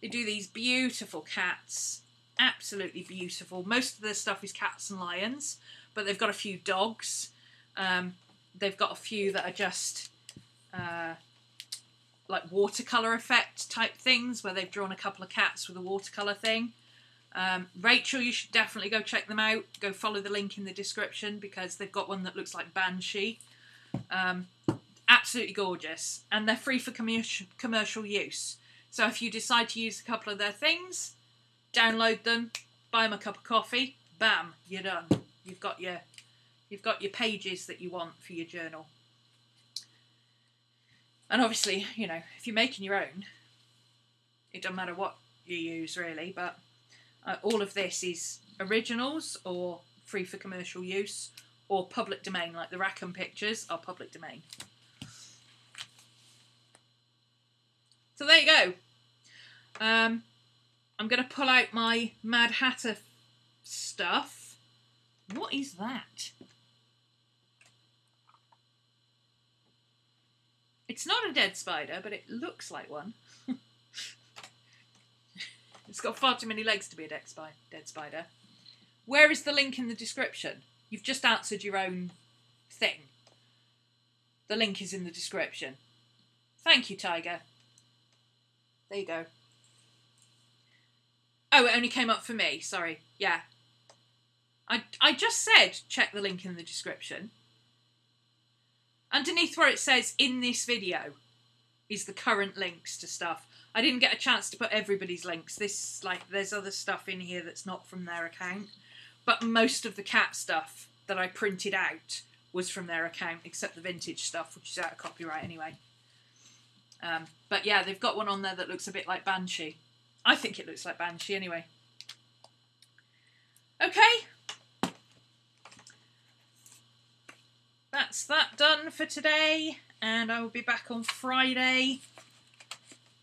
They do these beautiful cats. Absolutely beautiful. Most of their stuff is cats and lions, but they've got a few dogs. They've got a few that are just like watercolour effect type things, where they've drawn a couple of cats with a watercolour thing. Rachel, you should definitely go check them out. Go follow the link in the description, because they've got one that looks like Banshee. Absolutely gorgeous, and they're free for commercial use. So if you decide to use a couple of their things, download them, buy them a cup of coffee, bam, you're done. You've got your pages that you want for your journal. And obviously, you know, if you're making your own, it doesn't matter what you use really, but all of this is originals or free for commercial use or public domain, like the Rackham pictures are public domain. So there you go. I'm going to pull out my Mad Hatter stuff. What is that? It's not a dead spider, but it looks like one. It's got far too many legs to be a dead spider. Where is the link in the description? You've just answered your own thing. The link is in the description. Thank you, Tiger. There you go. Oh, it only came up for me. Sorry. Yeah. I just said check the link in the description. Underneath where it says in this video is the current links to stuff. I didn't get a chance to put everybody's links. There's other stuff in here that's not from their account. But most of the cat stuff that I printed out was from their account, except the vintage stuff, which is out of copyright anyway. But yeah, they've got one on there that looks a bit like Banshee. I think it looks like Banshee anyway. Okay. That's that done for today. And I will be back on Friday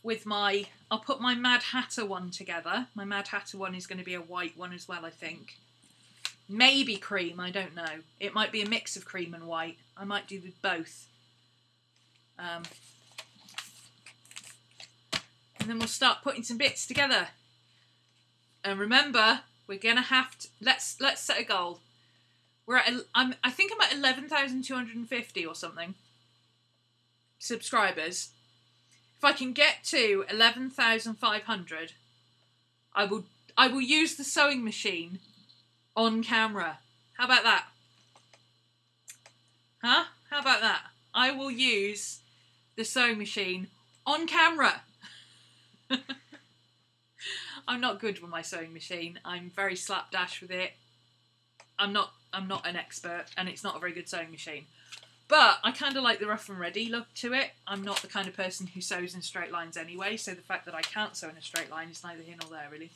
with my I'll put my Mad Hatter one together. My Mad Hatter one is going to be a white one as well, I think. Maybe cream, I don't know. It might be a mix of cream and white. I might do with both. And then we'll start putting some bits together. And remember, we're going to have to... Let's set a goal. We're at... I think I'm at 11,250 or something. Subscribers. If I can get to 11,500, I will use the sewing machine on camera. How about that? Huh? How about that? I will use the sewing machine on camera. I'm not good with my sewing machine. I'm very slapdash with it. I'm not an expert, and it's not a very good sewing machine. But I kind of like the rough and ready look to it. I'm not the kind of person who sews in straight lines anyway, so the fact that I can't sew in a straight line is neither here nor there, really.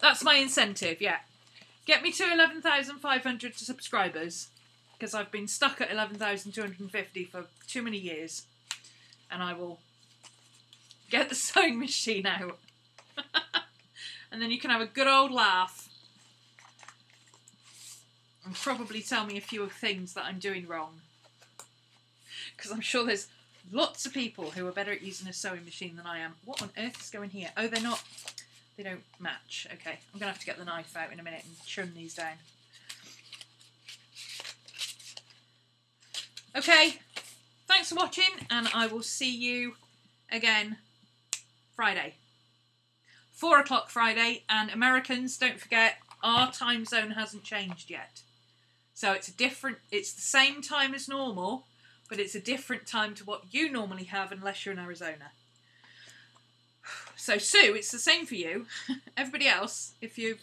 That's my incentive, yeah. Get me to 11,500 subscribers, because I've been stuck at 11,250 for too many years, and I will get the sewing machine out. And then you can have a good old laugh. And probably tell me a few things that I'm doing wrong. Because I'm sure there's lots of people who are better at using a sewing machine than I am. What on earth is going here? Oh, they're not... They don't match. Okay, I'm going to have to get the knife out in a minute and trim these down. Okay, thanks for watching, and I will see you again Friday. 4 o'clock Friday, and Americans, don't forget, our time zone hasn't changed yet. So it's the same time as normal, but it's a different time to what you normally have unless you're in Arizona. So Sue, it's the same for you. Everybody else, if your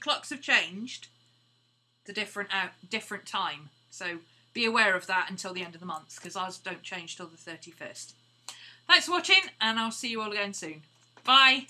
clocks have changed, it's a different time. So be aware of that until the end of the month, because ours don't change till the 31st. Thanks for watching, and I'll see you all again soon. Bye.